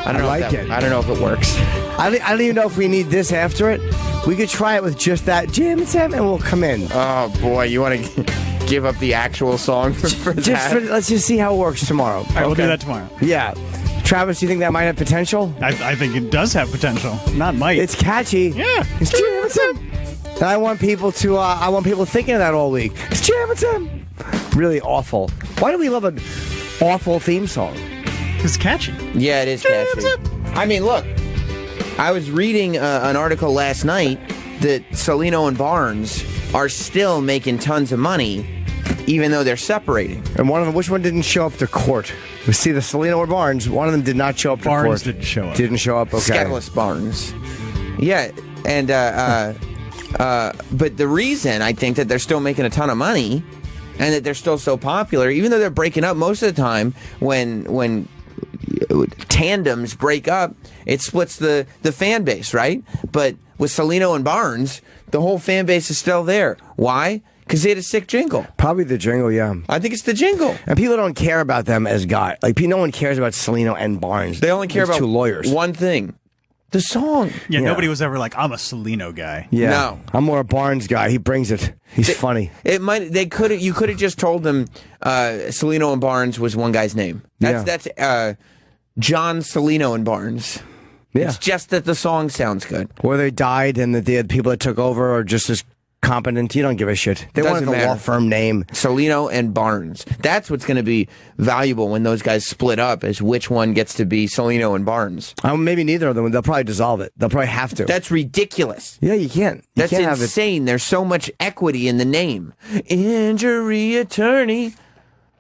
I like it. I don't know if it works. I don't even know if we need this after it. We could try it with just that Jim and Sam, and we'll come in. Oh, boy. You want to give up the actual song for that? Let's just see how it works tomorrow. All right, we'll do that tomorrow. Yeah. Travis, do you think that might have potential? I think it does have potential. Not might. It's catchy. Yeah. It's Jim and Sam. And I want people thinking of that all week. It's Jim and Sam. Really awful. Why do we love an awful theme song? It's catchy. Yeah, it is catchy. I mean, look. I was reading an article last night that Salino and Barnes are still making tons of money, even though they're separating. And one of them, which one didn't show up to court? We see the Salino or Barnes. One of them did not show up to court. Barnes didn't show up. Didn't show up. Okay. Sketless Barnes. Yeah, and but the reason I think that they're still making a ton of money and that they're still so popular, even though they're breaking up most of the time, when tandems break up, it splits the fan base, right? But with Salino and Barnes, the whole fan base is still there. Why? Because they had a sick jingle. Probably the jingle, yeah. I think it's the jingle. And people don't care about them as guys. Like, no one cares about Salino and Barnes. They only care about two lawyers. One thing. The song. Yeah, nobody was ever like, I'm a Salino guy. Yeah. No. I'm more a Barnes guy. He brings it. He's funny. You could have just told them Salino and Barnes was one guy's name. That's John Salino and Barnes. Yeah. It's just that the song sounds good. Or they died and that the people that took over are just as competent. You don't give a shit. They wanted the law firm name. Salino and Barnes. That's what's going to be valuable when those guys split up, is which one gets to be Salino and Barnes. Maybe neither of them. They'll probably dissolve it. They'll probably have to. That's ridiculous. Yeah, you can't. That's insane. There's so much equity in the name. Injury attorney.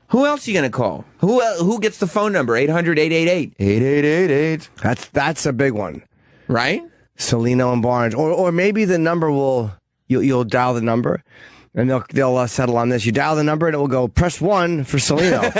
Who else are you going to call? Who gets the phone number? 800-888-8888. That's a big one. Right? Salino and Barnes. Or maybe the number will... You'll dial the number, and they'll settle on this. You dial the number, and it will go, press 1 for Salino,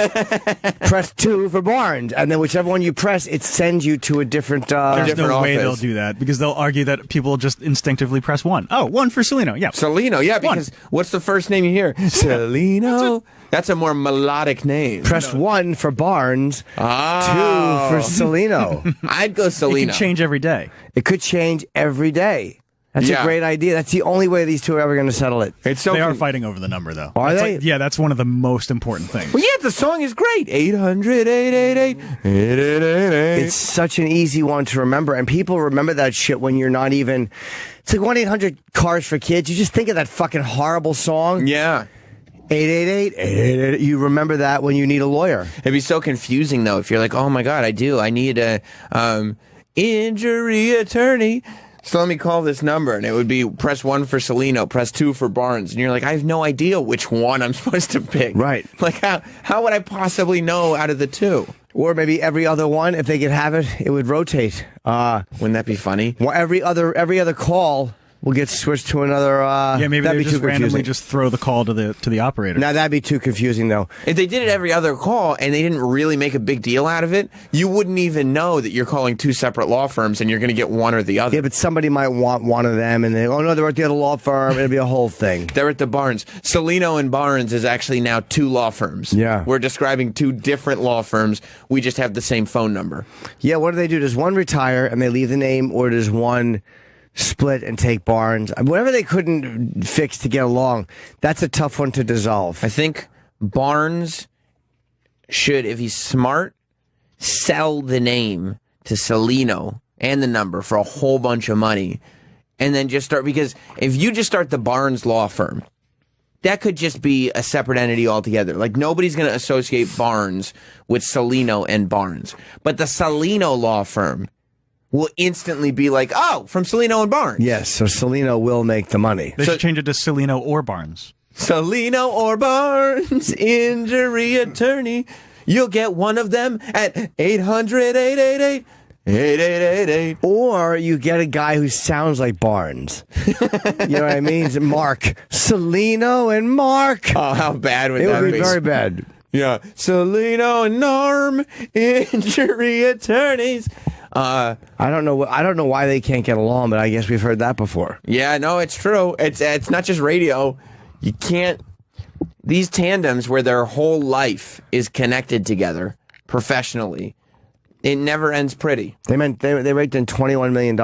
press 2 for Barnes, and then whichever one you press, it sends you to a different There's no office. way they'll do that, because they'll argue that people just instinctively press 1. Oh, 1 for Salino, yeah. Salino, yeah, because what's the first name you hear? Salino. That's a more melodic name. Press 1 for Barnes, 2 for Salino. I'd go Salino. It can change every day. It could change every day. That's a great idea. That's the only way these two are ever going to settle it. They are fighting over the number, though. Are they? Yeah, that's one of the most important things. Well, yeah, the song is great. 800-888-8888. It's such an easy one to remember, and people remember that shit when you're not even... It's like 1-800-CARS for kids. You just think of that fucking horrible song. Yeah. 888-888. You remember that when you need a lawyer. It'd be so confusing, though, if you're like, oh, my God, I do. I need a injury attorney. So let me call this number, and it would be press 1 for Salino, press 2 for Barnes. And you're like, I have no idea which one I'm supposed to pick. Right. Like, how would I possibly know out of the two? Or maybe every other one, if they could have it, it would rotate. Wouldn't that be funny? Well, every other call will get switched to another. Yeah, maybe they just randomly just throw the call to the operator. Now that'd be too confusing, though. If they did it every other call and they didn't really make a big deal out of it, you wouldn't even know that you're calling two separate law firms and you're going to get one or the other. Yeah, but somebody might want one of them, and no, they're at the other law firm. It'll be a whole thing. They're at the Barnes. Salino and Barnes is actually now two law firms. Yeah. We're describing two different law firms. We just have the same phone number. Yeah, what do? Does one retire and they leave the name, or does one split and take Barnes? Whatever they couldn't fix to get along, that's a tough one to dissolve. I think Barnes should, if he's smart, sell the name to Salino and the number for a whole bunch of money, and then just start, because if you just start the Barnes law firm, that could just be a separate entity altogether. Like, nobody's going to associate Barnes with Salino and Barnes. But the Salino law firm will instantly be like, oh, from Salino and Barnes. Yes, so Salino will make the money. They should change it to Salino or Barnes. Salino or Barnes, injury attorney. You'll get one of them at 800-888-8888. Or you get a guy who sounds like Barnes. You know what I mean? It's Mark. Salino and Mark. Oh, how bad would that be? It would be very bad. Yeah. Salino and Norm, injury attorneys. I don't know why they can't get along, but I guess we've heard that before. Yeah, no, it's true. It's not just radio. You can't. These tandems where their whole life is connected together professionally, It never ends pretty. They raked in $21 million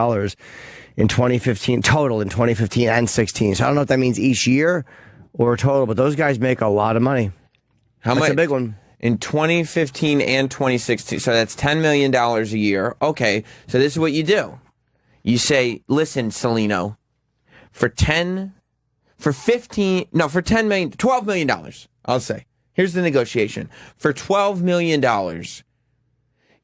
in 2015 total in 2015 and 16. So I don't know if that means each year or total, but those guys make a lot of money. That's a big one. In 2015 and 2016, so that's $10 million a year. Okay, so this is what you do. You say, listen, Salino, for $12 million, I'll say. Here's the negotiation. For $12 million,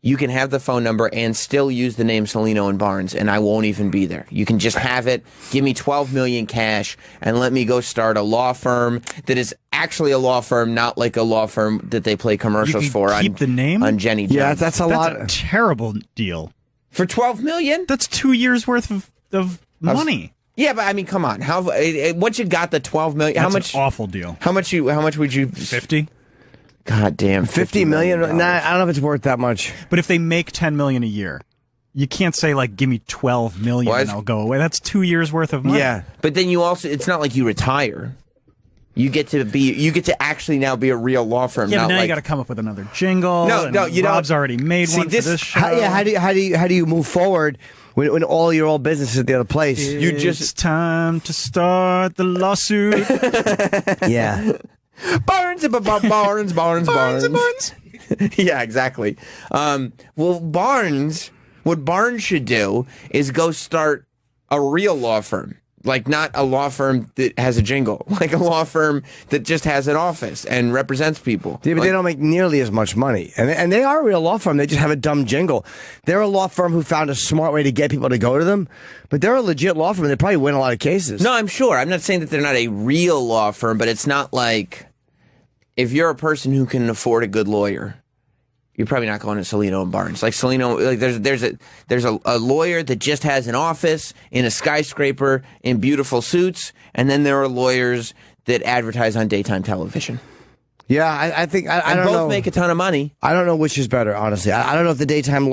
you can have the phone number and still use the name Salino and Barnes, and I won't even be there. You can just have it, give me $12 million cash, and let me go start a law firm that is actually a law firm, not like a law firm that they play commercials for. Keep the name on Jenny Jones. Yeah, that's a lot. That's a terrible deal. For $12 million? That's 2 years worth of money. Yeah, but I mean, come on. Once you got the $12 million, how much? An awful deal. How much would you? 50. God damn, $50 million. Nah, I don't know if it's worth that much. But if they make $10 million a year, you can't say like, give me $12 million and I'll go away. That's 2 years worth of money. Yeah, but then you also, it's not like you retire. You get to actually now be a real law firm. Yeah, not but now like, you got to come up with another jingle. No, you Rob's don't. already made one for this show. How do you move forward when all your old business is at the other place? It's time to start the lawsuit. Yeah. Barnes. Yeah, exactly. Well, what Barnes should do is go start a real law firm. Like, not a law firm that has a jingle. Like a law firm that just has an office and represents people. Yeah, but they don't make nearly as much money. And they are a real law firm. They just have a dumb jingle. They're a law firm who found a smart way to get people to go to them. But they're a legit law firm. They probably win a lot of cases. No, I'm sure. I'm not saying that they're not a real law firm, but it's not like if you're a person who can afford a good lawyer, you're probably not going to Salino and Barnes. Like Salino, like there's a lawyer that just has an office in a skyscraper in beautiful suits, and then there are lawyers that advertise on daytime television. Yeah, I think I don't know. Both make a ton of money. I don't know which is better, honestly. I don't know if the daytime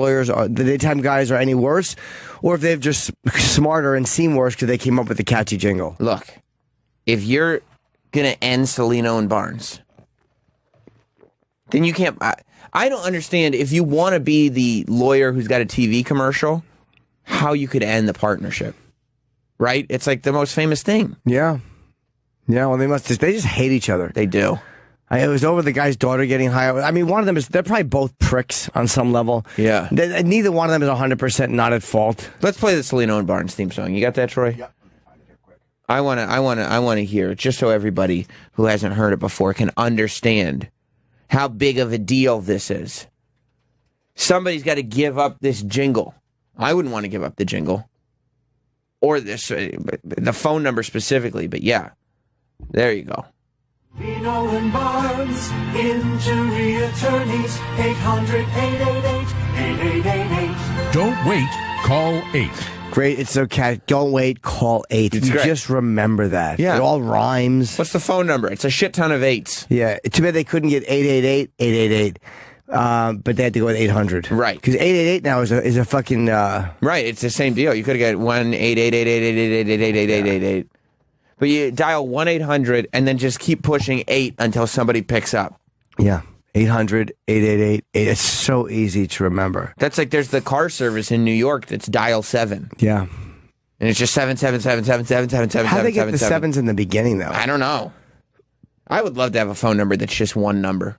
guys are any worse, or if they're just smarter and seem worse because they came up with the catchy jingle. Look, if you're gonna end Salino and Barnes, then you can't. I don't understand, if you want to be the lawyer who's got a TV commercial, how you could end the partnership, right? It's like the most famous thing. Yeah. Yeah, well, they just hate each other. They do. It was over the guy's daughter getting hired. I mean, one of them they're probably both pricks on some level. Yeah. Neither one of them is 100% not at fault. Let's play the Salino and Barnes theme song. You got that, Troy? Yeah. I want to hear it, just so everybody who hasn't heard it before can understand how big of a deal this is. Somebody's got to give up this jingle. I wouldn't want to give up the jingle. Or the phone number specifically, but yeah. There you go. Vino and Barnes, injury attorneys, 800-888-8888. Don't wait, call 8. Great, it's okay. Don't wait, call 8. It's you great. Just remember that. Yeah. It all rhymes. What's the phone number? It's a shit ton of 8s. Yeah, too bad they couldn't get 888-888. But they had to go with 800. Right. Because 888 now is a fucking... Right, it's the same deal. You could have got 1-888-888-888-888. But you dial 1-800 and then just keep pushing 8 until somebody picks up. Yeah. 800-888-8. It's so easy to remember. That's like there's the car service in New York that's dial 7. Yeah. And it's just 777777777. How do they get the 7s in the beginning, though? I don't know. I would love to have a phone number that's just one number.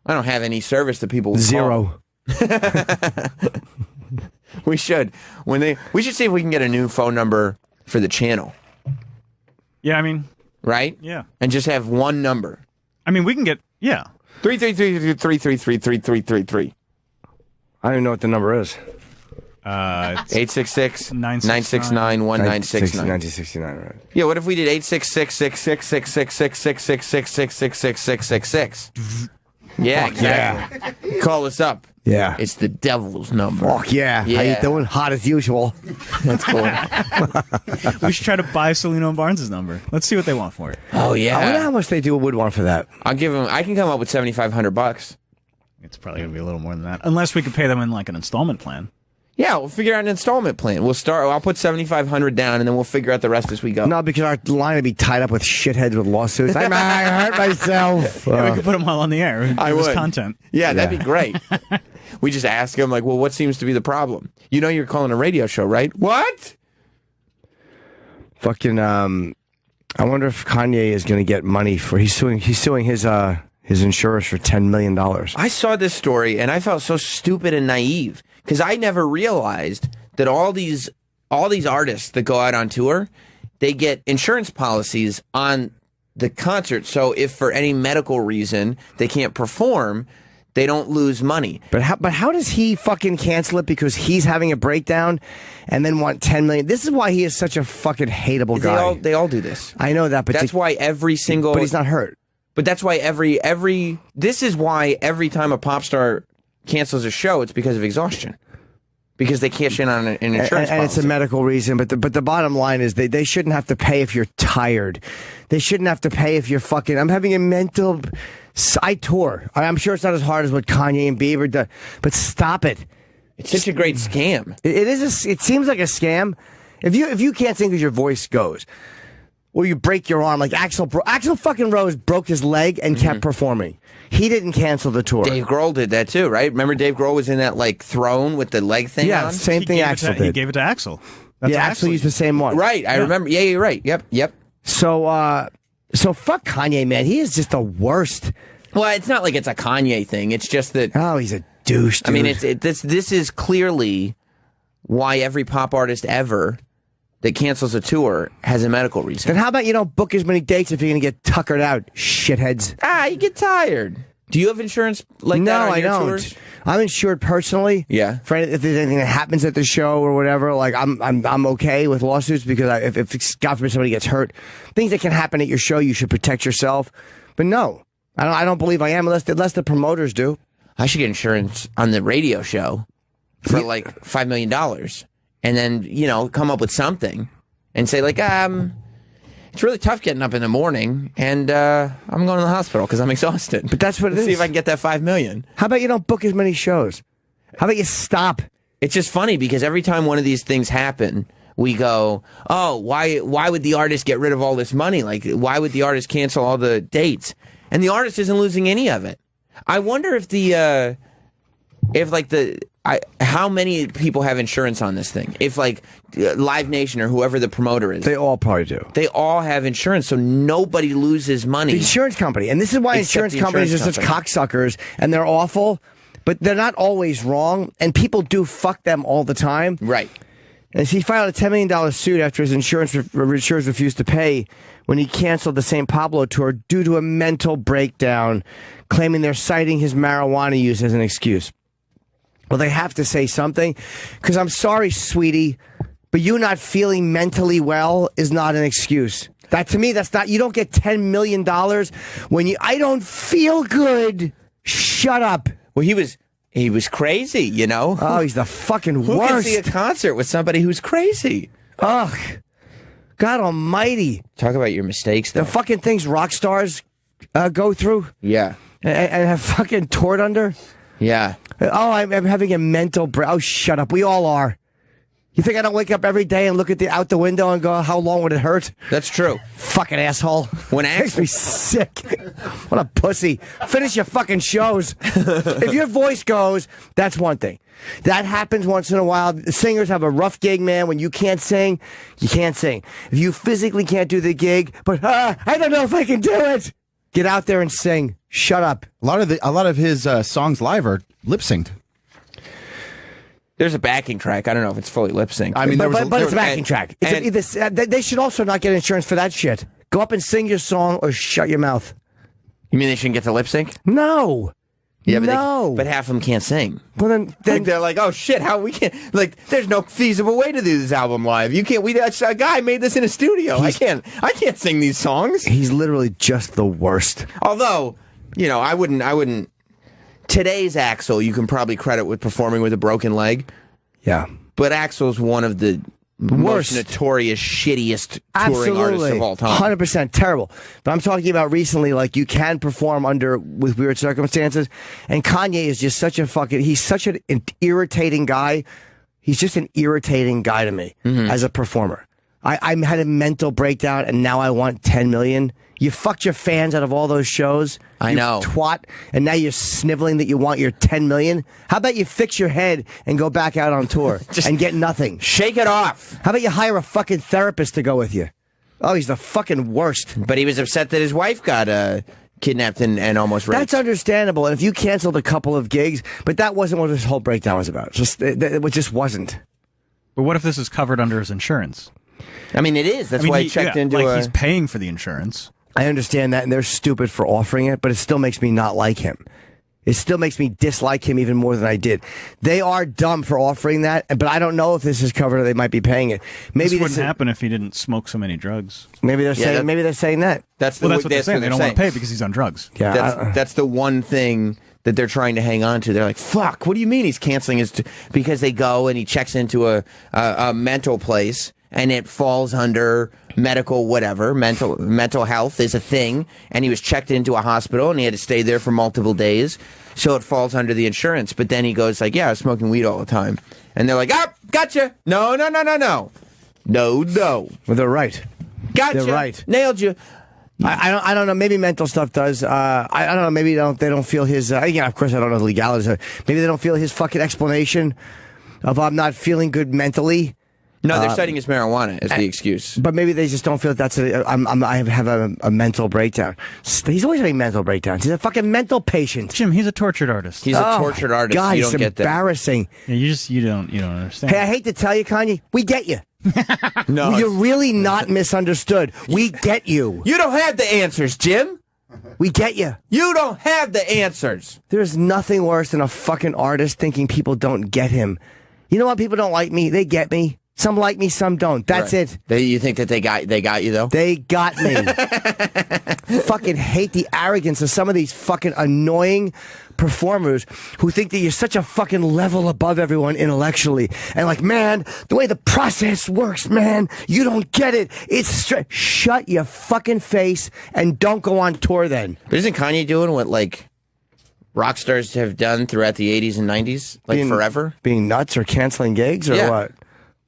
I don't have any service that people would 0. We should. We should see if we can get a new phone number for the channel. Yeah, I mean... Right? Yeah. And just have one number. I mean, we can get... Yeah. 333-333-3333. I don't even know what the number is. 866-969-1969. 1969, right. Yeah, what if we did 866-666-666-666-666-666? Yeah, exactly. Call us up. Yeah. It's the devil's number. Fuck yeah. Yeah. How you doing? Hot as usual. That's cool. We should try to buy Salino and Barnes' number. Let's see what they want for it. Oh, yeah. I wonder how much they would want for that. I'll give them. I can come up with $7,500. It's probably going to be a little more than that. Unless we could pay them in like an installment plan. Yeah, we'll figure out an installment plan. I'll put $7,500 down, and then we'll figure out the rest as we go. No, because our line would be tied up with shitheads with lawsuits. I hurt myself. Yeah, we could put them all on the air. I would. Content. Yeah, that'd be great. We just ask him, like, well, what seems to be the problem? You know you're calling a radio show, right? What? Fucking, I wonder if Kanye is going to get money for... He's suing his insurers for $10 million. I saw this story, and I felt so stupid and naive, because I never realized that all these artists that go out on tour, they get insurance policies on the concert. So if for any medical reason they can't perform, they don't lose money. But how does he fucking cancel it because he's having a breakdown and then want $10 million? This is why he is such a fucking hateable guy. They all do this. I know that, but that's why every single... But he's not hurt. But that's why this is why every time a pop star cancels a show, it's because of exhaustion. Because they cash in on an insurance policy. And it's a medical reason, but the bottom line is they shouldn't have to pay if you're tired. They shouldn't have to pay if you're fucking... I'm having a mental... I tour. I'm sure it's not as hard as what Kanye and Bieber do, but stop it. It's such a great scam. It seems like a scam. If you can't sing because your voice goes, or you break your arm, like Axl fucking Rose broke his leg and kept performing. He didn't cancel the tour. Dave Grohl did that too, right? Remember Dave Grohl was in that like throne with the leg thing on? Same thing Axl did. He gave it to Axl. Axl used the same one. Right, I remember. Yeah, you're right. Yep. So fuck Kanye, man. He is just the worst. Well, it's not like it's a Kanye thing. It's just that... Oh, he's a douche, dude. I mean, this is clearly why every pop artist ever that cancels a tour has a medical reason. Then how about you don't book as many dates if you're going to get tuckered out, shitheads? You get tired. Do you have insurance like that on your tours? No, I don't. I'm insured personally. Yeah. For if there's anything that happens at the show or whatever, like I'm okay with lawsuits because if God forbid somebody gets hurt, things that can happen at your show, you should protect yourself. But no, I don't believe I am unless the promoters do. I should get insurance on the radio show for like $5 million, and then come up with something and say like it's really tough getting up in the morning, and I'm going to the hospital because I'm exhausted. But that's what it is. See if I can get that $5 million. How about you don't book as many shows? How about you stop? It's just funny because every time one of these things happen, we go, oh, why would the artist get rid of all this money? Like, why would the artist cancel all the dates? And the artist isn't losing any of it. I wonder if how many people have insurance on this thing? If like Live Nation or whoever the promoter is. They all probably do. They all have insurance, so nobody loses money. The insurance company. And this is why insurance companies are such cocksuckers, and they're awful, but they're not always wrong, and people do fuck them all the time. Right. And he filed a $10 million suit after his insurers refused to pay when he canceled the St. Pablo tour due to a mental breakdown, claiming they're citing his marijuana use as an excuse. Well, they have to say something, because I'm sorry, sweetie, but you not feeling mentally well is not an excuse. That to me, that's not. You don't get $10 million when I don't feel good. Shut up. Well, he was crazy, Oh, he's the fucking worst. Who can see a concert with somebody who's crazy? Ugh. God almighty. Talk about your mistakes, though. The fucking things rock stars go through. Yeah. And have fucking toured under. Yeah. Oh, I'm having a mental Oh, shut up. We all are. You think I don't wake up every day and look out the window and go, how long would it hurt? That's true. Fucking asshole. When makes me sick. What a pussy. Finish your fucking shows. If your voice goes, that's one thing. That happens once in a while. Singers have a rough gig, man. When you can't sing, you can't sing. If you physically can't do the gig, but I don't know if I can do it. Get out there and sing. Shut up. A lot of his songs live are lip synced. There's a backing track. I don't know if it's fully lip synced. I mean, but it's a backing track. They should also not get insurance for that shit. Go up and sing your song or shut your mouth. You mean they shouldn't get to lip sync? No. Yeah, but no. But half of them can't sing. Well, then like they're like, oh shit, how we can't? Like, there's no feasible way to do this album live. You can't. A guy made this in a studio. I can't sing these songs. He's literally just the worst. Although, I wouldn't. Today's Axl, you can probably credit with performing with a broken leg. Yeah. But Axl's one of the most notorious, shittiest touring artists of all time. 100% terrible. But I'm talking about recently, like, you can perform with weird circumstances. And Kanye is just such a he's such an irritating guy. He's just an irritating guy to me as a performer. I had a mental breakdown, and now I want 10 million. You fucked your fans out of all those shows. I know. Twat. And now you're sniveling that you want your 10 million. How about you fix your head and go back out on tour and get nothing? Shake it off. How about you hire a fucking therapist to go with you? Oh, he's the fucking worst. But he was upset that his wife got kidnapped and almost raped. That's understandable. And if you canceled a couple of gigs, but that wasn't what this whole breakdown was about. It just wasn't. But what if this is covered under his insurance? I mean, it is. That's why I checked into he's paying for the insurance. I understand that, and they're stupid for offering it, but it still makes me not like him. It still makes me dislike him even more than I did. They are dumb for offering that, but I don't know if this is covered or they might be paying it. Maybe this wouldn't happen if he didn't smoke so many drugs. Maybe they're saying. Maybe they're saying that. That's what they're saying. They don't want to pay because he's on drugs. Yeah, that's the one thing that they're trying to hang on to. They're like, "Fuck! What do you mean he's canceling his?" Because they go and he checks into a mental place. And it falls under medical whatever. Mental health is a thing. And he was checked into a hospital and he had to stay there for multiple days. So it falls under the insurance. But then he goes like, yeah, I was smoking weed all the time. And they're like, gotcha. No. No. Well, they're right. Gotcha. They're right. Nailed you. I don't know. Maybe mental stuff does. I don't know. Maybe they don't feel his. Yeah, of course I don't know the legalities. Maybe they don't feel his fucking explanation of I'm not feeling good mentally. No, they're citing his marijuana as the excuse. But maybe they just don't feel that that's I have a mental breakdown. He's always having mental breakdowns. He's a fucking mental patient. Jim, he's a tortured artist. He's a tortured artist. God, you don't get that. Embarrassing. Yeah, you don't understand. Hey, I hate to tell you, Kanye, we get you. No, you're really not misunderstood. We get you. You don't have the answers, Jim. We get you. You don't have the answers. There's nothing worse than a fucking artist thinking people don't get him. You know what? People don't like me. They get me. Some like me, some don't. That's it. You think that they got you though? They got me. Fucking hate the arrogance of some of these fucking annoying performers who think that you're such a fucking level above everyone intellectually. And like, man, the way the process works, man, you don't get it. It's shut your fucking face and don't go on tour then. But isn't Kanye doing what like rock stars have done throughout the 80s and 90s, like forever? Being nuts or canceling gigs or what?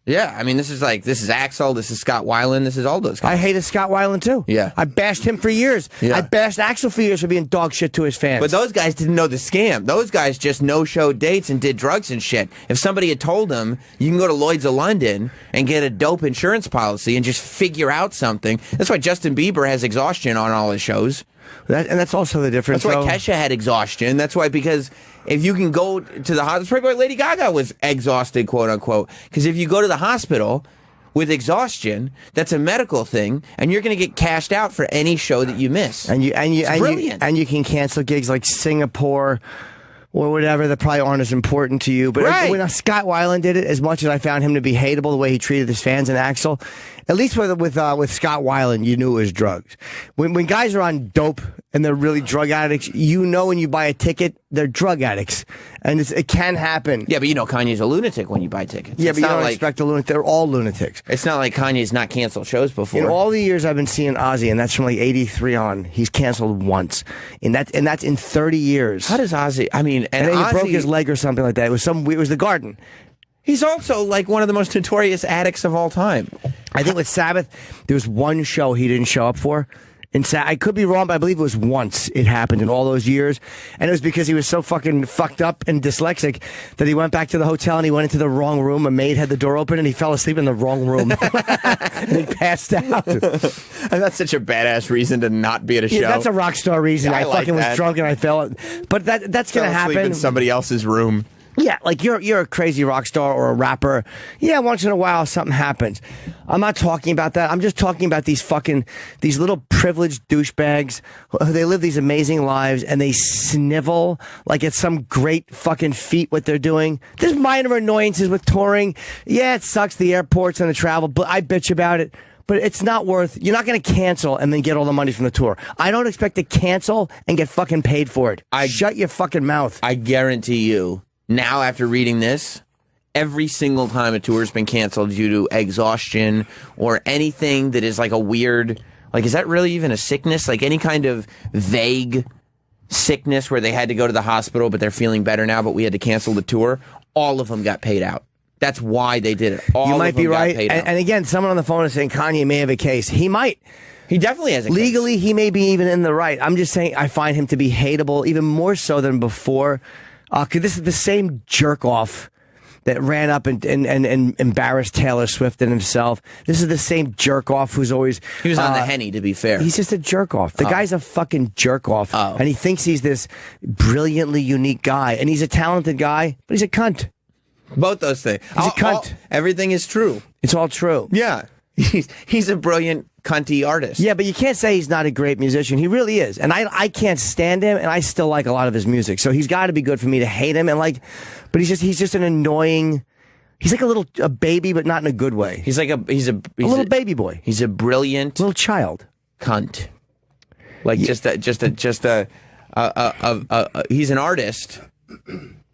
Yeah, I mean, this is Axl, this is Scott Weiland, this is all those guys. I hated Scott Weiland too. Yeah. I bashed him for years. Yeah. I bashed Axl for years for being dog shit to his fans. But those guys didn't know the scam. Those guys just no-showed dates and did drugs and shit. If somebody had told them, you can go to Lloyd's of London and get a dope insurance policy and just figure out something. That's why Justin Bieber has exhaustion on all his shows. And that's also the difference. That's why Kesha had exhaustion. That's why, because if you can go to the hospital, that's probably why Lady Gaga was exhausted, quote unquote. Because if you go to the hospital with exhaustion, that's a medical thing, and you're going to get cashed out for any show that you miss. And you can cancel gigs like Singapore or whatever that probably aren't as important to you. But when Scott Weiland did it, as much as I found him to be hateable the way he treated his fans and Axl, at least with Scott Weiland, you knew it was drugs. When guys are on dope and they're really drug addicts, you know when you buy a ticket, they're drug addicts. And it can happen. Yeah, but you know Kanye's a lunatic when you buy tickets. Yeah, but you don't expect a lunatic. They're all lunatics. It's not like Kanye's not canceled shows before. In all the years I've been seeing Ozzy, and that's from like 83 on, he's canceled once. And that's in 30 years. How does Ozzy, I mean, and then Ozzy, he broke his leg or something like that. It was the Garden. He's also like one of the most notorious addicts of all time. I think with Sabbath, there was one show he didn't show up for. I could be wrong, but I believe it was once it happened in all those years. And it was because he was so fucking fucked up and dyslexic that he went back to the hotel and he went into the wrong room. A maid had the door open and he fell asleep in the wrong room. And he passed out. And that's such a badass reason to not be at a show. Yeah, that's a rock star reason. Yeah, I fucking was drunk and I fell. But that's going to happen. Sleep in somebody else's room. Yeah, like you're a crazy rock star or a rapper. Yeah, once in a while something happens. I'm not talking about that. I'm just talking about these little privileged douchebags. They live these amazing lives and they snivel like it's some great fucking feat what they're doing. There's minor annoyances with touring. Yeah, it sucks, the airports and the travel, but I bitch about it. But it's not worth. You're not going to cancel and then get all the money from the tour. I don't expect to cancel and get fucking paid for it. Shut your fucking mouth. I guarantee you. Now, after reading this, every single time a tour has been canceled due to exhaustion or anything that is like a weird, like, is that really even a sickness? Like any kind of vague sickness where they had to go to the hospital, but they're feeling better now, but we had to cancel the tour. All of them got paid out. That's why they did it. All You might of them be got right. paid out. And again, someone on the phone is saying Kanye may have a case. He might. He definitely has a case. Legally, he may be even in the right. I'm just saying I find him to be hateable even more so than before. 'Cause this is the same jerk off that ran up and embarrassed Taylor Swift and himself. This is the same jerk off who's always... He was on the Henny, to be fair. He's just a jerk off. The guy's a fucking jerk off. Oh. And he thinks he's this brilliantly unique guy. And he's a talented guy, but he's a cunt. Both those things. He's a cunt. Everything is true. It's all true. Yeah. He's a brilliant cunty artist. Yeah, but you can't say he's not a great musician. He really is. And I can't stand him, and I still like a lot of his music. So he's got to be good for me to hate him. And but he's just an annoying... He's like a baby, but not in a good way. He's a little baby boy. He's a brilliant Little child. cunt. Like he's an artist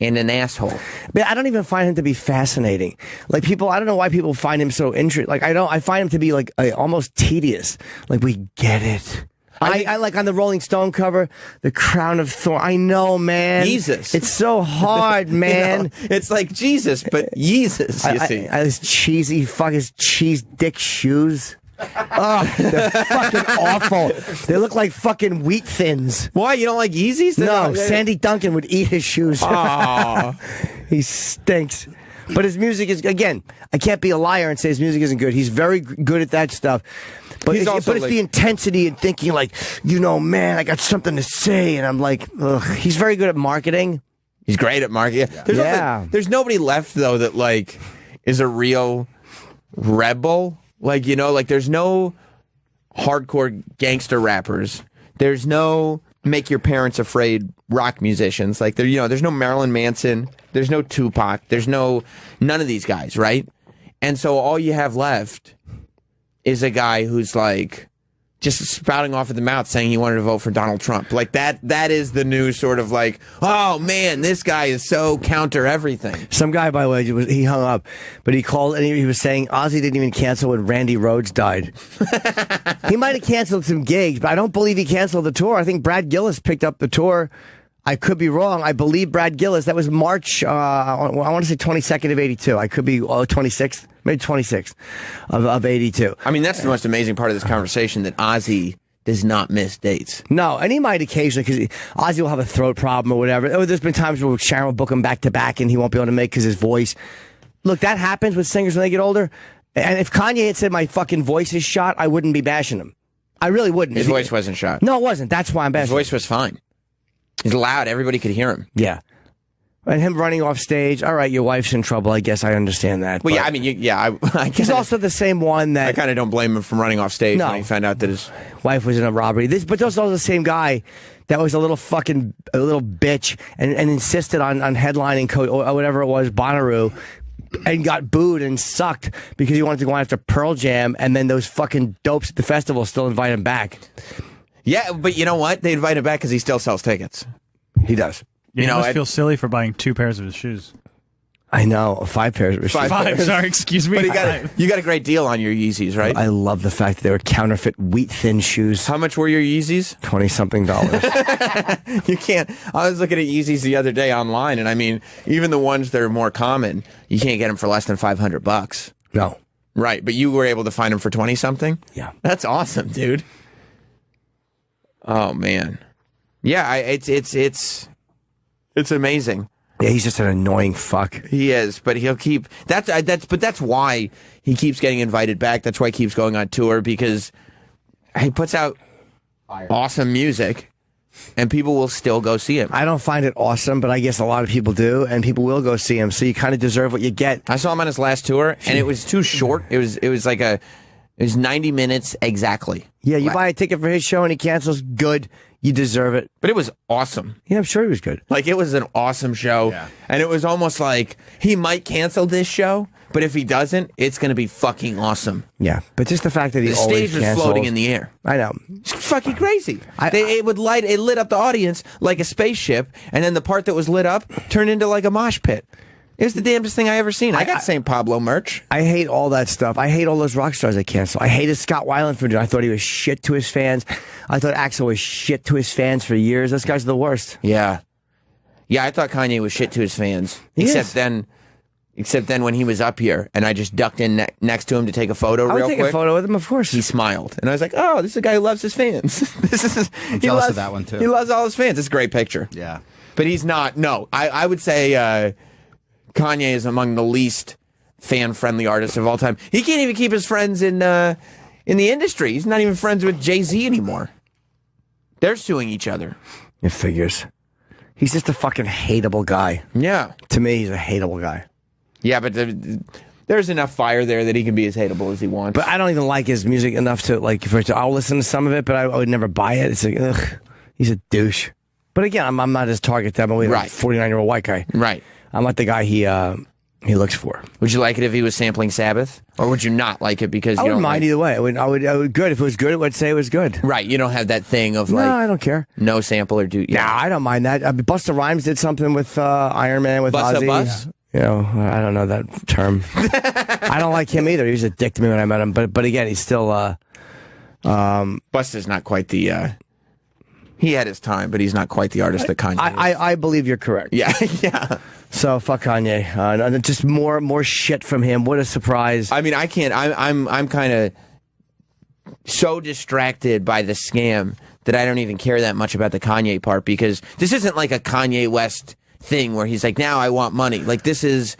and an asshole. But I don't even find him to be fascinating. Like people, I don't know why people find him so interesting. Like I find him to be almost tedious. Like we get it. I like on the Rolling Stone cover, the crown of thorns. I know, man. Jesus. It's so hard, man. You know, it's like Jesus, but Jesus, you see. His cheesy, his cheese dick shoes. Oh, they're fucking awful. They look like fucking wheat thins. Why? You don't like Yeezys? No, Sandy Duncan would eat his shoes. He stinks. But his music is, again, I can't be a liar and say his music isn't good. He's very good at that stuff. But it's the intensity and thinking like, man, I got something to say. And I'm like, ugh. He's very good at marketing. He's great at marketing. Yeah. There's nobody left, though, that, like, is a real rebel. Like, there's no hardcore gangster rappers. There's no make your parents afraid rock musicians. Like, there's no Marilyn Manson. There's no Tupac. There's none of these guys, right? And so all you have left is a guy who's like just spouting off at the mouth saying he wanted to vote for Donald Trump. Like that is the new sort of like, oh man, this guy is so counter everything. Some guy, by the way, he hung up, but he called and he was saying Ozzy didn't even cancel when Randy Rhoads died. He might have canceled some gigs, but I don't believe he canceled the tour. I think Brad Gillis picked up the tour. I could be wrong. I believe Brad Gillis. That was March, I want to say 22nd of 82. I could be 26th, maybe 26th of 82. I mean, that's the most amazing part of this conversation, that Ozzy does not miss dates. No, and he might occasionally, because Ozzy will have a throat problem or whatever. Oh, there's been times where Sharon will book him back to back and he won't be able to make because his voice. Look, that happens with singers when they get older. And if Kanye had said my fucking voice is shot, I wouldn't be bashing him. I really wouldn't. His voice wasn't shot. No, it wasn't. That's why I'm bashing him. His voice was fine. He's loud. Everybody could hear him. Yeah. And him running off stage. All right, your wife's in trouble. I guess I understand that. Well, yeah, I mean, he's also the same one that... I kind of don't blame him for running off stage when he found out that his wife was in a robbery. But there's also the same guy that was a little bitch and insisted on headlining or whatever it was, Bonnaroo, and got booed and sucked because he wanted to go after Pearl Jam, and then those fucking dopes at the festival still invite him back. Yeah, but you know what? They invite him back because he still sells tickets. He does. Yeah, he must feel silly for buying 2 pairs of his shoes. I know, 5 pairs of his shoes. 5, sorry, excuse me. But you got a great deal on your Yeezys, right? I love the fact that they were counterfeit wheat-thin shoes. How much were your Yeezys? $20-something. You can't. I was looking at Yeezys the other day online, and I mean, even the ones that are more common, you can't get them for less than $500. No. Right, but you were able to find them for 20-something? Yeah. That's awesome, dude. Oh man, yeah, it's amazing. Yeah, he's just an annoying fuck. He is, but he'll keep that's why he keeps getting invited back. That's why he keeps going on tour, because he puts out awesome music, and people will still go see him. I don't find it awesome, but I guess a lot of people do, and people will go see him. So you kind of deserve what you get. I saw him on his last tour, and it was too short. It was 90 minutes exactly. Yeah, you buy a ticket for his show and he cancels, good. You deserve it. But it was awesome. Yeah, I'm sure he was good. Like, it was an awesome show. Yeah. And it was almost like he might cancel this show, but if he doesn't, it's going to be fucking awesome. Yeah, but just the fact that the stage was floating in the air. I know. It's fucking crazy. It lit up the audience like a spaceship, and then the part that was lit up turned into like a mosh pit. It was the damnedest thing I ever seen. I got St. Pablo merch. I hate all that stuff. I hate all those rock stars that cancel. I hated Scott Weiland for doing it. I thought he was shit to his fans. I thought Axl was shit to his fans for years. Those guys are the worst. Yeah. Yeah, I thought Kanye was shit to his fans. Except then Except then when he was up here and I just ducked in next to him to take a photo I real would take quick, a photo with him, of course. he smiled. And I was like, oh, this is a guy who loves his fans. I'm jealous of that one, too. He loves all his fans. It's a great picture. Yeah. But he's not. No, I would say Kanye is among the least fan-friendly artists of all time. He can't even keep his friends in the industry. He's not even friends with Jay-Z anymore. They're suing each other. It figures. He's just a fucking hateable guy. Yeah. To me, he's a hateable guy. Yeah, but there's enough fire there that he can be as hateable as he wants. But I don't even like his music enough to, like, I'll listen to some of it, but I would never buy it. It's like, ugh, he's a douche. But again, I'm not his target demo. I'm a 49-year-old white guy. Right. I'm not the guy he looks for. Would you like it if he was sampling Sabbath? Or would you not like it because you I wouldn't don't mind like... either way. I would good. If it was good, I would say it was good. Right, you don't have that thing of No, like... I don't care. No sample or do... Nah, I don't mind that. Busta Rhymes did something with Iron Man with Busta Ozzy. Bus? You know, I don't know that term. I don't like him either. He was a dick to me when I met him. But again, he's still... Busta's not quite the... He had his time, but he's not quite the artist that Kanye is. I believe you're correct. Yeah, yeah. So fuck Kanye. Just more shit from him. What a surprise. I mean, I can't. I'm kind of so distracted by the scam that I don't even care that much about the Kanye part, because this isn't like a Kanye West thing where he's like, now I want money. Like, this is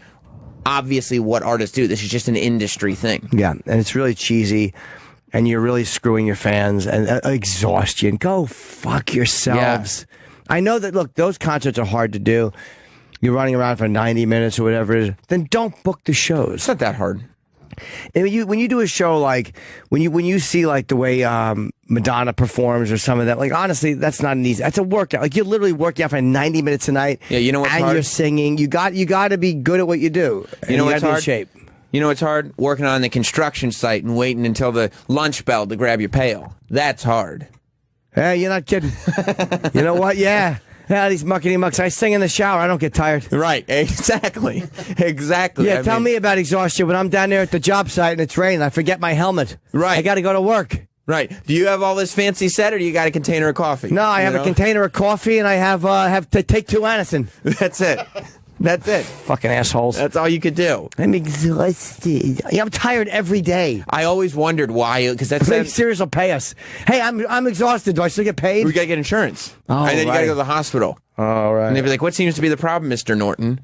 obviously what artists do. This is just an industry thing. Yeah, and it's really cheesy. And you're really screwing your fans, and exhaustion. Go fuck yourselves. Yeah. I know that, look, those concerts are hard to do. You're running around for 90 minutes or whatever it is. Then don't book the shows. It's not that hard. And when you do a show, like, when you see, like, the way Madonna performs or some of that, like, honestly, that's not an easy, that's a workout. Like, you're literally working out for 90 minutes a night. Yeah, you know what's and hard? You're singing. You got to be good at what you do. You know what's hard? hard? Shape. You know what's hard? Working on the construction site and waiting until the lunch bell to grab your pail. That's hard. Hey, you're not kidding. You know what? Yeah. Yeah, these muckety mucks. I sing in the shower. I don't get tired. Right. Exactly. Exactly. Yeah, tell me about exhaustion when I'm down there at the job site and it's raining. I forget my helmet. Right. I got to go to work. Right. Do you have all this fancy set, or do you got a container of coffee? No, I have a container of coffee, and I have to take 2 Anacin. That's it. That's it. Fucking assholes. That's all you could do. I'm exhausted. I'm tired every day. I always wondered why, because that's Sirius will pay us. Hey, I'm exhausted. Do I still get paid? we gotta get insurance. Oh, and then you gotta right. go to the hospital. All right. And they'd be like, "What seems to be the problem, Mr. Norton?"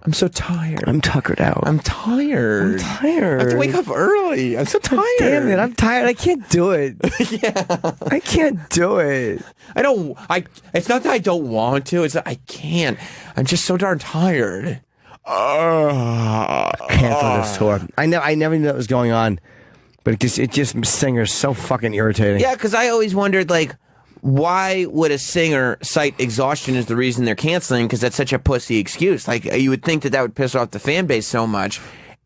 I'm so tired. I'm tuckered out. I'm tired. I have to wake up early. I'm so tired. Damn it, I'm tired. I can't do it. Yeah. I can't do it. It's not that I don't want to. It's that I can't. I'm just so darn tired. Cancel this tour. I never knew that was going on, but it just Singer's so fucking irritating. Yeah, because I always wondered, like, why would a singer cite exhaustion as the reason they're canceling? Because that's such a pussy excuse. Like, you would think that would piss off the fan base so much.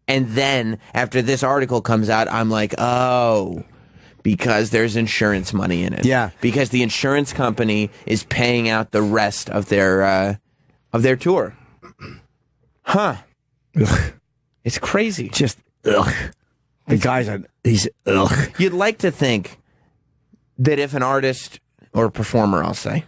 And then, after this article comes out, I'm like, oh, because there's insurance money in it. Yeah. Because the insurance company is paying out the rest of their tour. Huh. Ugh. It's crazy. Just, ugh. The guy's he's, ugh. You'd like to think that if an artist or a performer, I'll say,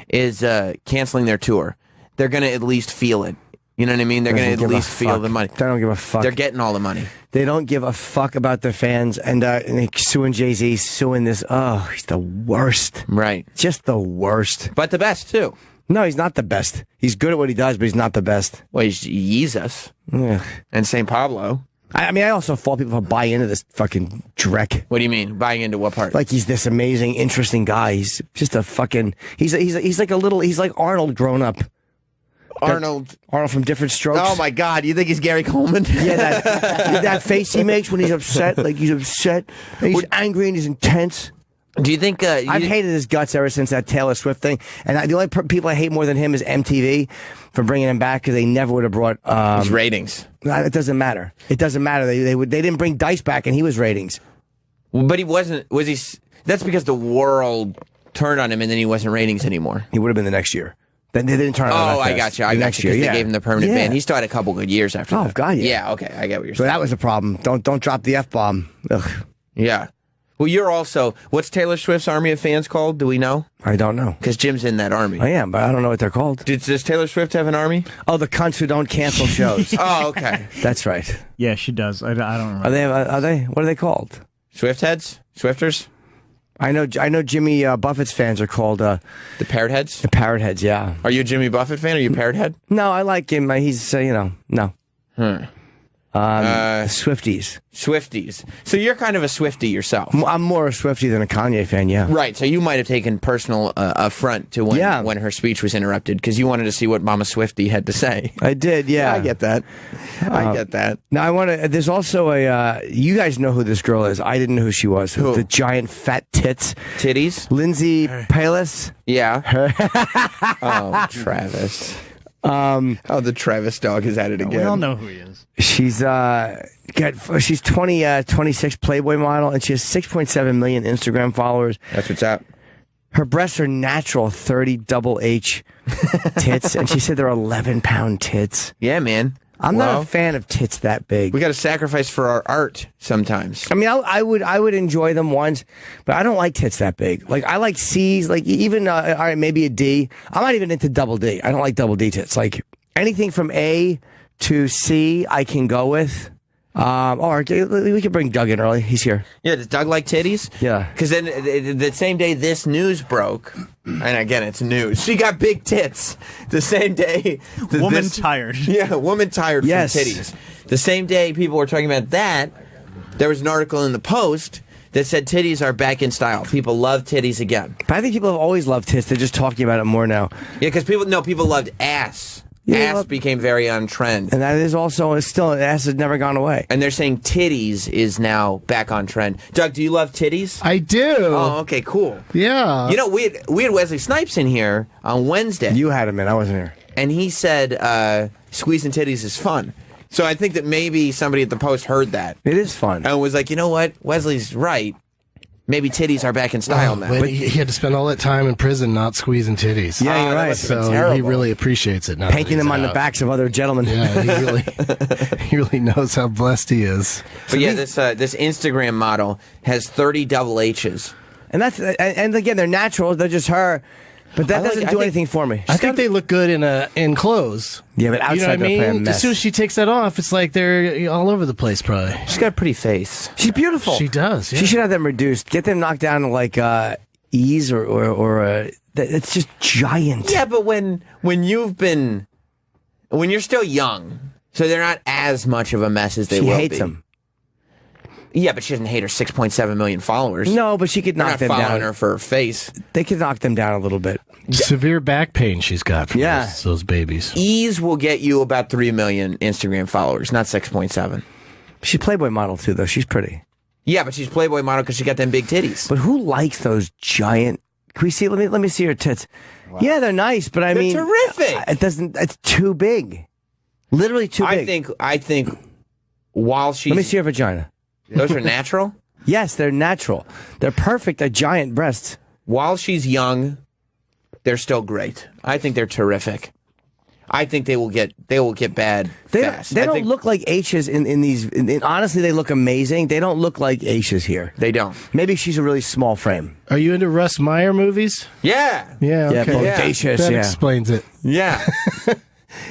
is canceling their tour, they're going to at least feel it. You know what I mean? They're going to at least feel the money. They don't give a fuck. They're getting all the money. They don't give a fuck about their fans. And they suing Jay-Z, suing this. Oh, he's the worst. Right. Just the worst. But the best, too. No, he's not the best. He's good at what he does, but he's not the best. Well, he's Jesus Ugh. and St. Pablo. I mean, I also fault people for buying into this fucking dreck. What do you mean? Buying into what part? Like he's this amazing, interesting guy. He's just a fucking. He's like a little. He's like Arnold grown up. Arnold from Different Strokes. Oh my God! You think he's Gary Coleman? Yeah, that face he makes when he's upset. Like he's upset. And he's angry and he's intense. Do you think I've hated his guts ever since that Taylor Swift thing, and the only people I hate more than him is MTV for bringing him back, because they never would have brought his ratings? It doesn't matter. It doesn't matter. They didn't bring Dice back, and he was ratings. But he wasn't. Was he? That's because the world turned on him, and then he wasn't ratings anymore. He would have been the next year. Then they didn't turn on him. Oh, I got you. I got you. Because they gave him the permanent ban. He still had a couple good years after that. Oh God, yeah. Yeah. Okay, I get what you're So saying. that was a problem. Don't drop the F-bomb. Ugh. Yeah. Well, you're also. What's Taylor Swift's army of fans called? Do we know? I don't know. Because Jim's in that army. I am, but I don't know what they're called. Does Taylor Swift have an army? Oh, the cunts who don't cancel shows. Oh, okay. That's right. Yeah, she does. I don't remember. Are they? What are they called? Swift heads? Swifters? I know Jimmy Buffett's fans are called the Parrot Heads? The Parrot Heads, yeah. Are you a Jimmy Buffett fan? Are you a Parrot Head? No, I like him. He's, no. Swifties. Swifties. So you're kind of a Swiftie yourself. I'm more a Swiftie than a Kanye fan, yeah. Right, so you might have taken personal affront to when her speech was interrupted because you wanted to see what Mama Swiftie had to say. I did, yeah. I get that. I get that. Now, there's also you guys know who this girl is. I didn't know who she was. Who? The giant fat tits. Titties? Lindsay Palis. Yeah. Oh, Travis. The Travis dog is at it again. We all know who he is. She's 26 Playboy model, and she has 6.7 million Instagram followers. That's what's up. Her breasts are natural 30 double H tits, and she said they're 11-pound tits. Yeah, man. I'm not a fan of tits that big. We got to sacrifice for our art sometimes. I mean, I would enjoy them once, but I don't like tits that big. Like, I like C's, like even all right, maybe a D. I'm not even into double D. I don't like double D tits. Like anything from A to C, I can go with. Or we could bring Doug in early. He's here. Yeah, does Doug like titties? Yeah. Because then the same day this news broke, and again, it's news, she got big tits. The same day. Woman tired. Yeah, woman tired Yes. from titties. The same day people were talking about that, there was an article in the Post that said titties are back in style. People love titties again. But I think people have always loved tits. They're just talking about it more now. Yeah, because people loved ass. Yeah, ass became very on trend. And that is also still ass has never gone away. And they're saying titties is now back on trend. Doug, do you love titties? I do. Oh, okay, cool. Yeah. You know, we had Wesley Snipes in here on Wednesday. You had him in. I wasn't here. And he said squeezing titties is fun. So I think that maybe somebody at the Post heard that. It is fun. And was like, you know what? Wesley's right. Maybe titties are back in style now. But he had to spend all that time in prison not squeezing titties. Yeah, you're right. So he really appreciates it now. Painting them on the backs of other gentlemen. Yeah, he really knows how blessed he is. But yeah, this Instagram model has 30 double H's. And and again, they're natural. They're just her. But that doesn't do anything for me. I think they look good in clothes. Yeah, but outside you know what I they're playing mean? mess. As soon as she takes that off, it's like they're all over the place, probably. She's got a pretty face. She's beautiful. She does, yeah. She should have them reduced. Get them knocked down to like E's or it's just giant. Yeah, but when you're still young, so they're not as much of a mess as they will be. She hates them. Yeah, but she doesn't hate her 6.7 million followers. No, but she could knock them They're not down. following her for her face. They could knock them down a little bit. Severe back pain she's got from those babies. Ease will get you about 3 million Instagram followers, not 6.7. She's a Playboy model too, though. She's pretty. Yeah, but she's Playboy model because she got them big titties. But who likes those giant? Can we see? Let me see her tits. Wow. Yeah, they're nice, but I they're mean, terrific. It doesn't. It's too big. Literally too big. I think while she's. Let me see her vagina. Those are natural. Yes, they're natural. They're perfect. They're giant breasts. While she's young, they're still great. I think they're terrific. I think they will get bad fast. They don't look like H's in these. Honestly, they look amazing. They don't look like H's here. They don't. Maybe she's a really small frame. Are you into Russ Meyer movies? Yeah. Yeah. Okay. Bodacious, that yeah. explains it. Yeah.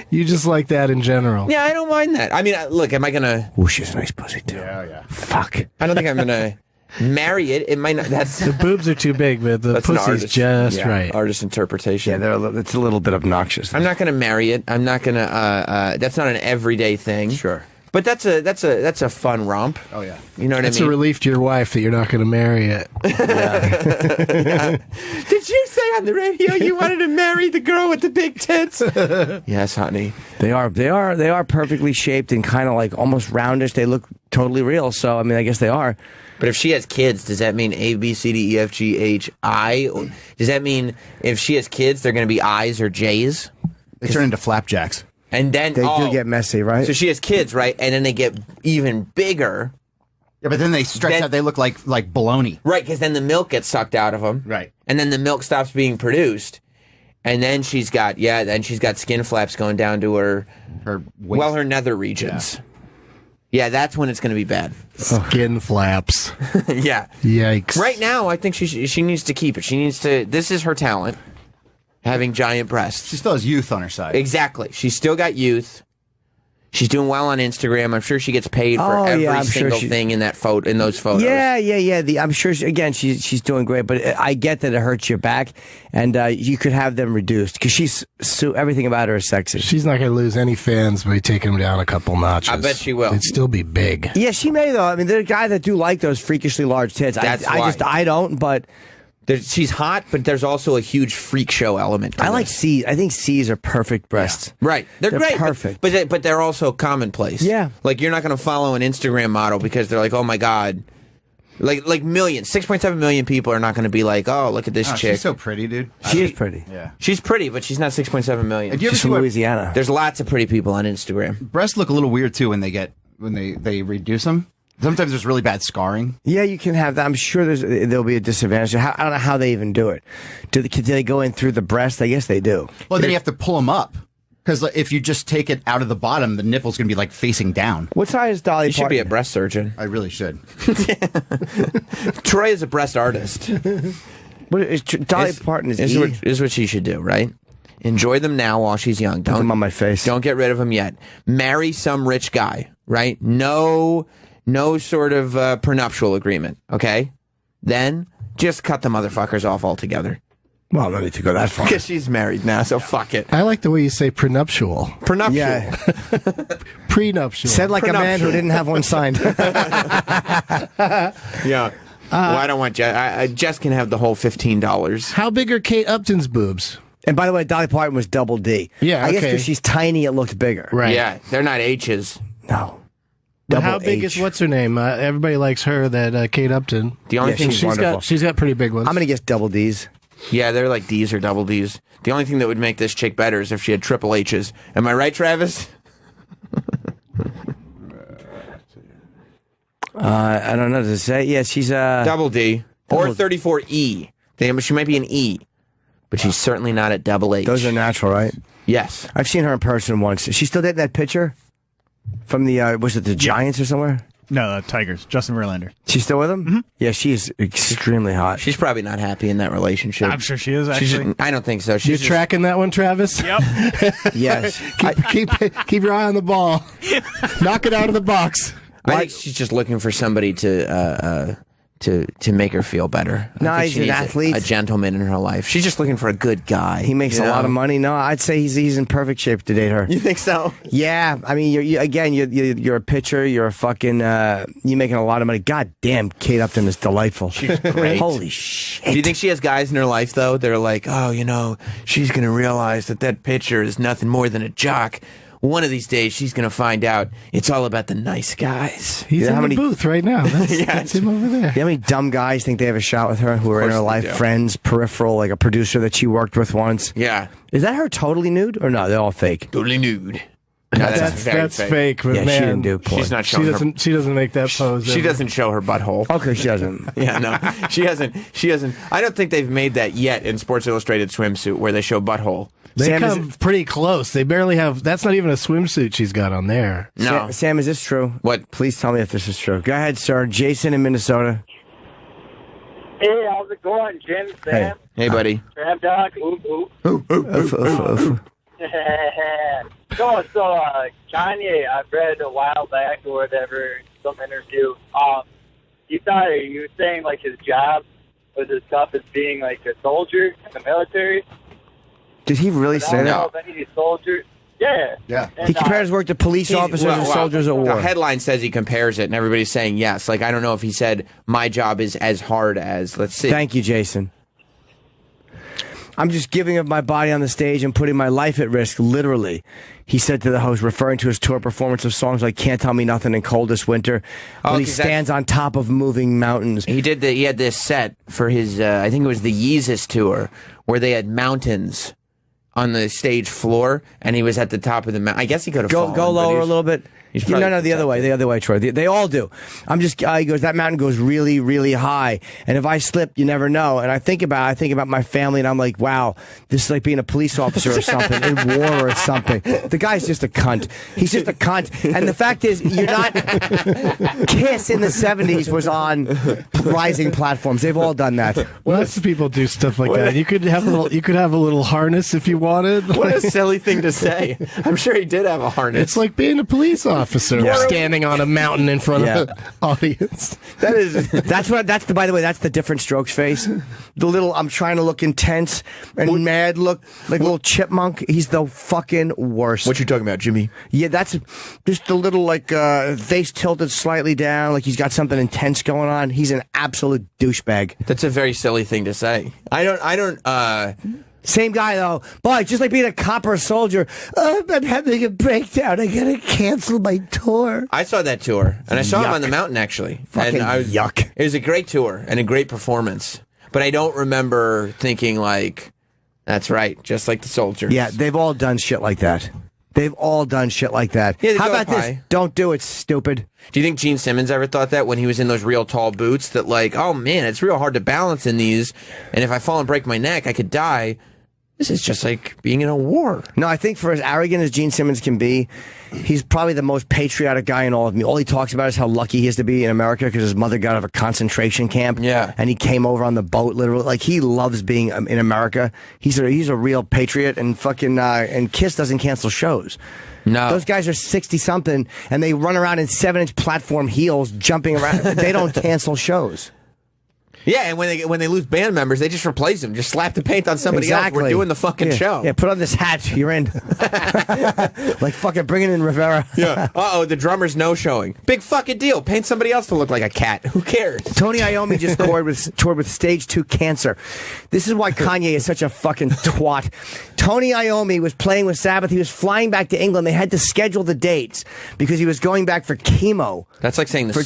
You just like that in general. Yeah, I don't mind that. I mean, look, am I gonna? Oh, she has a nice pussy too. Yeah. Fuck. I don't think I'm gonna marry it. It might not. That's The boobs are too big, but the that's an pussy's artist. just Yeah, right. Artist interpretation. Yeah, it's a little bit obnoxious. I'm not gonna marry it. I'm not gonna. That's not an everyday thing. Sure. But that's a fun romp. Oh yeah. You know what It's I mean? a relief to your wife that you're not going to marry it. Yeah. Did you say on the radio you wanted to marry the girl with the big tits? Yes, honey. They are perfectly shaped and kind of like almost roundish. They look totally real. So I mean, I guess they are. But if she has kids, does that mean A, B, C, D, E, F, G, H, I? Or does that mean if she has kids, they're going to be I's or J's? They turn into flapjacks. And then They do get messy, right? So she has kids, right? And then they get even bigger. Yeah, but then they stretch out. They look like baloney. Right, because then the milk gets sucked out of them. Right. And then the milk stops being produced. And then she's got skin flaps going down to her Her waist. her nether regions. Yeah, that's when it's going to be bad. Skin flaps. Yeah. Yikes. Right now, I think she needs to keep it. She needs to. This is her talent, having giant breasts. She still has youth on her side. Exactly. She's still got youth. She's doing well on Instagram. I'm sure she gets paid for every single thing in that in those photos. Yeah. I'm sure. She's doing great, but I get that it hurts your back, and you could have them reduced because everything about her is sexy. She's not going to lose any fans by taking them down a couple notches. I bet she will. It'd still be big. Yeah, she may though. I mean, there are guys that do like those freakishly large tits. I don't, but. She's hot, but there's also a huge freak show element. I like C's. I think C's are perfect breasts. Yeah. Right. They're great. Perfect. But they're also commonplace. Yeah. Like, you're not going to follow an Instagram model because they're like, oh my God. Like millions. 6.7 million people are not going to be like, oh, look at this chick. She's so pretty, dude. She is pretty. Yeah. She's pretty, but she's not 6.7 million. She's from Louisiana. There's lots of pretty people on Instagram. Breasts look a little weird, too, when they reduce them. Sometimes there's really bad scarring. Yeah, you can have that. I'm sure there'll be a disadvantage. I don't know how they even do it. Do they go in through the breast? I guess they do. Well, then you have to pull them up. Because if you just take it out of the bottom, the nipple's going to be like facing down. What size is Dolly You should be a breast surgeon. I really should. Troy is a breast artist. Dolly Parton is what she should do, right? Enjoy them now while she's young. Put them on my face. Don't get rid of them yet. Marry some rich guy, right? No sort of prenuptial agreement, okay? Then just cut the motherfuckers off altogether. Well, no need to go that far. Because she's married now, so fuck it. I like the way you say prenuptial. Prenuptial. Yeah. Prenuptial. Said like a man who didn't have one signed. Yeah. Well, I don't want Jess. Jess can have the whole $15. How big are Kate Upton's boobs? And by the way, Dolly Parton was double D. Yeah, I guess okay. because she's tiny, it looked bigger. Right. Yeah, they're not H's. No. But Double how big H. is what's her name? Everybody likes her. That Kate Upton. The only thing she's wonderful. She's got pretty big ones. I'm going to guess double D's. Yeah, they're like D's or double D's. The only thing that would make this chick better is if she had triple H's. Am I right, Travis? I don't know what to say. Yeah, she's Double D. Or 34E. She might be an E. But she's certainly not at double H. Those are natural, right? Yes. I've seen her in person once. Is she still dating that pitcher from the was it the Giants or somewhere? No, Tigers. Justin Verlander. She's still with him? Mm-hmm. Yeah, she's extremely hot. She's probably not happy in that relationship. I'm sure she is, actually. I don't think so. You She's just, tracking that one, Travis? Yep. Yes. Keep your eye on the ball. Knock it out of the box. I think she's just looking for somebody to make her feel better. No, I think he's she an needs athlete. A gentleman in her life. She's just looking for a good guy. He makes a lot of money. No, I'd say he's in perfect shape to date her. You think so? Yeah, I mean, you're a pitcher. You're a fucking. You're making a lot of money. God damn, Kate Upton is delightful. She's great. Holy shit! Do you think she has guys in her life though? They're like, oh, she's gonna realize that pitcher is nothing more than a jock. One of these days, she's going to find out it's all about the nice guys. He's in the booth right now. That's him over there. You know how many dumb guys think they have a shot with her who are in her life? Friends, peripheral, like a producer that she worked with once. Yeah. Is that her totally nude or no? They're all fake. Totally nude. No, That's fake. But yeah, man, she didn't do porn. She's not showing she doesn't make that pose. She doesn't show her butthole. Okay, she doesn't. Yeah, no, she hasn't. I don't think they've made that yet in Sports Illustrated swimsuit where they show butthole. They come pretty close. They barely have. That's not even a swimsuit she's got on there. No, Sam, is this true? What? Please tell me if this is true. Go ahead, sir. Jason in Minnesota. Hey, how's it going, Jim? Sam? Hey, buddy. Crab Dog? Ooh. So, Kanye, I read a while back or whatever, some interview. You were saying like his job was as tough as being like a soldier in the military. Did he really say I that? don't know if any of these soldiers. Yeah. Yeah. He compared his work to police officers and soldiers at war. The headline says he compares it, and everybody's saying yes. Like, I don't know if he said, my job is as hard as, let's see. Thank you, Jason. I'm just giving up my body on the stage and putting my life at risk, literally, he said to the host, referring to his tour performance of songs like Can't Tell Me Nothing and Coldest Winter, when he stands on top of moving mountains. He had this set for his, I think it was the Yeezus tour, where they had mountains on the stage floor, and he was at the top of the mountain. I guess he could have fallen. Go lower a little bit. He's No, probably the other way, Troy. They all do. He goes, that mountain goes really, really high, and if I slip, you never know. And I think about my family, and I'm like, wow, this is like being a police officer or something in war or something. The guy's just a cunt. He's just a cunt. And the fact is, you're not. Kiss in the '70s was on rising platforms. They've all done that. Lots of people do stuff like that. You could have a little harness if you wanted. What a silly thing to say. I'm sure he did have a harness. It's like being a police officer standing on a mountain in front of an audience. By the way, that's the different strokes face. The little, I'm trying to look intense and mad look, like a little chipmunk. He's the fucking worst. What you talking about, Jimmy? Yeah, that's just the little, like, face tilted slightly down, like he's got something intense going on. He's an absolute douchebag. That's a very silly thing to say. I don't, Same guy, though. Boy, just like being a cop or a soldier. Oh, I'm having a breakdown. I gotta cancel my tour. I saw that tour, and I saw him on the mountain, actually. Fucking yuck. It was a great tour and a great performance. But I don't remember thinking, like, that's right, just like the soldiers. Yeah, they've all done shit like that. They've all done shit like that. Yeah, how about this? Don't do it, stupid. Do you think Gene Simmons ever thought that when he was in those real tall boots? That, like, oh, man, it's real hard to balance in these, and if I fall and break my neck, I could die. This is just like being in a war. No, I think for as arrogant as Gene Simmons can be, he's probably the most patriotic guy in all of me. All he talks about is how lucky he is to be in America because his mother got out of a concentration camp. Yeah. And he came over on the boat, literally. Like, he loves being in America. He's a real patriot, and fucking, and Kiss doesn't cancel shows. No. Those guys are 60-something, and they run around in 7-inch platform heels jumping around. They don't cancel shows. Yeah, and when they lose band members, they just replace them. Just slap the paint on somebody else. We're doing the fucking show. Yeah, put on this hat. You're in. Like fucking bringing in Rivera. Yeah. Uh-oh, the drummer's no-showing. Big fucking deal. Paint somebody else to look like a cat. Who cares? Tony Iommi just toured with stage 2 cancer. This is why Kanye is such a fucking twat. Tony Iommi was playing with Sabbath. He was flying back to England. They had to schedule the dates because he was going back for chemo. That's like saying for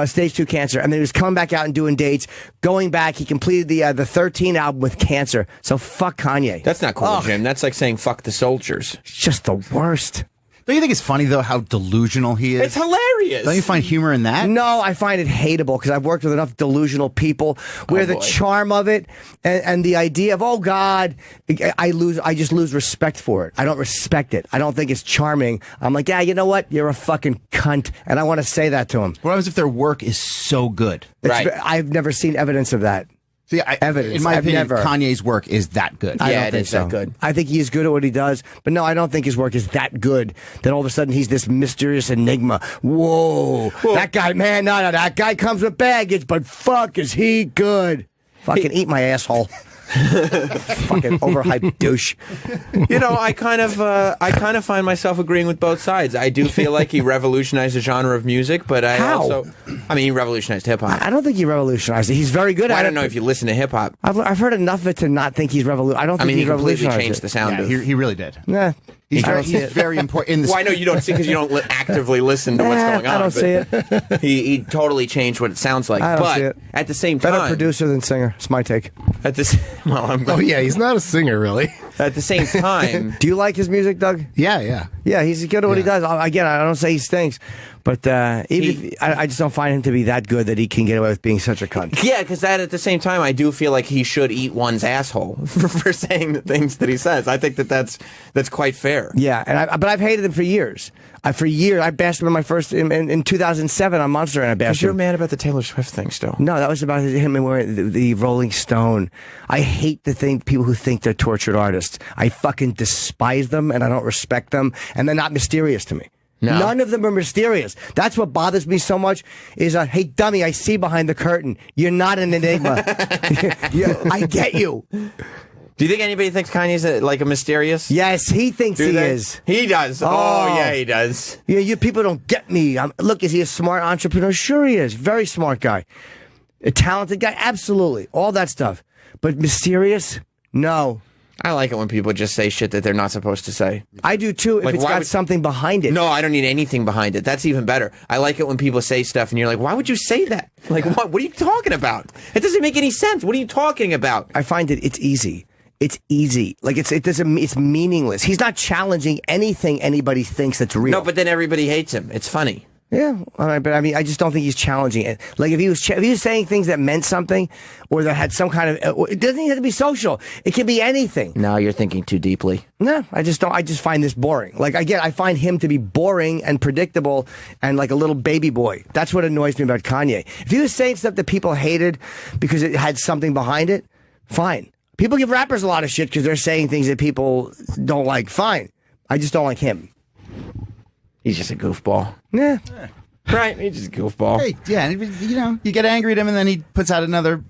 stage 2 cancer, and then he was coming back out and doing dates. Going back, he completed the 13 album with cancer. So fuck Kanye. That's not cool, Jim. That's like saying fuck the soldiers. It's just the worst. Don't you think it's funny, though, how delusional he is? It's hilarious. Don't you find humor in that? No, I find it hateable because I've worked with enough delusional people where the charm of it and the idea of, oh, God, I just lose respect for it. I don't respect it. I don't think it's charming. I'm like, yeah, you know what? You're a fucking cunt. And I want to say that to him. What happens if their work is so good? Right. I've never seen evidence of that. See, Evidence. In my opinion, never. Kanye's work is that good. I don't it think is so. that good. I think he is good at what he does, but no, I don't think his work is that good. That all of a sudden he's this mysterious enigma. Whoa, that guy, man, no, that guy comes with baggage, but fuck, is he good? Fucking eat my asshole. Fucking overhyped douche. You know, I kind of find myself agreeing with both sides. I do feel like he revolutionized the genre of music, but he revolutionized hip hop. I don't think he revolutionized it. He's very good at it. I don't know if you listen to hip hop. I've heard enough of it to not think he's revolutionized. I don't think he he's completely revolutionized changed it. the sound. Yeah, he really did. Yeah. He's very important. Well, I know you don't see because you don't actively listen to what's going on. I don't see it. He totally changed what it sounds like. I don't see it. At the same time, Better producer than singer. It's my take. Oh yeah, he's not a singer really. At the same time, Do you like his music, Doug? Yeah. Yeah, he's good at what he does. Again, I don't say he stinks, but I just don't find him to be that good that he can get away with being such a cunt. yeah, because at the same time, I do feel like he should eat one's asshole for saying the things that he says. I think that's quite fair. Yeah, but I've hated him for years. I bashed him in my first in 2007 on Monster, and I bashed him. You're mad about the Taylor Swift thing still. No, that was about him and wearing the Rolling Stone. I hate people who think they're tortured artists. I fucking despise them, and I don't respect them, and they're not mysterious to me. No. None of them are mysterious. That's what bothers me so much is, hey, dummy, I see behind the curtain. You're not an enigma. I get you. Do you think anybody thinks Kanye's like a mysterious? Yes, he thinks he is. He does. Oh, yeah, he does. Yeah, you people don't get me. Look, is he a smart entrepreneur? Sure he is. Very smart guy. A talented guy? Absolutely. All that stuff. But mysterious? No. I like it when people just say shit that they're not supposed to say. I do too, if it's got something behind it. No, I don't need anything behind it. That's even better. I like it when people say stuff and you're like, why would you say that? Like, what are you talking about? It doesn't make any sense. What are you talking about? I find it's easy. It's easy. Like it's meaningless. He's not challenging anything anybody thinks that's real. No, but then everybody hates him. It's funny. Yeah, all right, but I mean, I just don't think he's challenging it. Like if he was saying things that meant something, or that had some kind of, it doesn't even have to be social. It can be anything. No, you're thinking too deeply. No, I just don't. I just find this boring. Like I find him to be boring and predictable, and like a little baby boy. That's what annoys me about Kanye. If he was saying stuff that people hated because it had something behind it, fine. People give rappers a lot of shit because they're saying things that people don't like. Fine. I just don't like him. He's just a goofball. Yeah. Right, he's just a goofball. Hey, yeah, you know, you get angry at him, and then he puts out another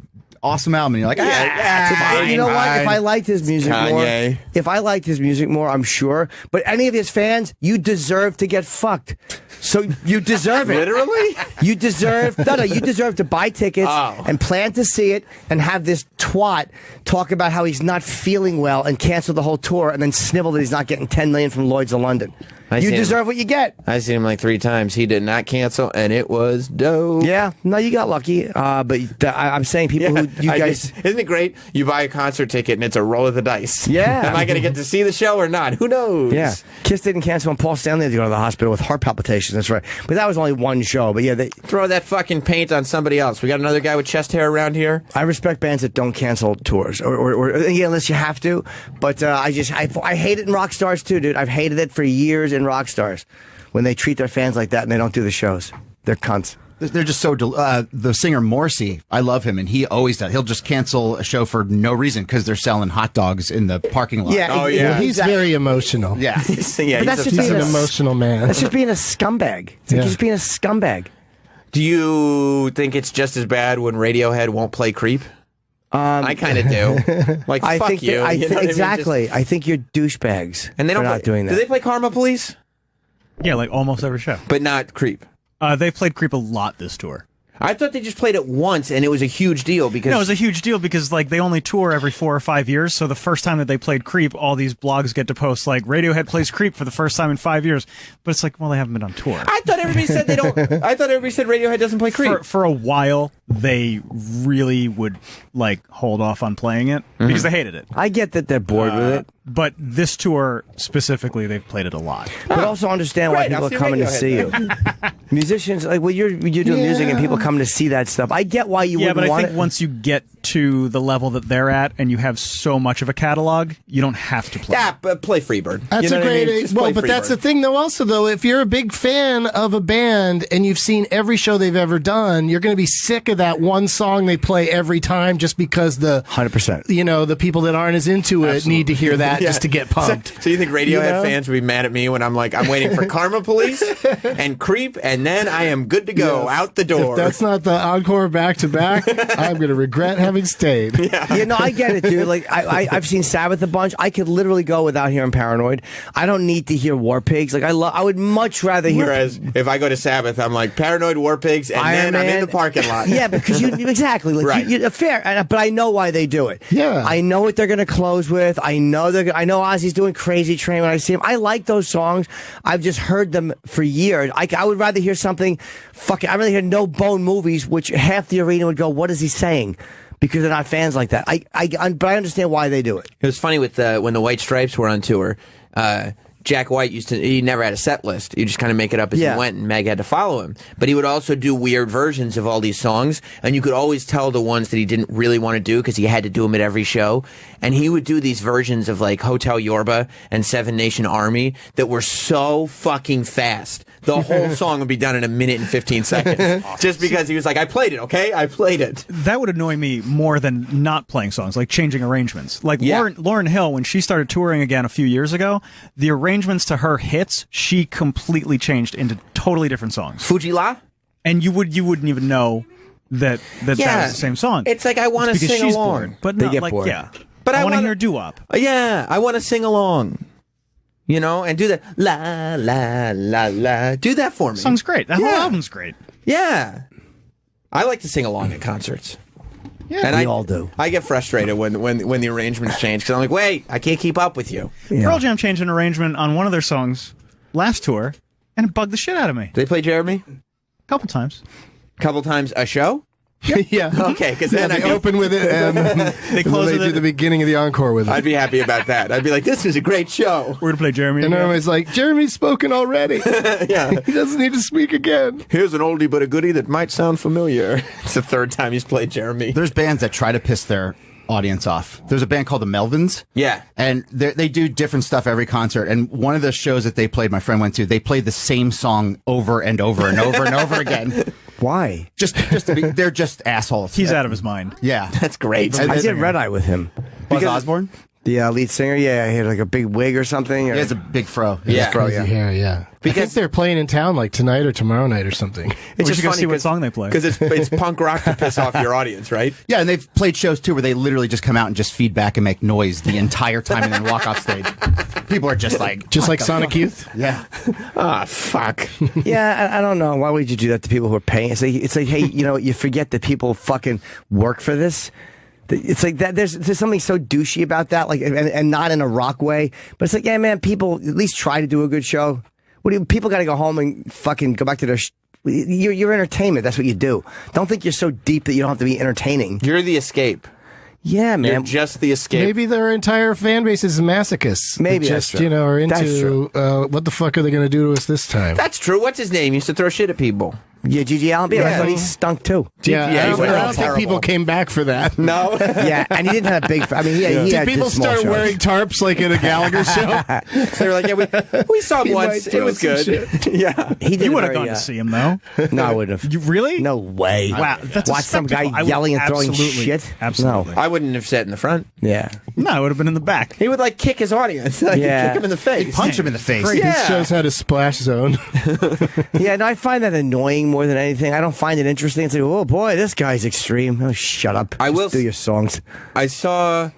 awesome album, and you're like, fine. You know what? If I liked his music more, I'm sure. But any of his fans, you deserve to get fucked. So you deserve it. Literally? You deserve you deserve to buy tickets and plan to see it and have this twat talk about how he's not feeling well and cancel the whole tour and then snivel that he's not getting $10 million from Lloyd's of London. You deserve what you get. I've seen him like 3 times. He did not cancel, and it was dope. Yeah, no, you got lucky. But I'm saying people who you guys... Isn't it great? You buy a concert ticket, and it's a roll of the dice. Yeah. Am I going to get to see the show or not? Who knows? Yeah. Kiss didn't cancel when Paul Stanley had to go to the hospital with heart palpitations. That's right. But that was only one show. But yeah, throw that fucking paint on somebody else. We got another guy with chest hair around here. I respect bands that don't cancel tours, or yeah, unless you have to. But I hate it in rock stars too, dude. I've hated it for years in rock stars. When they treat their fans like that and they don't do the shows. They're cunts. They're just so... the singer Morrissey, I love him, and he always does. He'll just cancel a show for no reason because they're selling hot dogs in the parking lot. Yeah, Well, he's very emotional. Yeah. He's an emotional man. That's just being a scumbag. It's like he's being a scumbag. Do you think it's just as bad when Radiohead won't play Creep? I kind of do. Like, I fuck think you. Exactly. I think you're douchebags. And they don't not doing that. Do they play Karma Police? Yeah, like almost every show. But not Creep. They played Creep a lot this tour. I thought they just played it once, and it was a huge deal because... No, it was a huge deal because like they only tour every 4 or 5 years. So the first time that they played Creep, all these blogs get to post like Radiohead plays Creep for the first time in 5 years. But it's like, well, they haven't been on tour. I thought everybody said they don't. I thought everybody said Radiohead doesn't play Creep. For a while, they really would like hold off on playing it because they hated it. I get that they're bored with it. But this tour specifically, they've played it a lot. But also understand why people are coming to see you. Musicians, like when you're doing music and people come to see that stuff, I get why you wouldn't want it. Yeah, but I think once you get to the level that they're at and you have so much of a catalog, you don't have to play. Yeah, but play Freebird. That's you know a great... I mean? Well, but that's the thing, though, also, though, if you're a big fan of a band and you've seen every show they've ever done, you're going to be sick of that one song they play every time just because 100%. You know, the people that aren't as into it need to hear that just to get pumped. So you think Radiohead fans would be mad at me when I'm like, I'm waiting for Karma Police and Creep, and then I am good to go out the door. If that's not the encore back-to-back, I'm going to regret having stayed. Yeah, no, I get it, dude. Like, I've seen Sabbath a bunch. I could literally go without hearing Paranoid. I don't need to hear War Pigs. Like, I would much rather hear... Whereas, if I go to Sabbath, I'm like, Paranoid, War Pigs, and then I'm in the parking lot. Yeah, because exactly. Like, right. Fair, but I know why they do it. Yeah. I know what they're going to close with. I know Ozzy's doing Crazy Train when I see him. I like those songs. I've just heard them for years. I would rather hear something I'd rather hear No Bone Movies, which half the arena would go, what is he saying? Because they're not fans like that. But I understand why they do it. It was funny with when the White Stripes were on tour. Jack White he never had a set list. You just kind of make it up as he went, and Meg had to follow him. But he would also do weird versions of all these songs, and you could always tell the ones that he didn't really want to do because he had to do them at every show. And he would do these versions of like Hotel Yorba and Seven Nation Army that were so fucking fast. The whole song would be done in 1 minute and 15 seconds. Just because he was like, I played it, okay? I played it. That would annoy me more than not playing songs, like changing arrangements. Like Lauryn Hill, when she started touring again a few years ago, the arrangements to her hits, she completely changed into totally different songs. Fuji La? And you wouldn't even know that was the same song. It's like I want to sing she's along. Bored, but they not get like, bored. yeah. But I want to hear doo-wop. Yeah, I want to sing along. You know, and do that la la la la. Do that for me. The song's great. That whole album's great. Yeah, I like to sing along at concerts. Yeah, and we all do. I get frustrated when the arrangements change because I'm like, wait, I can't keep up with you. Yeah. Pearl Jam changed an arrangement on one of their songs last tour, and it bugged the shit out of me. Did they play Jeremy? A couple times. Couple times a show? Yeah. Okay, because then they open with it and They close they with do it. the beginning of the encore with it. I'd be happy about that. I'd be like, this is a great show. We're gonna play Jeremy. And again. everybody's like, Jeremy's spoken already. Yeah. He doesn't need to speak again. Here's an oldie but a goodie that might sound familiar. It's the third time he's played Jeremy. There's bands that try to piss their audience off. There's a band called the Melvins. Yeah. And they do different stuff every concert. And one of the shows that they played, my friend went to, they played the same song over and over and over and over again. Why? Just to be, they're just assholes. He's out of his mind. Yeah. That's great. I did Red Eye with him. Buzz Osborne? The lead singer, yeah, he had like a big wig or something. Or... He has a big fro. Yeah. Fro, Crazy hair, yeah. I think they're playing in town like tonight or tomorrow night or something. It's We should go see what song they play. Because it's punk rock to piss off your audience, right? Yeah, and they've played shows too where they literally just come out and just feed back and make noise the entire time and then walk off stage. People are just like, Just like Sonic Youth? yeah. Ah, fuck. Yeah, I don't know. Why would you do that to people who are paying? It's like, hey, you know, you forget that people fucking work for this. It's like that. There's something so douchey about that, like, and not in a rock way. But it's like, yeah, man, people at least try to do a good show. People got to go home and fucking go back to their. You're entertainment. That's what you do. Don't think you're so deep that you don't have to be entertaining. You're the escape. Yeah, man. You're just the escape. Maybe their entire fan base is masochists. Maybe that that's just, true. are That's into what the fuck are they going to do to us this time? That's true. What's his name? He used to throw shit at people. Yeah, Gigi Allen. Yeah, I thought he stunk too. Yeah, yeah, I he's don't, I don't think terrible. people came back for that. No. Yeah, and he didn't have big. I mean, he Did had people small start shows. wearing tarps like in a Gallagher show? They were like, yeah, we saw him He once. might It was throw good. some Yeah. He did You a would have very, gone to see him though. No, I wouldn't have. You really? No way. Wow, that's a Watch some guy spectacle. I would yelling and throwing absolutely- shit. absolutely. No. I wouldn't have sat in the front. Yeah. No, I would have been in the back. He would like kick his audience. Like, Yeah. kick him in the face. Punch him in the face. Great. Yeah. This show's had a splash zone. Yeah, no, I find that annoying more than anything. I don't find it interesting. It's like, oh boy, this guy's extreme. Oh, shut up. I will Just do your songs. I seen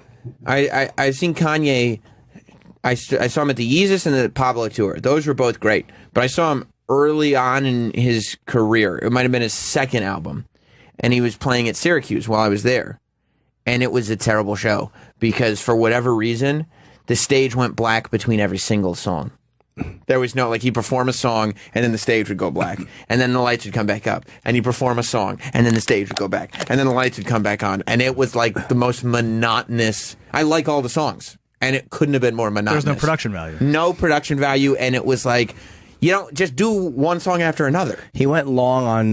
Kanye. I saw him at the Yeezus and the Pablo tour. Those were both great. But I saw him early on in his career. It might have been his second album. And he was playing at Syracuse while I was there. And it was a terrible show because for whatever reason, the stage went black between every single song. There was no, like, he'd perform a song and then the stage would go black and then the lights would come back up and he'd perform a song and then the stage would go back and then the lights would come back on. And it was like the most monotonous. I like all the songs and it couldn't have been more monotonous. There's no production value. No production value. And it was like, you don't just do one song after another. He went long on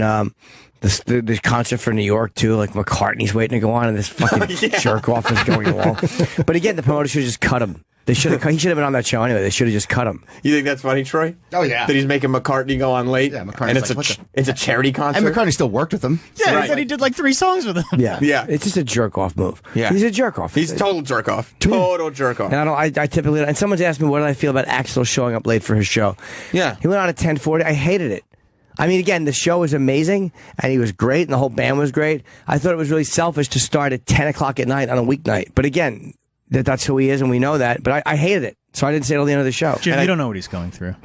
the concert for New York too. Like McCartney's waiting to go on, and this fucking jerk off is going along. But again, the promoter should have just cut him. They should have. He should have been on that show anyway. They should have just cut him. You think that's funny, Troy? Oh, yeah. That he's making McCartney go on late? Yeah, McCartney's and it's like, what it's a charity concert? And McCartney still worked with him. Yeah, Right. he said he did like 3 songs with him. Yeah, Yeah. It's just a jerk off move. Yeah. He's a jerk off. He's total jerk off. Total jerk off. And I typically. And someone's asked me what did I feel about Axl showing up late for his show. Yeah. He went on at 10:40. I hated it. I mean, again, the show was amazing, and he was great, and the whole band was great. I thought it was really selfish to start at 10 o'clock at night on a weeknight. But again, that's who he is, and we know that. But I hated it, so I didn't say it till the end of the show. Jim, you don't know what he's going through.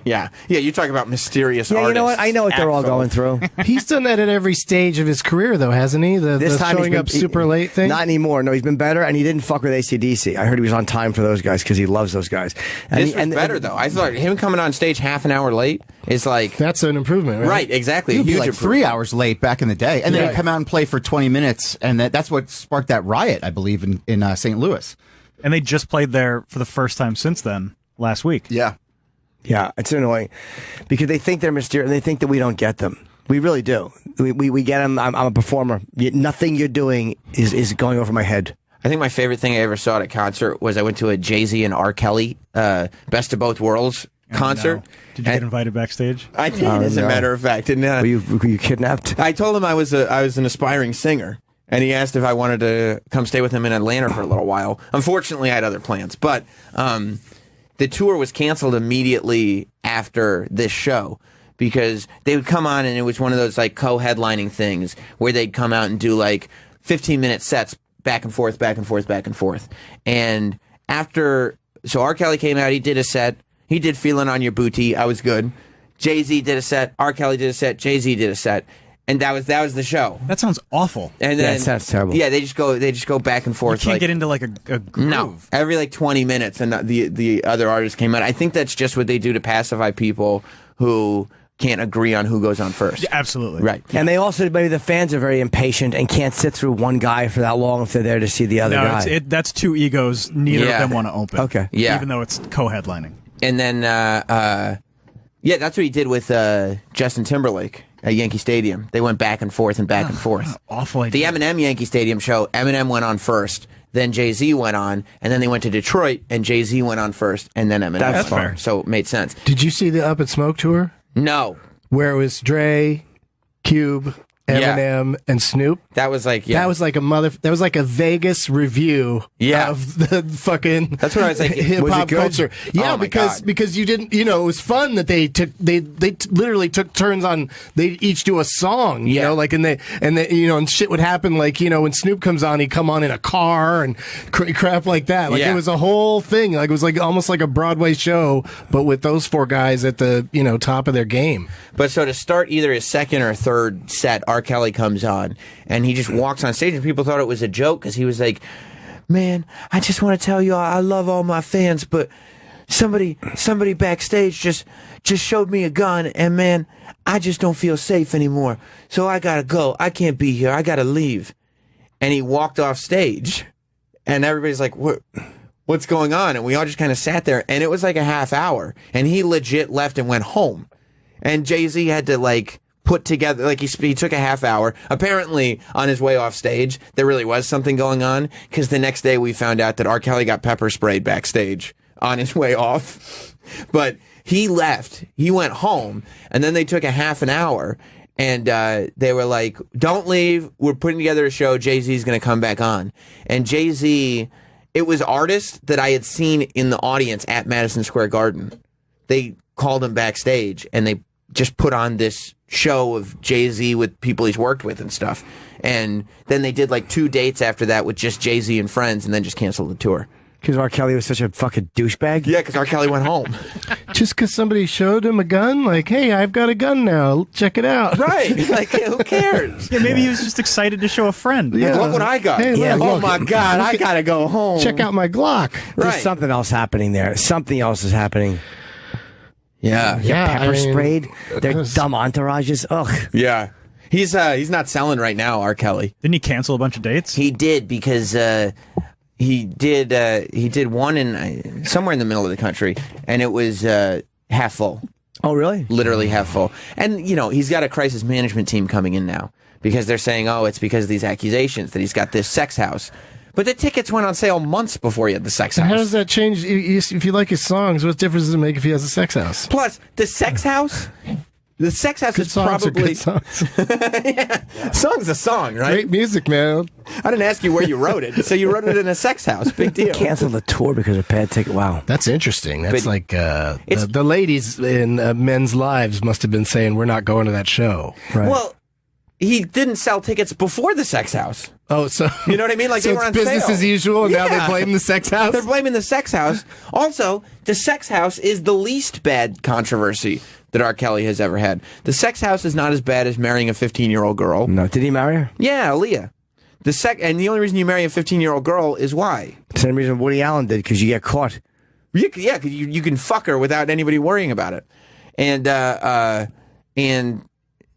Yeah. Yeah, you talk about mysterious Yeah, artists. you know what? I know what they're all Axl. going through. He's done that at every stage of his career, though, hasn't he? The This time he's showing been- up super late thing. Not anymore. No, he's been better, and he didn't fuck with AC/DC. I heard he was on time for those guys because he loves those guys. And This was better, though. I thought him coming on stage half an hour late is like... That's an improvement, right? Right, exactly. He'd be Huge like improvement. 3 hours late back in the day. And then Yeah. he'd come out and play for 20 minutes. And that's what sparked that riot, I believe, in St. Louis. And they just played there for the first time since then, last week. Yeah. Yeah, it's annoying because they think they're mysterious. They think that we don't get them. We really do. We get them. I'm a performer. Nothing you're doing is going over my head. I think my favorite thing I ever saw at a concert was I went to a Jay-Z and R. Kelly Best of Both Worlds concert. No. Did you get invited backstage? I did, as a no. matter of fact. And, Were you kidnapped? I told him I was an aspiring singer, and he asked if I wanted to come stay with him in Atlanta for a little while. Unfortunately, I had other plans, but the tour was canceled immediately after this show because they would come on and it was one of those like co-headlining things where they'd come out and do like 15-minute sets back and forth, back and forth, back and forth. And so R. Kelly came out, he did a set, he did Feelin' on Your Booty, I was good. Jay-Z did a set, R. Kelly did a set, Jay-Z did a set. And that was the show. That sounds awful. And then Yeah, it sounds terrible. Yeah, they just go back and You forth. can't like, get into like a groove. no, every like 20 minutes, and the other artists came out. I think that's just what they do to pacify people who can't agree on who goes on first. Absolutely. Right. And they also, maybe the fans are very impatient and can't sit through one guy for that long if they're there to see the other No, guy. that's two egos. Neither Yeah. of them want to open. Okay. Yeah. Even though it's co-headlining. And then, yeah, that's what he did with Justin Timberlake at Yankee Stadium. They went back and forth and back and forth. Awful The idea. Eminem Yankee Stadium show, Eminem went on first, then Jay-Z went on, and then they went to Detroit, and Jay-Z went on first, and then Eminem. That's went on. fair. So it made sense. Did you see the Up in Smoke tour No. where it was Dre, Cube, Yeah. Eminem, and Snoop? That was like, yeah. That was like a Vegas review Yeah. of the fucking That's what I was like, hip was hop it good? culture. Yeah, Oh my because God. because you didn't, it was fun that they literally took turns on, they each do a song, Yeah. like and and shit would happen, like when Snoop comes on, he'd come on in a car and crap like that. Like Yeah. it was a whole thing. Like it was like almost like a Broadway show, but with those four guys at the top of their game. But so to start either his second or third set, R. Kelly comes on, and he just walks on stage, and people thought it was a joke because he was like, "Man, I just want to tell you, I love all my fans, but somebody backstage just showed me a gun, and man, I just don't feel safe anymore. So I gotta go. I can't be here. I gotta leave." And he walked off stage, and everybody's like, "What's going on?" And we all just kind of sat there, and it was like a half hour, and he legit left and went home. And Jay-Z had to put together, he took a half hour. Apparently, on his way off stage, there really was something going on, because the next day we found out that R. Kelly got pepper sprayed backstage on his way off. But he left. He went home, and then they took a half an hour, and they were like, "Don't leave. We're putting together a show. Jay-Z's going to come back on." And Jay-Z, it was artists that I had seen in the audience at Madison Square Garden. They called him backstage, and they just put on this show of Jay-Z with people he's worked with and stuff. And then they did 2 dates after that with just Jay-Z and friends, and then just canceled the tour. Because R. Kelly was such a fucking douchebag? Yeah, because R. Kelly went home. Just because somebody showed him a gun, like, hey, I've got a gun now. Check it out. Right. Who cares? Yeah, maybe he was just excited to show a friend. Yeah. Look what I got. Hey, Yeah, look, Oh my God, I got to go home. check out my Glock. There's Right. something else happening there. Something else is happening. Yeah. Yeah, Pepper I mean, sprayed. Their was- dumb entourages. Ugh. Yeah. He's not selling right now, R. Kelly. Didn't he cancel a bunch of dates? He did because he did one in somewhere in the middle of the country, and it was half full. Oh, really? Literally half full. And, he's got a crisis management team coming in now because they're saying, oh, it's because of these accusations that he's got this sex house. But the tickets went on sale months before he had the sex And house. how does that change? If you like his songs, what difference does it make if he has a sex house? Plus, the sex house Good is songs are probably... good songs. Song's a song, right? Great music, man. I didn't ask you where you wrote it. So you wrote it in a sex house. Big deal. Canceled the tour because of bad ticket. Wow. That's interesting. That's But it's- the ladies in men's lives must have been saying, we're not going to that show. Right. Well, he didn't sell tickets before the sex house. Oh, so You know what I mean? Like so they were it's on business sale. as usual, and now Yeah. they blame the sex house? They're blaming the sex house. Also, the sex house is the least bad controversy that R. Kelly has ever had. The sex house is not as bad as marrying a 15-year-old girl. No. Did he marry her? Yeah, Aaliyah. And the only reason you marry a 15-year-old girl is why? Same reason Woody Allen did, because you get caught. Yeah, 'cause you can fuck her without anybody worrying about it. And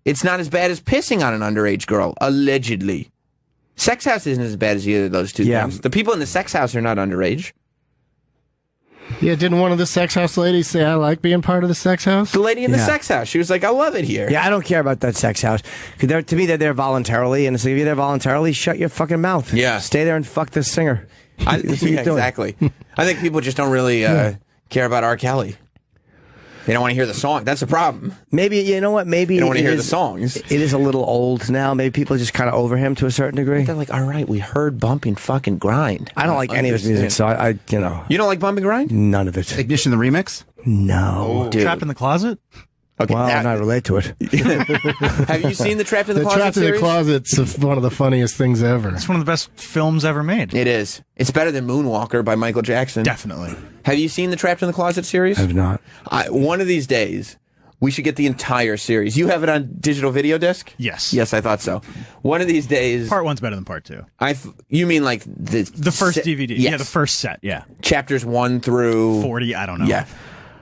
it's not as bad as pissing on an underage girl, allegedly. Sex house isn't as bad as either of those two Yeah. things. The people in the sex house are not underage. Yeah, didn't one of the sex house ladies say, I like being part of the sex house? The lady in the Yeah. sex house, she was like, I love it here. Yeah, I don't care about that sex house. 'Cause to me, they're there voluntarily, and it's like, if you're there voluntarily, shut your fucking mouth. Yeah. Stay there and fuck this singer. I, That's what yeah, you're doing. exactly. I think people just don't really care about R. Kelly. They don't want to hear the song. That's the problem. Maybe, you know what? Maybe They don't want to it hear the is- songs. It is a little old now. Maybe people are just kind of over him to a certain degree. They're like, all right, we heard Bump and fucking Grind. I don't like any of his music, so I You don't like Bump and Grind? none of it. Ignition the remix. No. Dude. Trapped in the closet? Okay, Well, that- I'm not relate to it. have you seen the Trapped in the, The Closet Trapped in the series? Closet's one of the funniest things ever. It's one of the best films ever made. It is. It's better than Moonwalker by Michael Jackson. Definitely. Have you seen the Trapped in the Closet series? I've not. One of these days, we should get the entire series. You have it on digital video disc? Yes. Yes, I thought so. One of these days, Part one's better than part two. you mean like The first DVD. Yes. Yeah, the first set. Yeah. chapters 1 through 40, I don't know. Yeah.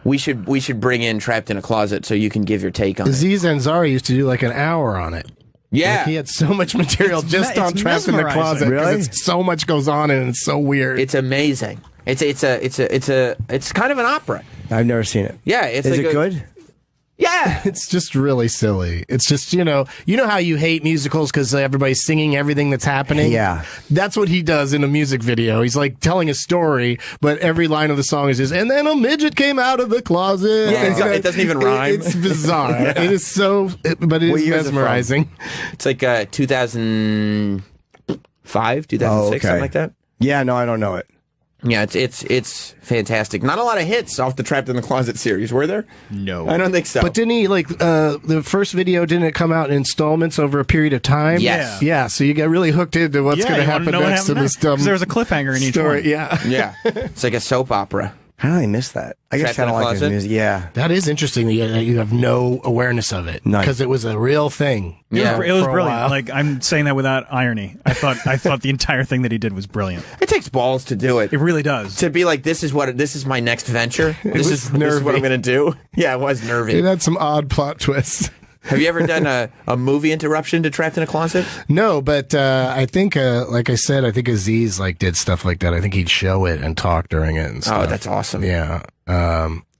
We should bring in Trapped in a Closet so you can give your take on it. Aziz Ansari used to do like an hour on it. Yeah. Like he had so much material just on Trapped in the Closet. Really? So much goes on and it's so weird. It's amazing. It's kind of an opera. I've never seen it. Yeah, it's Is like it good? Yeah. It's just really silly. It's just, you know how you hate musicals because everybody's singing everything that's happening? Yeah. That's what he does in a music video. He's like telling a story, but every line of the song is just, and then a midget came out of the closet. Yeah, it doesn't even rhyme. It's bizarre. It is so, but it What is year is it from? mesmerizing. It's like 2005, 2006, okay. something like that. Yeah, no, I don't know it. Yeah, it's fantastic. Not a lot of hits off the Trapped in the Closet series, were there? No. I don't think so. But didn't he, like, the first video, didn't it come out in installments over a period of time? Yes. Yeah, so you get really hooked into what's going to you wanna happen know what next to happened this dumb There was a cliffhanger in each story. one. Yeah. yeah, it's like a soap opera. How did I miss that? I guess Trapped in I don't a like his Closet? music. Yeah. That is interesting that you have no awareness of it. None. Because it was a real thing. Yeah. It was For a brilliant. while. Like, I'm saying that without irony. I thought the entire thing that he did was brilliant. It takes balls to do it. It really does. To be like, this is my next venture. This is what nervy. I'm going to do. Yeah, it was nervy. It had some odd plot twists. Have you ever done a movie interruption to Trapped in a Closet? No, but I think, like I said, I think Aziz did stuff like that. I think he'd show it and talk during it and stuff. Oh, that's awesome. Yeah.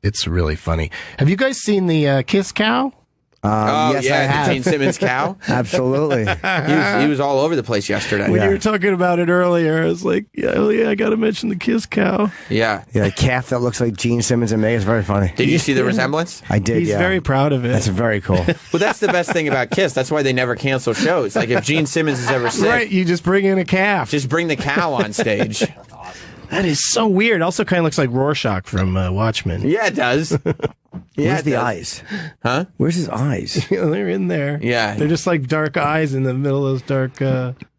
It's really funny. Have you guys seen the Kiss Cow? Yes, I the have. Gene Simmons cow. Absolutely. He was all over the place yesterday. When Yeah. you were talking about it earlier, I was like, yeah, I got to mention the Kiss Cow. Yeah. Yeah, a calf that looks like Gene Simmons and me is very funny. Did you see the resemblance? I did, He's yeah. very proud of it. That's very cool. Well, that's the best thing about Kiss. That's why they never cancel shows. Like if Gene Simmons is ever sick, Right, you just bring in a calf. just bring the cow on stage. That is so weird. Also kind of looks like Rorschach from Watchmen. Yeah, it does. Yeah, Where's it the does. eyes? Huh? Where's his eyes? They're in there. Yeah. They're just like dark eyes in the middle of those dark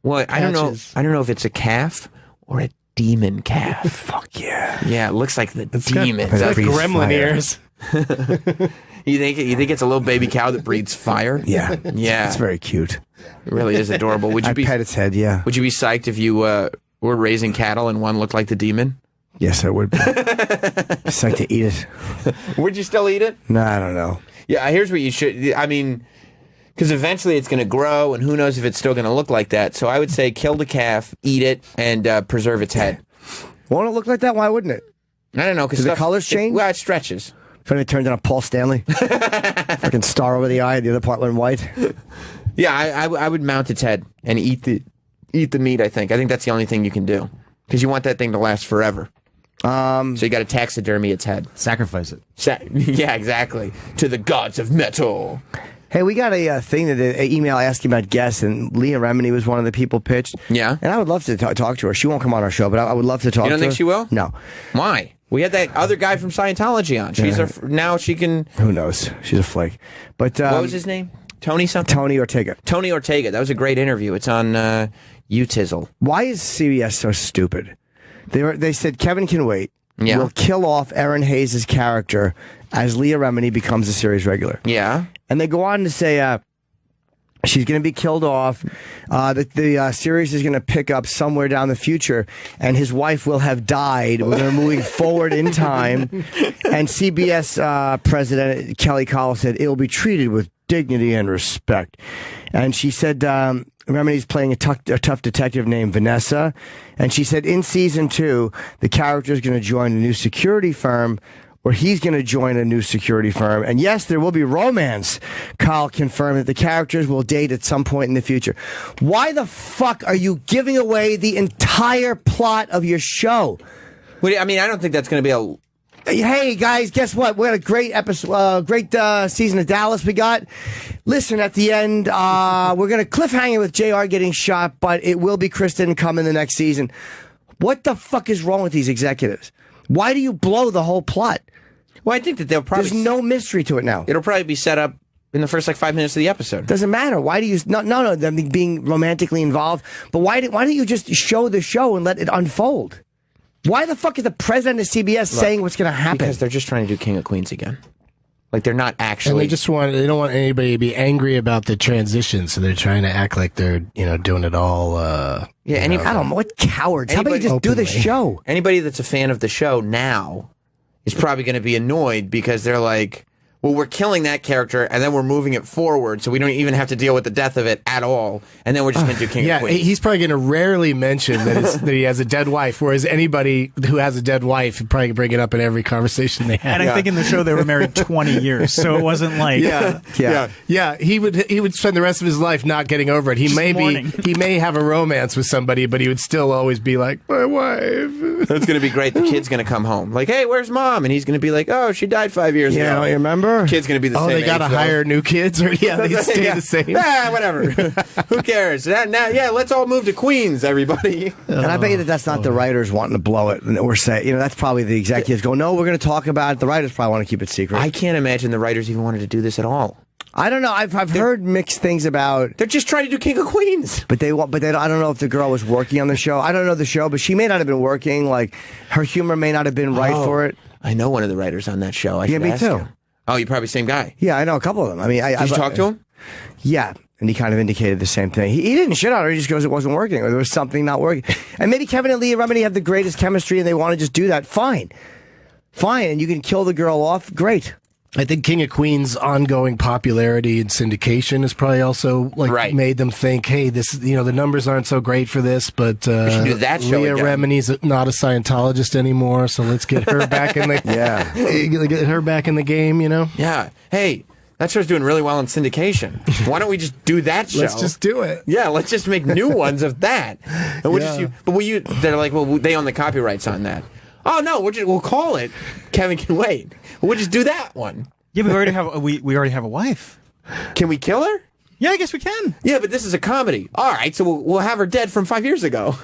Well, I don't know. patches. I don't know if it's a calf or a demon calf. Fuck yeah. Yeah, it looks like the It's got- demon. It's got breathes gremlin fire. ears. You think it's a little baby cow that breathes fire? Yeah. Yeah. It's very cute. It really is adorable. Would you I be pet its head, yeah. Would you be psyched if you were raising cattle and one looked like the demon? Yes, I would be. It's like to eat it. Would you still eat it? No, I don't know. Yeah, here's what you should. I mean, because eventually it's going to grow, and who knows if it's still going to look like that. So I would say kill the calf, eat it, and preserve its head. Won't it look like that? Why wouldn't it? I don't know because Do the colors change? Well, it stretches. If it turned into Paul Stanley. Fucking star over the eye, the other part went white. Yeah, I would mount its head and eat the meat. I think that's the only thing you can do because you want that thing to last forever. So you got to taxidermy its head. Sacrifice it. Yeah, exactly. To the gods of metal. Hey, we got a thing that an email asking about guests, and Leah Remini was one of the people pitched. Yeah. And I would love to talk to her. She won't come on our show, but I would love to talk to her. You don't think she will? No. Why? We had that other guy from Scientology on. She's now she can. Who knows? She's a flake. But What was his name? Tony something. Tony Ortega. Tony Ortega. That was a great interview. It's on UTizzle. Why is CBS so stupid? They said Kevin can wait. Yeah. We'll kill off Erin Hayes' character as Leah Remini becomes a series regular. Yeah. And they go on to say she's going to be killed off. The series is going to pick up somewhere down the future, and his wife will have died. We're moving forward in time. And CBS president Kelly Call said it will be treated with dignity and respect. And she said Remini's playing a tough detective named Vanessa. And she said in season 2, the character is going to join a new security firm, or he's going to join a new security firm. And yes, there will be romance. Kyle confirmed that the characters will date at some point in the future. Why the fuck are you giving away the entire plot of your show? I mean, I don't think that's going to be a. Hey guys, guess what? We had a great episode, great season of Dallas we got. Listen, at the end, we're going to cliffhanger with JR getting shot, but it will be Kristen come in the next season. What the fuck is wrong with these executives? Why do you blow the whole plot? Well, I think that they'll probably. There's no mystery to it now. It'll probably be set up in the first 5 minutes of the episode. Doesn't matter. Why do you no them being romantically involved? But why don't you just show the show and let it unfold? Why the fuck is the president of CBS saying what's going to happen? Because they're just trying to do King of Queens again. Like they're not And actually. they don't want anybody to be angry about the transition, so they're trying to act like they're, doing it all. I don't know. What cowards? How about you Anybody- just do the Openly. show? Anybody that's a fan of the show now is probably going to be annoyed because they're like, well, we're killing that character, and then we're moving it forward, so we don't even have to deal with the death of it at all, and then we're just going to do King of Queens. He's probably going to rarely mention that he has a dead wife, whereas anybody who has a dead wife would probably bring it up in every conversation they have. And I think in the show they were married 20 years, so it wasn't like yeah. He would spend the rest of his life not getting over it. He may have a romance with somebody, but he would still always be like, my wife. It's going to be great. The kid's going to come home like, hey, where's mom? And he's going to be like, oh, she died 5 years ago. Yeah, you remember? Kid's going to be the same. Oh, they got to hire new kids, or they stay the same. Whatever. Who cares? Now, let's all move to Queens, everybody. And I bet you that's not the writers wanting to blow it, or say, that's probably the executives going, no, we're going to talk about it. The writers probably want to keep it secret. I can't imagine the writers even wanted to do this at all. I don't know. I've heard mixed things about. They're just trying to do King of Queens. But they don't. I don't know if the girl was working on the show. I don't know the show, but she may not have been working. Like her humor may not have been right for it. I know one of the writers on that show. I should me ask too. him. Oh, you probably same guy. Yeah, I know a couple of them. I mean, Did you talk to him? Yeah, and he kind of indicated the same thing. He didn't shit on her. He just goes, it wasn't working, or there was something not working. And maybe Kevin and Leah Remini have the greatest chemistry, and they want to just do that. Fine, and you can kill the girl off. Great. I think King of Queens' ongoing popularity and syndication has probably also made them think, hey, this the numbers aren't so great for this, but we should do that show Leah again. Remini's not a Scientologist anymore, so let's get her back in the get her back in the game. Yeah. Hey, that show's doing really well in syndication. Why don't we just do that show? Let's just do it. Yeah, let's just make new ones of that. And they're like, well, they own the copyrights on that. Oh no, we'll call it Kevin Can Wait. We'll just do that one. Yeah, we already have a wife. Can we kill her? Yeah, I guess we can. Yeah, but this is a comedy. All right, so we'll have her dead from 5 years ago.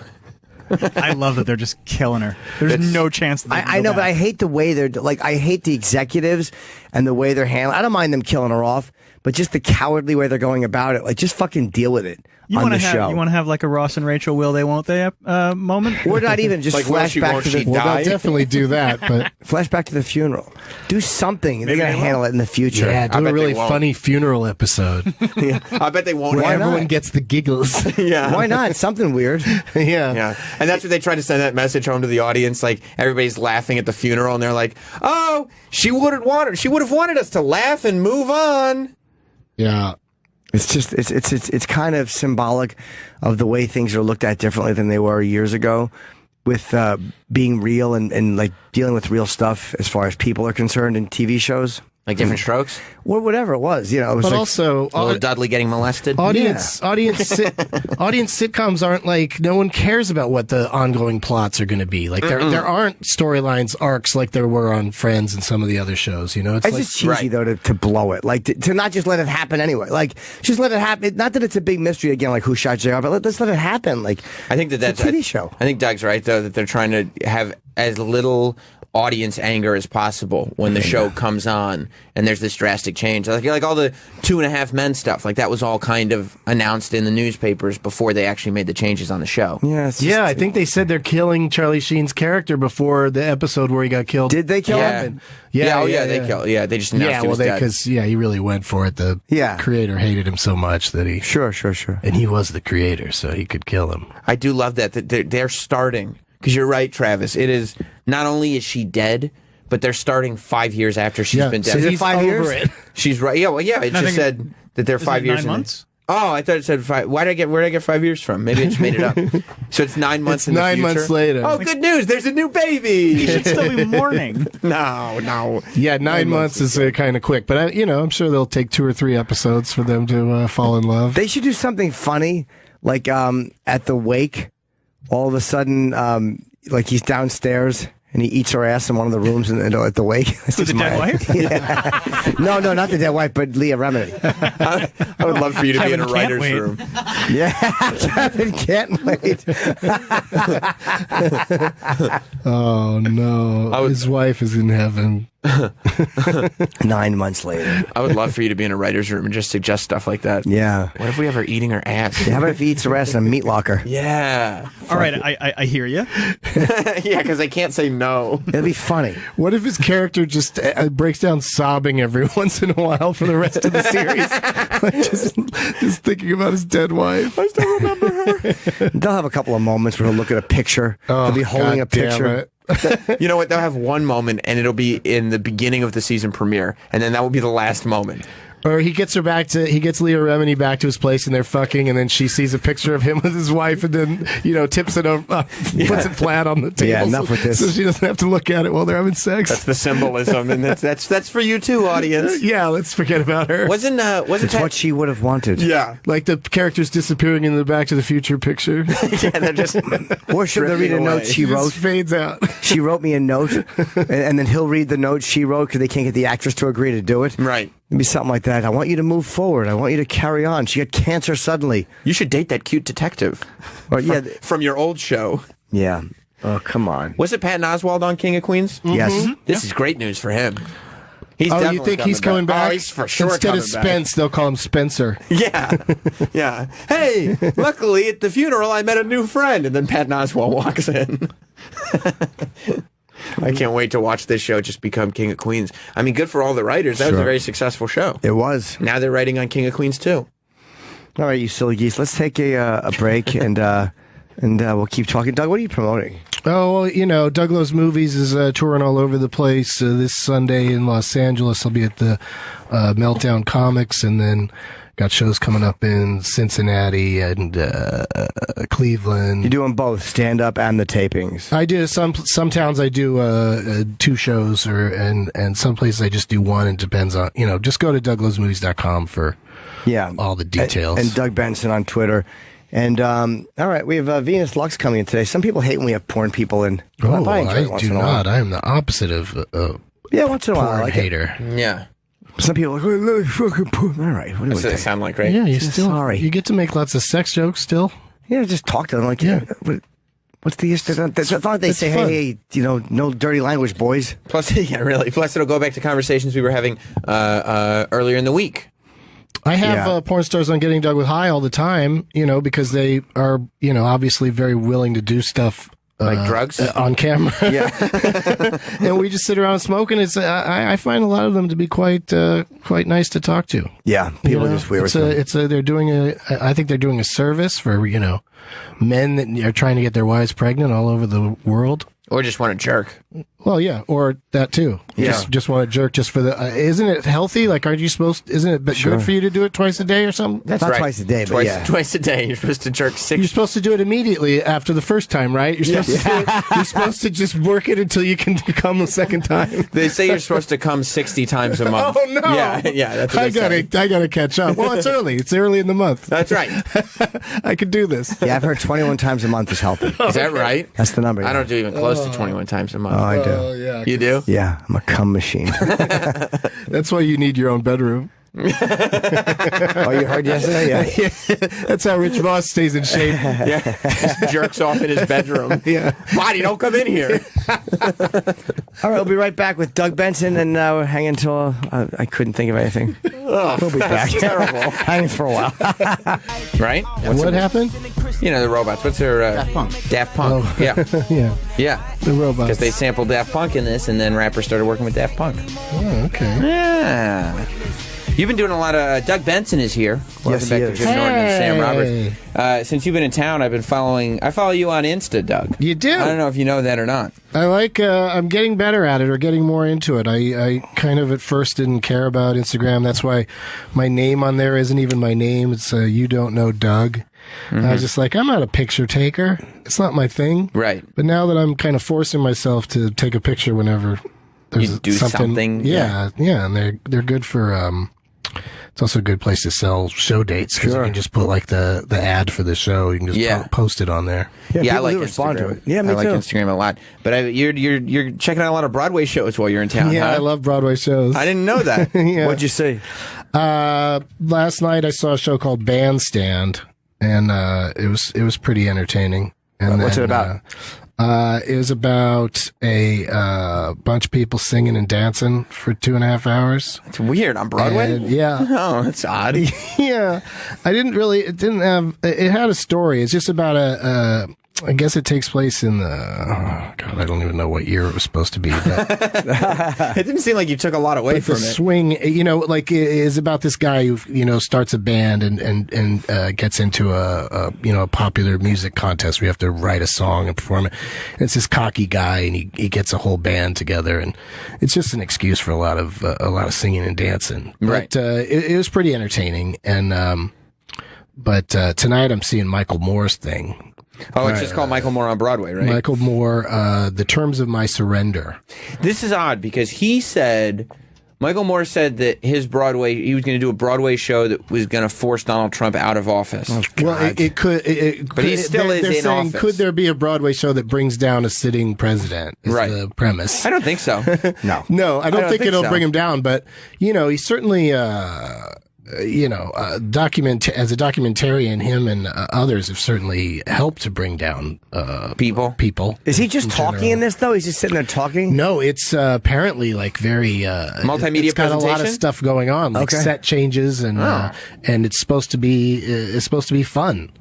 I love that they're just killing her. There's no chance that I know, but I hate the way they're I hate the executives and the way they're handling. I don't mind them killing her off, but just the cowardly way they're going about it. Like, just fucking deal with it on the show. You want to have like a Ross and Rachel will they won't they moment? Or not even just flashback to the. Well, they'll definitely do that, but flashback to the funeral. Do something. They're going to handle it in the future. Yeah, do a really funny funeral episode. Yeah, I bet they won't. Where everyone gets the giggles. Yeah, why not? Something weird. Yeah, and that's what they try to send that message home to the audience. Like everybody's laughing at the funeral, and they're like, "Oh, she would have wanted us to laugh and move on." Yeah. It's just it's kind of symbolic of the way things are looked at differently than they were years ago, with being real and like dealing with real stuff as far as people are concerned in TV shows. Like Different Strokes? Or whatever it was, It was but like, also, Dudley getting molested? Audience sitcoms aren't like, no one cares about what the ongoing plots are going to be. Like, there aren't storylines, arcs like there were on Friends and some of the other shows, It's like, just cheesy, though, to blow it. Like, to not just let it happen anyway. Like, just let it happen. Not that it's a big mystery, again, like who shot JR, but let's let it happen. Like, I think that's a TV show. I think Doug's right, though, that they're trying to have as little audience anger as possible when the show comes on and there's this drastic change. Like all the 2.5 Men stuff, like that was all kind of announced in the newspapers before they actually made the changes on the show. Yeah, I think they said they're killing Charlie Sheen's character before the episode where he got killed. Did they kill him? They killed. Yeah, they just announced he was dead. Because he really went for it. The creator hated him so much that he sure, and he was the creator, so he could kill him. I do love that they're starting. Because you're right, Travis. It is not only is she dead, but they're starting 5 years after she's been dead. Is it 5 years? She's right. Yeah, well, yeah. It just said that they're 5 years. 9 months? Oh, I thought it said 5. Where did I get 5 years from? Maybe I just made it up. So it's 9 months. It's 9 months later. Oh, good news! There's a new baby. He should still be mourning. No. Yeah, 9 months is kind of quick, but I'm sure they'll take 2 or 3 episodes for them to fall in love. They should do something funny, like at the wake. All of a sudden, like he's downstairs and he eats her ass in one of the rooms at the wake. To the dead wife? Yeah. No, not the dead wife, but Leah Remini. I would love for you to be in a Kevin writer's can't room. Yeah, Kevin can't wait. Oh no, his wife is in heaven. 9 months later. I would love for you to be in a writer's room and just suggest stuff like that. Yeah. What if we have her eating her ass? How about if he eats her ass in a meat locker? Yeah. All right, I hear you. Yeah, because I can't say no. It'd be funny. What if his character just breaks down sobbing every once in a while for the rest of the series? Like just thinking about his dead wife. I still remember her. They'll have a couple of moments where he'll look at a picture. He'll be holding a picture. You know what? They'll have one moment, and it'll be in the beginning of the season premiere, and then that will be the last moment. Or he gets Leah Remini back to his place and they're fucking, and then she sees a picture of him with his wife, and then tips it over, puts it flat on the table. Yeah, enough with this. So she doesn't have to look at it while they're having sex. That's the symbolism, and that's for you too, audience. Yeah, let's forget about her. Wasn't It's what she would have wanted. Yeah, Like the characters disappearing in the Back to the Future picture. yeah, they're just. Or should they read a note she wrote? Just fades out. She wrote me a note, and then he'll read the note she wrote because they can't get the actress to agree to do it. Right. It'd be something like that. I want you to move forward. I want you to carry on. She got cancer suddenly. You should date that cute detective. Or, From your old show. Yeah. Oh, come on. Was it Patton Oswalt on King of Queens? Yes. This is great news for him. He's Oh, you definitely think he's coming back? Oh, he's for sure Instead coming of Spence, they'll call him Spencer. back. Yeah. Yeah. Hey, luckily at the funeral I met a new friend. And then Patton Oswalt walks in. I can't wait to watch this show just become King of Queens. I mean, good for all the writers. That was a very successful show. It was. Now they're writing on King of Queens too. All right, you silly geese. Let's take a break and we'll keep talking. Doug, what are you promoting? Oh, well, Doug Loves Movies is touring all over the place. This Sunday in Los Angeles, I'll be at the Meltdown Comics, and then got shows coming up in Cincinnati and Cleveland. You're doing both, stand-up and the tapings. I do some towns I do 2 shows, and some places I just do one. It depends on just go to douglovesmovies.com for all the details. And Doug Benson on Twitter. And all right, we have Venus Lux coming in today. Some people hate when we have porn people in. Oh, I enjoy it I once do in a while. not. I am the opposite of Once in a while, I porn like hater. Yeah. Some people are like, oh, look, fucking porn. All right, what do That's we what they think? sound like, right? Yeah, you Sorry. you get to make lots of sex jokes still. Yeah, just talk to them like, what's the issue? It's not like they It's say, fun. hey, no dirty language, boys. Plus, yeah, really. Plus, it'll go back to conversations we were having earlier in the week. I have porn stars on Getting Dug with High all the time, because they are, obviously very willing to do stuff Like drugs? on camera. Yeah. And we just sit around smoking. It's I find a lot of them to be quite nice to talk to. Yeah, people are just weird. They're doing I think they're doing a service for men that are trying to get their wives pregnant all over the world. Or just want to jerk. Well, yeah, or that too. Yeah. Just want to jerk just for the. Isn't it healthy? Like, aren't you supposed? Isn't it good for you to do it twice a day or something? That's Not right. twice a day, but yeah. Twice a day. You're supposed to jerk 6. You're supposed to do it immediately after the first time, right? You're supposed to do it, you're supposed to just work it until you can come the second time. They say you're supposed to come 60 times a month. Oh no! Yeah. That's what I gotta catch up. Well, it's early. It's early in the month. That's right. I could do this. Yeah, I've heard 21 times a month is healthy. Is that right? That's the number. I don't do even close to 21 times a month. Oh, I do. Oh yeah. You do? Yeah, I'm a cum machine. That's why you need your own bedroom. Oh, you heard yesterday? Yeah. That's how Rich Voss stays in shape. Yeah. Just jerks off in his bedroom. Yeah. Marty, don't come in here. All right, we'll be right back with Doug Benson, and we're hanging until I couldn't think of anything. We'll be back. Terrible. Hanging for a while. Right? And what happened? The robots. What's their... Daft Punk. Daft Punk. Oh. Yeah. Yeah, Yeah. the robots. Because they sampled Daft Punk in this, and then rappers started working with Daft Punk. Oh, okay. Yeah. You've been doing a lot of... Doug Benson is here. Welcome Yes, back he to is. Jim Norton and Sam Hey. Roberts. Since you've been in town, I've been following... I follow you on Insta, Doug. You do? I don't know if you know that or not. I like. I'm getting better at it, or getting more into it. I kind of at first didn't care about Instagram. That's why my name on there isn't even my name. It's You Don't Know Doug. I was just like, I'm not a picture taker. It's not my thing. Right. But now that I'm kind of forcing myself to take a picture whenever there's You do something. Yeah, and they're good for. It's also a good place to sell show dates because you can just put like the ad for the show. You can just post it on there. Yeah, I people like do respond to Instagram. it. Yeah, me I like too. Instagram a lot. But you're checking out a lot of Broadway shows while you're in town. Yeah, huh? I love Broadway shows. I didn't know that. Yeah. What'd you see? Last night I saw a show called Bandstand, and it was pretty entertaining. And What's it about? It was about a bunch of people singing and dancing for 2.5 hours. It's weird on Broadway. And, yeah. Oh, that's odd. Yeah, it had a story. It's just about I guess it takes place in the. Oh God, I don't even know what year it was supposed to be. But, It didn't seem like you took a lot away but from the it. swing, like is about this guy who starts a band and gets into a popular music contest where you have to write a song and perform it. And it's this cocky guy, and he gets a whole band together, and it's just an excuse for a lot of singing and dancing. Right. But it was pretty entertaining, and but tonight I'm seeing Michael Moore's thing. Oh, it's just called Michael Moore on Broadway, right? Michael Moore, The Terms of My Surrender. This is odd because Michael Moore said that he was going to do a Broadway show that was going to force Donald Trump out of office. Well, it could. But he still they're is in saying, office. could there be a Broadway show that brings down a sitting president? Is Right. the premise. I don't think so. No, I don't think it'll so. bring him down. But he's certainly. As a documentarian, him and others have certainly helped to bring down People. Is he just talking in this though? He's just sitting there talking. No, it's apparently like very Multimedia It's got a lot of presentation? stuff going on, like Okay. set changes, and it's supposed to be fun.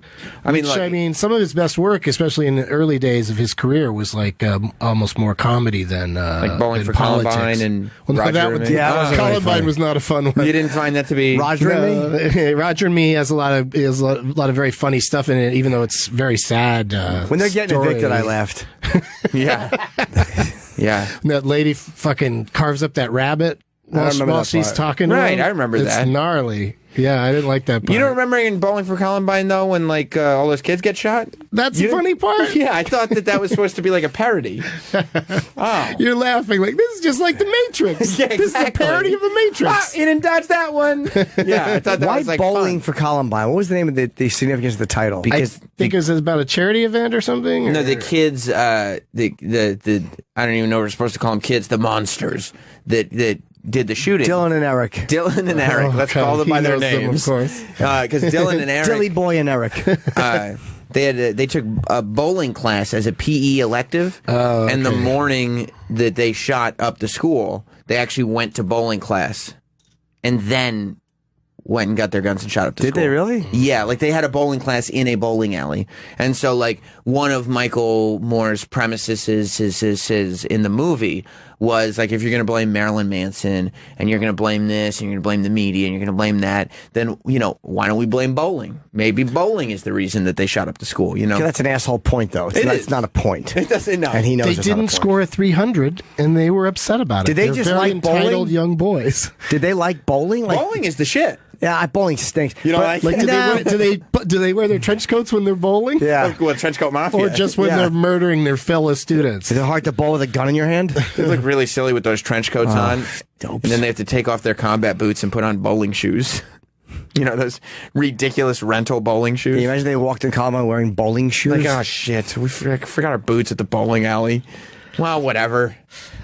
I mean, Some of his best work, especially in the early days of his career, was like almost more comedy than like Bowling than for politics. Columbine and Well, no, Roger that and was, Me. Yeah, that wasn't really Columbine funny. was not a fun one. You didn't find that to be Roger and me. Roger and Me has a lot of very funny stuff in it, even though it's very sad. When they're getting story. evicted, I laughed. Yeah. Yeah. And that lady fucking carves up that rabbit while, remember while that she's part. talking to Right, him. I remember it's that. It's gnarly. Yeah, I didn't like that part. You don't remember in Bowling for Columbine though when all those kids get shot? That's the funny part? Yeah, I thought that was supposed to be like a parody. Oh. You're laughing like, this is just like The Matrix. Yeah, This is a exactly. parody of The Matrix. Ah, you didn't dodge that one. Yeah, I thought that Why was like Bowling fun. for Columbine? What was the name of the significance of the title? I think it was about a charity event or something. No, or- the kids, the I don't even know what we're supposed to call them kids, the monsters that did the shooting. Dylan and Eric. Dylan and Eric. Let's Okay, call them by he their knows them, names. of course. Because Dylan and Eric, Dilly Boy and Eric. they took a bowling class as a PE elective, and the morning that they shot up the school, they actually went to bowling class, and then went and got their guns and shot up the Did school. they really? Yeah, like they had a bowling class in a bowling alley, and so like one of Michael Moore's premises is in the movie was like, if you're going to blame Marilyn Manson and you're going to blame this and you're going to blame the media and you're going to blame that, then why don't we blame bowling? Maybe bowling is the reason that they shot up the school. Okay, that's an asshole point, though. It's not a point. It doesn't. No, And he knows They it's not a didn't point. score a 300, and they were upset about it. Did they They're just very like bowling? entitled young boys. Did they like bowling? Like, bowling is the shit. yeah, bowling stinks. You don't like Like, it? do they wear their trench coats when they're bowling? Yeah. Like, what, trench coat mafia? Or just when Yeah. they're murdering their fellow students? Is it hard to bowl with a gun in your hand? They look really silly with those trench coats on, dopes. and then they have to take off their combat boots and put on bowling shoes. Those ridiculous rental bowling shoes. Can you imagine they walked in Columbine wearing bowling shoes? Like, oh shit, we forgot our boots at the bowling alley. Well, whatever.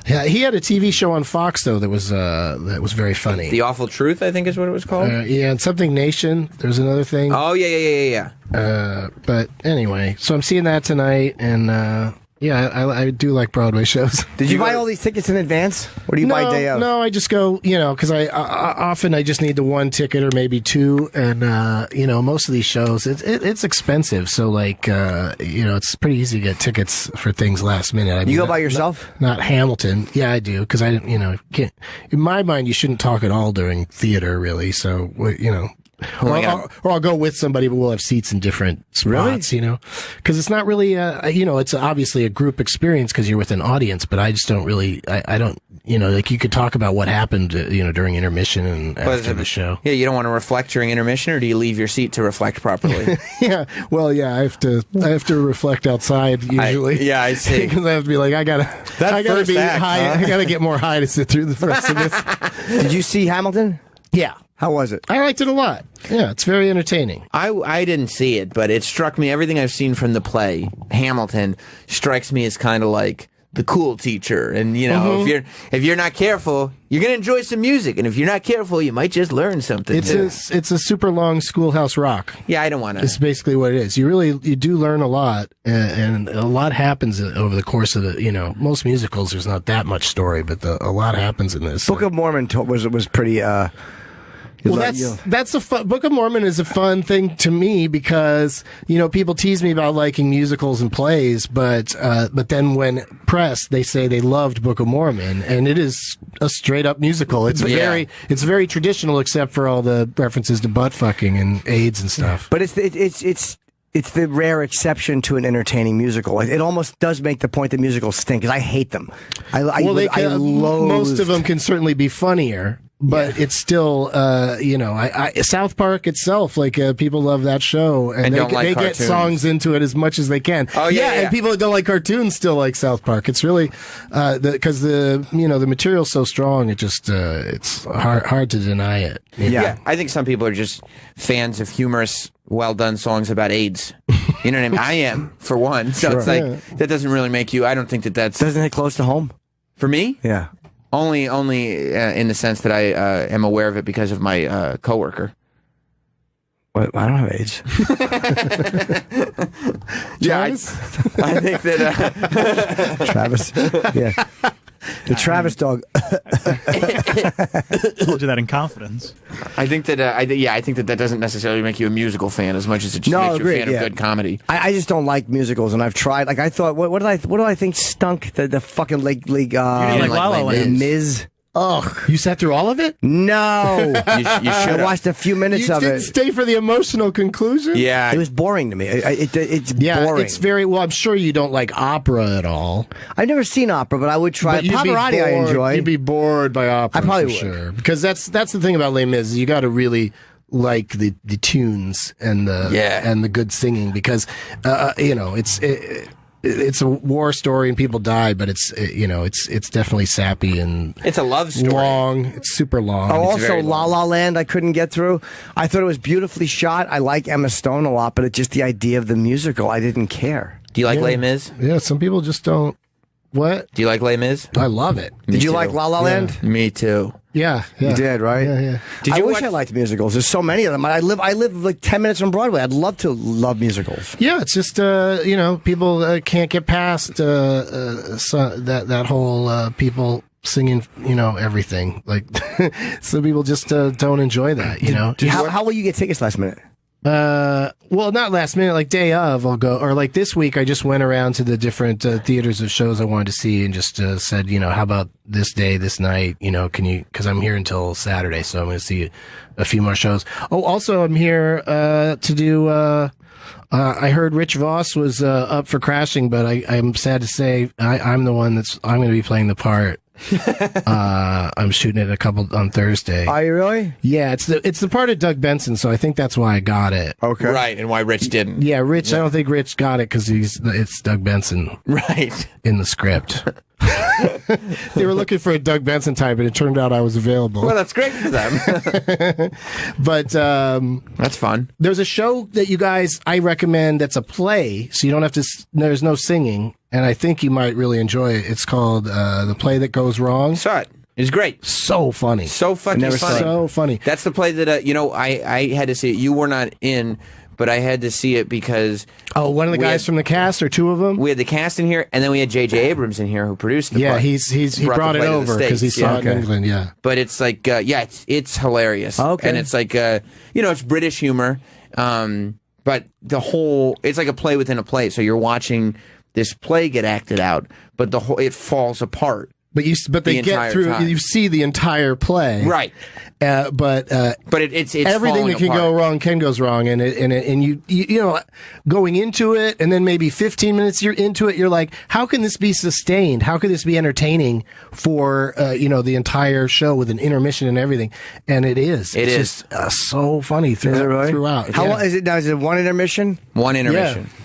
Yeah, he had a TV show on Fox though that was very funny. The Awful Truth, I think, is what it was called. Yeah, and Something Nation. There's another thing. Oh yeah. But anyway, so I'm seeing that tonight, and yeah, I do like Broadway shows. Did you buy all these tickets in advance? Or do you buy day of? No, I just go, because I often I just need the one ticket or maybe two, and most of these shows it's expensive, so like it's pretty easy to get tickets for things last minute. I You go by yourself? Not Hamilton. Yeah, I do because I didn't, can't. In my mind, you shouldn't talk at all during theater, really. So or I'll go with somebody, but we'll have seats in different spots, because it's not really, it's obviously a group experience because you're with an audience, but I just don't really, I don't, like you could talk about what happened, during intermission and after the show. Yeah, you don't want to reflect during intermission, or do you leave your seat to reflect properly? Yeah, well, yeah, I have to reflect outside usually. I see. Because I have to be like, I gotta first be act, high. huh? I gotta get more high to sit through the rest of this. Did you see Hamilton? Yeah. How was it? I liked it a lot. Yeah, it's very entertaining. I didn't see it, but it struck me. Everything I've seen from the play, Hamilton, strikes me as kind of like the cool teacher. And if you're not careful, you're gonna enjoy some music, and if you're not careful, you might just learn something. It's a super long Schoolhouse Rock. Yeah, I don't want It's to. basically what it is. You do learn a lot, and a lot happens over the course of the. Most musicals, there's not that much story, but a lot happens in this. Book of Mormon was pretty. Well, that's a fun, Book of Mormon is a fun thing to me because people tease me about liking musicals and plays, but then when pressed, they say they loved Book of Mormon, and it is a straight up musical. It's very traditional, except for all the references to butt fucking and AIDS and stuff. But it's the rare exception to an entertaining musical. It almost does make the point that musicals stink, because I hate them. Most of them can certainly be funnier, but it's still, South Park itself, people love that show, and they get songs into it as much as they can. Oh yeah. And people that don't like cartoons still like South Park. It's really because the material's so strong. It just it's hard to deny it. Yeah, I think some people are just fans of humorous, well done songs about AIDS. You know what I mean? I am, for one. So it's like that doesn't really make you. I don't think that's doesn't hit close to home for me. Yeah. Only in the sense that I am aware of it because of my coworker. What? I don't have AIDS. Yeah, I think that Travis. Yeah, the Travis dog. Told you that in confidence. I think that I think that doesn't necessarily make you a musical fan as much as it just makes you a fan of good comedy. I just don't like musicals, and I've tried. Like I thought, what do I think stunk? The fucking league. You didn't like La La Land. Miz. Ugh. You sat through all of it? No. You should I watched a few minutes of You didn't it. stay for the emotional conclusion? Yeah. It was boring to me. It's boring. It's very, well, I'm sure you don't like opera at all. I've never seen opera, but I would try. Pavarotti I enjoy. You'd be bored by opera. I probably would. Sure. Because that's the thing about Les Mis. You got to really like the tunes and the good singing, because it's a war story and people die, but it's definitely sappy and it's a love story. Long. It's super long. Oh, It's also La La Land I couldn't get through. I thought it was beautifully shot. I like Emma Stone a lot, but it's just the idea of the musical. I didn't care. Do you like Les Mis? Yeah, some people just don't. What? Do you like Les Mis? I love it. Did you like La La Land? Me too. Yeah. You did, right? Yeah. I wish I liked musicals. There's so many of them. I live like 10 minutes from Broadway. I'd love to love musicals. Yeah, it's just people can't get past that whole people singing everything. Like some people just don't enjoy that. How will you get tickets last minute? Well, not last minute, like day of, I'll go, or like this week, I just went around to the different theaters of shows I wanted to see and just said, how about this day, this night, can you, because I'm here until Saturday, so I'm going to see a few more shows. Oh, also, I'm here to do, I heard Rich Voss was up for Crashing, but I'm sad to say I'm the one I'm going to be playing the part. I'm shooting it on Thursday. Are you really? Yeah, it's the part of Doug Benson, so I think that's why I got it. Okay, right, and why Rich didn't. Yeah, Rich. I don't think Rich got it because it's Doug Benson, right, in the script. They were looking for a Doug Benson type, and it turned out I was available. Well, that's great for them. But that's fun. There's a show that you guys I recommend that's a play, so you don't have to. There's no singing, and I think you might really enjoy it. It's called The Play That Goes Wrong. Saw it. It's great. So funny. So fucking funny. So funny. That's the play that I had to see it. You were not in, but I had to see it because one of the guys from the cast, or two of them. We had the cast in here, and then we had J.J. Abrams in here who produced the play. He brought it over because he saw it in England. Yeah, but it's like it's hilarious. Okay, and it's like it's British humor, but it's like a play within a play. So you're watching this play get acted out, but it falls apart. But they get through. Time. You see the entire play, right? But it's everything that can apart. go wrong can goes wrong, and you going into it, and then maybe 15 minutes you're into it, you're like, how can this be sustained? How can this be entertaining for the entire show with an intermission and everything? And it is. It's just so funny throughout. How long is it now? Is it one intermission? One intermission. Yeah.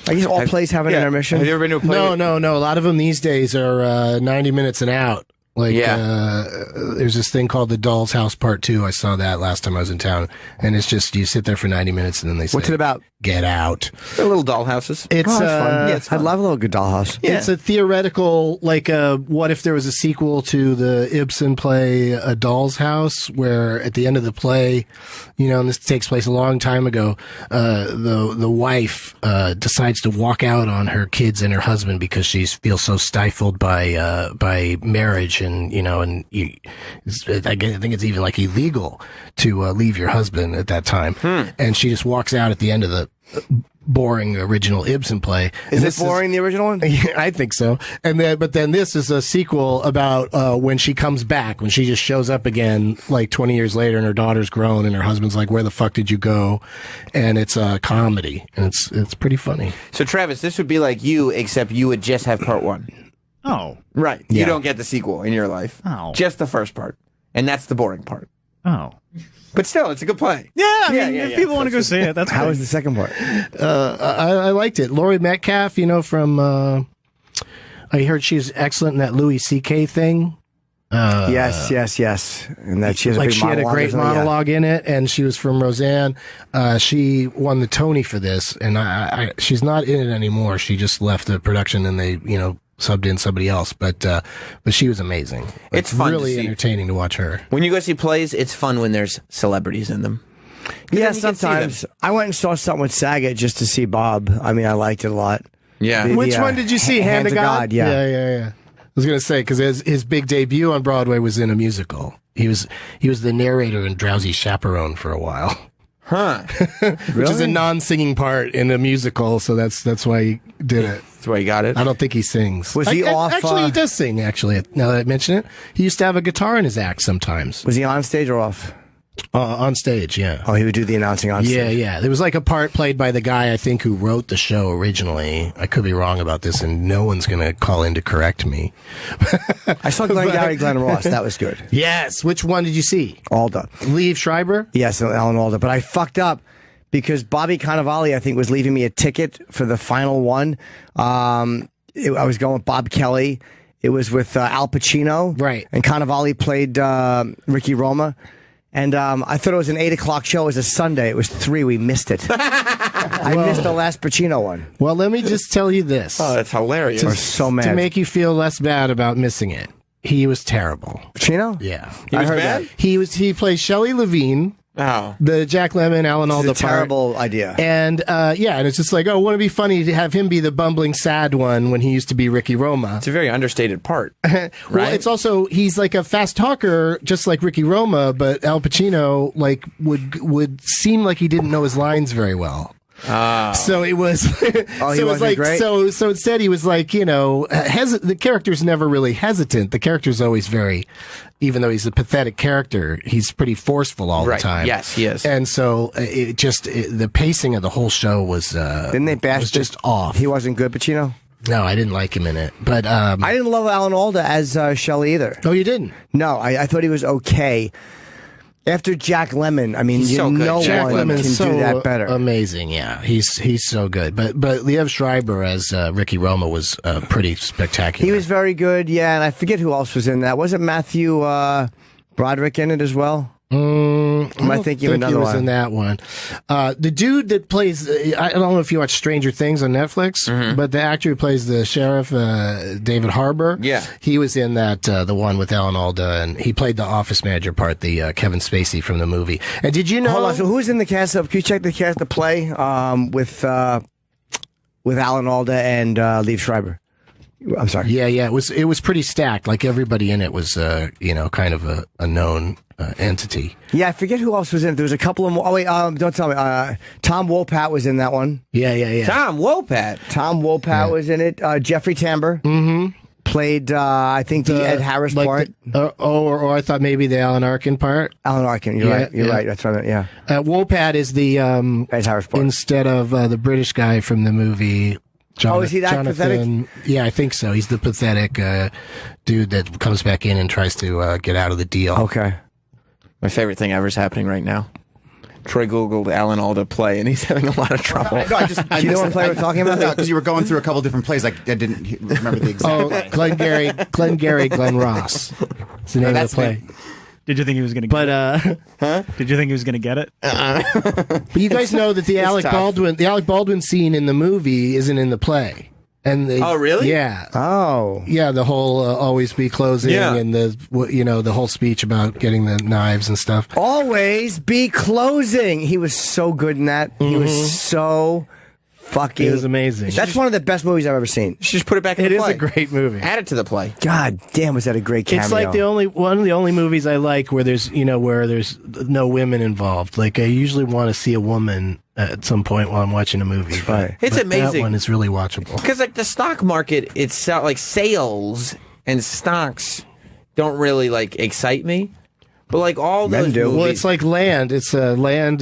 I guess all plays have an intermission. Have you ever been to a play? No. A lot of them these days are 90 minutes and out. There's this thing called The Doll's House Part 2. I saw that last time I was in town. And it's just, you sit there for 90 minutes and then they say, what's it about? Get out. They're little dollhouses. It's fun. Yeah, it's fun. I love a little good dollhouse. Yeah. It's a theoretical, what if there was a sequel to the Ibsen play A Doll's House, where at the end of the play, and this takes place a long time ago, the wife decides to walk out on her kids and her husband because she feels so stifled by marriage, and and I think it's even like illegal to leave your husband at that time. And she just walks out at the end of the boring original Ibsen play. Is it boring, the original one? Yeah, I think so. But then this is a sequel about when she comes back, when she just shows up again, like 20 years later, and her daughter's grown, and her husband's like, "Where the fuck did you go?" And it's a comedy, and it's pretty funny. So, Travis, this would be like you, except you would just have part one. Oh. Right. Yeah. You don't get the sequel in your life. Oh. Just the first part. And that's the boring part. Oh. But still, it's a good play. Yeah, I mean, if people want to go see it, that's How great. was the second part? I liked it. Laurie Metcalf, from I heard she was excellent in that Louis C.K. thing. Yes. And that she has a big She had a monologue, great isn't it? Yeah. monologue in it, and she was from Roseanne. She won the Tony for this, and she's not in it anymore. She just left the production, and they, subbed in somebody else. But she was amazing. It's fun to really see. entertaining to watch her. When you go see plays, it's fun when there's celebrities in them. Yeah, then you can see sometimes. I went and saw something with Saget just to see Bob. I mean, I liked it a lot. Yeah. Which one did you see? Hand of God? Yeah. Yeah. I was going to say, because his big debut on Broadway was in a musical. He was the narrator in Drowsy Chaperone for a while. Huh. Which is a non-singing part in a musical, so that's why he did it. That's why you got it. I don't think he sings. Was he off? Actually, he does sing, actually, now that I mention it. He used to have a guitar in his act sometimes. Was he on stage or off? On stage, yeah. Oh, he would do the announcing on stage. Yeah. There was like a part played by the guy, I think, who wrote the show originally. I could be wrong about this, and no one's going to call in to correct me. I saw Glengarry Glen Ross. That was good. Yes. Which one did you see? Alda. Liev Schreiber? Yes, Alan Alda. But I fucked up because Bobby Cannavale, I think, was leaving me a ticket for the final one. I was going with Bob Kelly. It was with Al Pacino. Right. And Cannavale played Ricky Roma. And I thought it was an 8 o'clock show. It was a Sunday. It was 3. We missed it. I missed the last Pacino one. Well, let me just tell you this. Oh, that's hilarious. I was so mad. To make you feel less bad about missing it. He was terrible. Pacino? Yeah. He was I heard bad? that. He plays Shelley Levine, Oh. the Jack Lemmon, Alan Alda It's a part. terrible idea. And and it's just like, wouldn't it be funny to have him be the bumbling sad one when he used to be Ricky Roma? It's a very understated part. Well, it's also, he's like a fast talker, just like Ricky Roma, but Al Pacino would seem like he didn't know his lines very well. So it was. Oh, he wasn't great? So instead he was like, the character's never really hesitant. The character's always very, even though he's a pathetic character, he's pretty forceful all Right. the time. Yes, he is. And so the pacing of the whole show was. Didn't they bash was just off. He wasn't good, Pacino? No, I didn't like him in it. But I didn't love Alan Alda as Shelley either. oh, you didn't. No, I thought he was okay. After Jack Lemmon, I mean, He's so good. no Jack one Lemmon's can so do that better. amazing. Yeah, he's so good. But Liev Schreiber as Ricky Roma was pretty spectacular. He was very good, yeah, and I forget who else was in that. Wasn't Matthew Broderick in it as well? I I thinking of another he was one? in that one. The dude that plays, I don't know if you watch Stranger Things on Netflix, but the actor who plays the sheriff, David Harbour, Yeah. he was in that, the one with Alan Alda, and he played the office manager part, the Kevin Spacey from the movie. And did you know? Hold on, so who's in the cast of, can you check the cast of play with Alan Alda and Liev Schreiber? I'm sorry. Yeah, it was pretty stacked. Like everybody in it was, kind of a known entity. Yeah, I forget who else was in it. There was a couple of more. Oh, wait, don't tell me. Tom Wopat was in that one. Yeah. Tom Wopat. Tom Wopat was in it. Jeffrey Tambor played, I think, the Ed Harris part. Or I thought maybe the Alan Arkin part. Alan Arkin, you're right. You're right. That's what I meant, yeah. Wopat is the Ed Harris part. instead of the British guy from the movie. Is he that pathetic? Yeah, I think so. He's the pathetic dude that comes back in and tries to get out of the deal. Okay. My favorite thing ever is happening right now. Troy Googled Alan Alda play, and he's having a lot of trouble. No, I just. Do you know what play we're talking about? No, because you were going through a couple different plays. I didn't remember the exact play. Glenn Ross. It's the name of the play. Did you think he was going to get it? But Did you think he was going to get it? but you guys know that the Alec Baldwin scene in the movie isn't in the play. And Oh, really? Yeah. Oh. Yeah, the whole always be closing Yeah. and the whole speech about getting the knives and stuff. Always be closing. He was so good in that. He was so fucking. It was amazing. That's one of the best movies I've ever seen. You should just put it back in It the is play. a great movie. Add it to the play. God damn, was that a great cameo? It's like one of the only movies I like where there's no women involved. Like I usually want to see a woman at some point while I'm watching a movie. Right. It's But amazing. That one is really watchable. Because like the stock market itself, like sales and stocks, don't really like excite me. But like all Men those do. movies, Well, it's like land. It's land.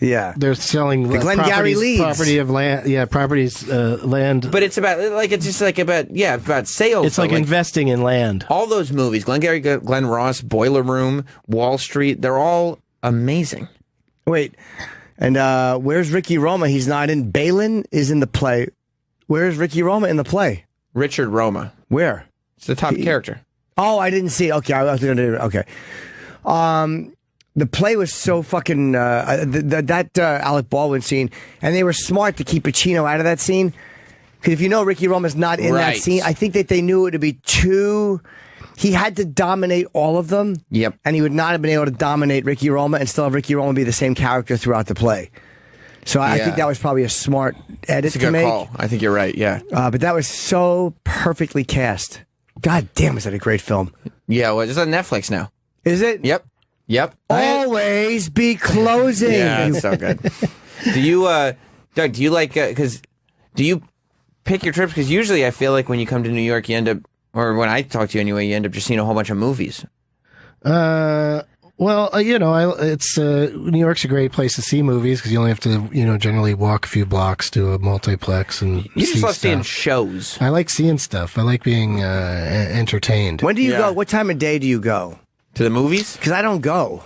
Yeah. They're selling Glengarry Leeds. property of land. Yeah, properties, land. but it's about like it's just like about sales. It's like though. investing in land. all those movies, Glengarry Glen Ross, Boiler Room, Wall Street, they're all amazing. Wait. And where's Ricky Roma? He's not in. Balin is in the play. Where's Ricky Roma in the play? Richard Roma, Where? it's the top character. Oh, I didn't see it. Okay, I was going to. Okay. The play was so fucking that Alec Baldwin scene, and they were smart to keep Pacino out of that scene. Because if you know Ricky Roma's not in that Right. scene, I think that they knew it would be too. He had to dominate all of them. Yep. And he would not have been able to dominate Ricky Roma and still have Ricky Roma be the same character throughout the play. So I Yeah. think that was probably a smart edit It's a to good make. call. I think you're right. Yeah, But that was so perfectly cast. God damn, is that a great film? yeah. Well, it's on Netflix now. Is it? Yep. Always be closing. Yeah, it's so good. Do you, Doug? Do you like? Because do you pick your trips? Because usually I feel like when you come to New York, you end up, or when I talk to you anyway, you end up just seeing a whole bunch of movies. Well, it's New York's a great place to see movies because you only have to, generally walk a few blocks to a multiplex and You see just love seeing stuff. shows. I like seeing stuff. I like being entertained. When do you Yeah. go? What time of day do you go? To the movies? Because I don't go.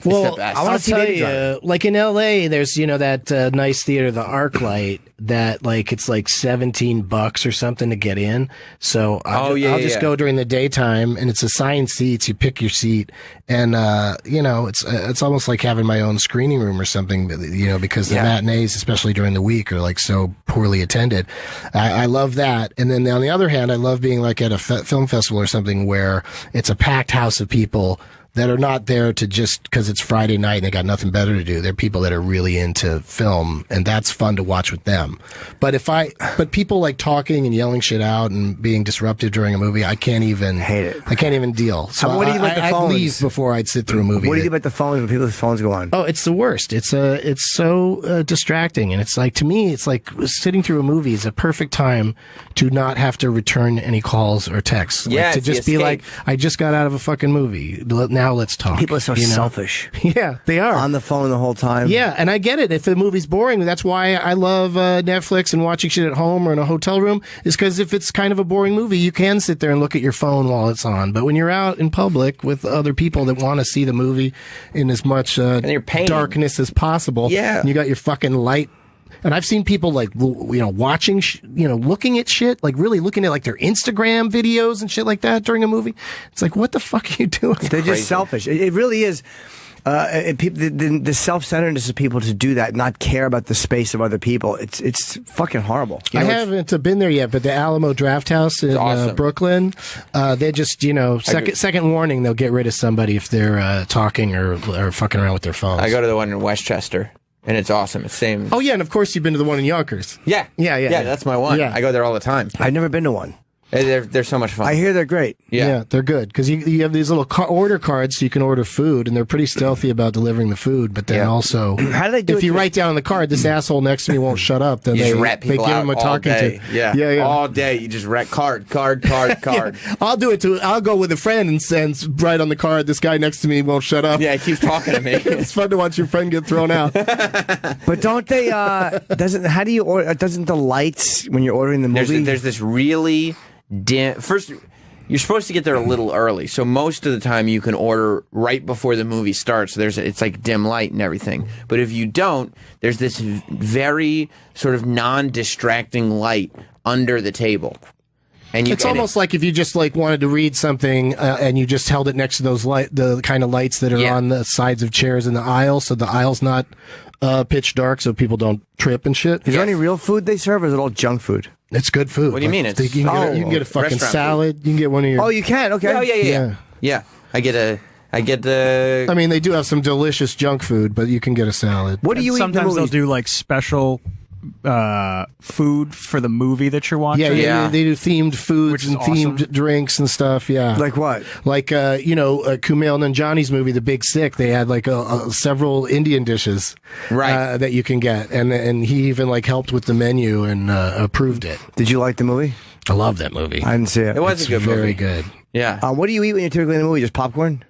Well, the best. I wanna I'll see tell Baby you, Driver. like in LA, there's that nice theater, the ArcLight, that like it's like $17 or something to get in. So I'll just go during the daytime, and it's assigned seats. You pick your seat, and it's almost like having my own screening room or something. Because the matinees, especially during the week, are like so poorly attended. I love that. And then on the other hand, I love being like at a film festival or something where it's a packed house of people that are not there to just because it's Friday night and they got nothing better to do. They're people that are really into film, and that's fun to watch with them. But but people like talking and yelling shit out and being disruptive during a movie, I can't even Hate it. I can't even deal. So What do you think about the I'd phones? leave before I'd sit through a movie. What do you think about the phones when people's phones go on? Oh, it's the worst. It's so distracting, and it's like, to me, it's like sitting through a movie is a perfect time to not have to return any calls or texts. Yeah, to it's the just be escape. like, I just got out of a fucking movie. Now let's talk. People are so selfish. Yeah, they are. On the phone the whole time. Yeah, and I get it. If the movie's boring, that's why I love Netflix and watching shit at home or in a hotel room, is because if it's kind of a boring movie, you can sit there and look at your phone while it's on. But when you're out in public with other people that want to see the movie in as much you're paying. darkness as possible, Yeah. and you got your fucking light. And I've seen people like, watching, looking at shit, like really looking at like their Instagram videos and shit like that during a movie. It's like, what the fuck are you doing? They're just selfish. It really is. The self-centeredness of people to do that, not care about the space of other people. It's fucking horrible. I haven't been there yet, but the Alamo Draft House in awesome. Brooklyn, they just, second warning, they'll get rid of somebody if they're talking or fucking around with their phones. I go to the one in Westchester, and it's awesome. It's same. Oh, yeah, and of course you've been to the one in Yonkers. Yeah. Yeah. That's my one. Yeah. I go there all the time. I've never been to one. They're so much fun. I hear they're great. Yeah. They're good because you have these little order cards so you can order food, and they're pretty stealthy about delivering the food. But then Yeah. also, How do they do if it? you write down on the card, this asshole next to me won't shut up, then You they just rat they people give out him a all talking day. to. Yeah. All day. You just rat card. I'll do it too. I'll go with a friend and write on the card, this guy next to me won't shut up. Yeah, he keeps talking to me. It's fun to watch your friend get thrown out. But don't they? How do you order? Doesn't the lights when you're ordering the movie? There's this really dim. First, you're supposed to get there a little early, so most of the time you can order right before the movie starts. It's like dim light and everything. But if you don't, there's this very sort of non-distracting light under the table. And It's almost like if you just like wanted to read something and you just held it next to those the kind of lights that are on the sides of chairs in the aisle, so the aisle's not pitch dark, so people don't trip and shit. Is there any real food they serve, or is it all junk food? It's good food. What do you mean? You can get a fucking restaurant salad. You can get one of your. Oh, you can. Okay. Oh yeah. Yeah. I get the. I mean, they do have some delicious junk food, but you can get a salad. What do you eat in the Sometimes they'll movies? do like special food for the movie that you're watching. Yeah. They do themed foods Which is and themed awesome. drinks and stuff. Yeah, Like what? like Kumail Nanjiani's movie, The Big Sick. They had like several Indian dishes, Right. that you can get, and he even like helped with the menu and approved it. Did you like the movie? I love that movie. I didn't see it. It was It's a good very movie. good. Yeah. What do you eat when you're typically in a movie? Just popcorn?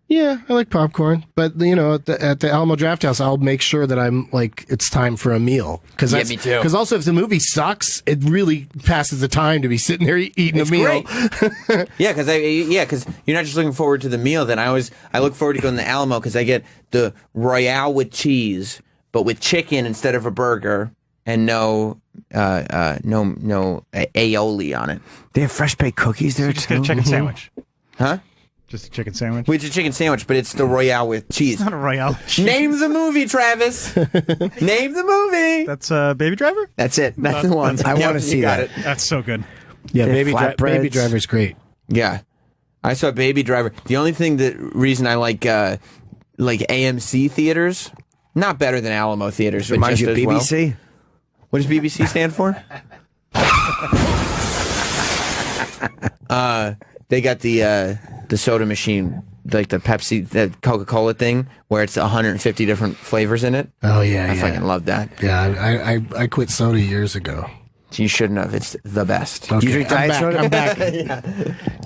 Yeah, I like popcorn, but at the Alamo Draft House, I'll make sure that I'm like it's time for a meal. Yeah, me too. Because also, if the movie sucks, it really passes the time to be sitting there eating It's a meal. great. because you're not just looking forward to the meal. Then I look forward to going to the Alamo because I get the Royale with cheese, but with chicken instead of a burger, and no aioli on it. They have fresh baked cookies there. Just get a chicken sandwich. Huh? Just a chicken sandwich. It's a chicken sandwich, but it's the Royale with cheese. It's not a Royale. Name the movie, Travis. Name the movie. That's Baby Driver? That's it. That's the one. I want to Yep, see you got that. it. That's so good. Yeah, They have flatbreads. Baby Driver's great. Yeah, I saw Baby Driver. The only reason I like AMC theaters, not better than Alamo theaters, but Reminds just you of as well. BBC? What does BBC stand for? They got the soda machine, like the Pepsi, the Coca-Cola thing, where it's 150 different flavors in it. Oh yeah, I fucking love that. Yeah, I quit soda years ago. You shouldn't have. It's the best. Okay, drink diet soda? I'm back.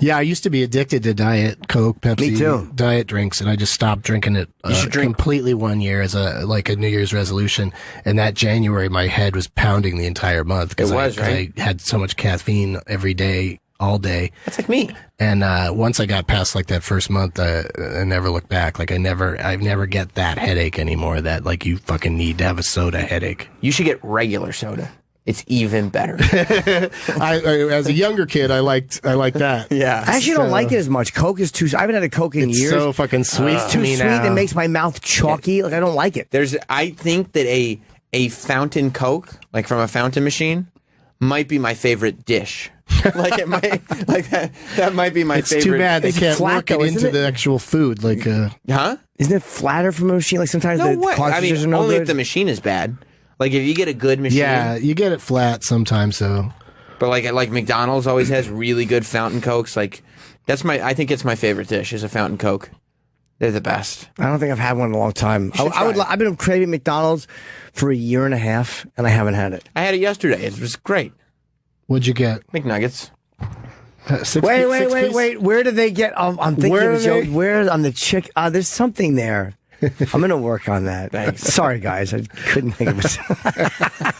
Yeah, I used to be addicted to Diet Coke, Pepsi, Me too. diet drinks, and I just stopped drinking it should drink- completely one year as a New Year's resolution. And that January, my head was pounding the entire month because It was, right? I had so much caffeine every day, all day. That's like me. And once I got past like that first month, I never looked back. Like I never get that headache anymore. That like you fucking need to have a soda headache. You should get regular soda. It's even better. I as a younger kid, I liked that. Yeah. I actually don't like it as much. Coke is too. I haven't had a Coke in It's years. so fucking sweet. It's too to me sweet. now. It makes my mouth chalky. Like I don't like it. I think that a fountain Coke, like from a fountain machine, might be my favorite dish. Like it might, like that might be my It's favorite. too bad they It's can't flat, work it though, isn't into it? the actual food. Like, Huh? Isn't it flatter from a machine? Like sometimes No the way. I cartridges mean, are no only good. if the machine is bad. Like if you get a good machine. yeah, you get it flat sometimes though. But like McDonald's always has really good fountain Cokes. Like I think it's my favorite dish is a fountain Coke. They're the best. I don't think I've had one in a long time. should try it. I've been craving McDonald's for a year and a half, and I haven't had it. I had it yesterday. It was great. Whatuld you get? McNuggets. Six Wait. piece? Where do they get? I'm thinking Where of a are joke. they? Where on the chick? There's something there. I'm gonna work on that. Thanks. Sorry, guys. I couldn't think of it.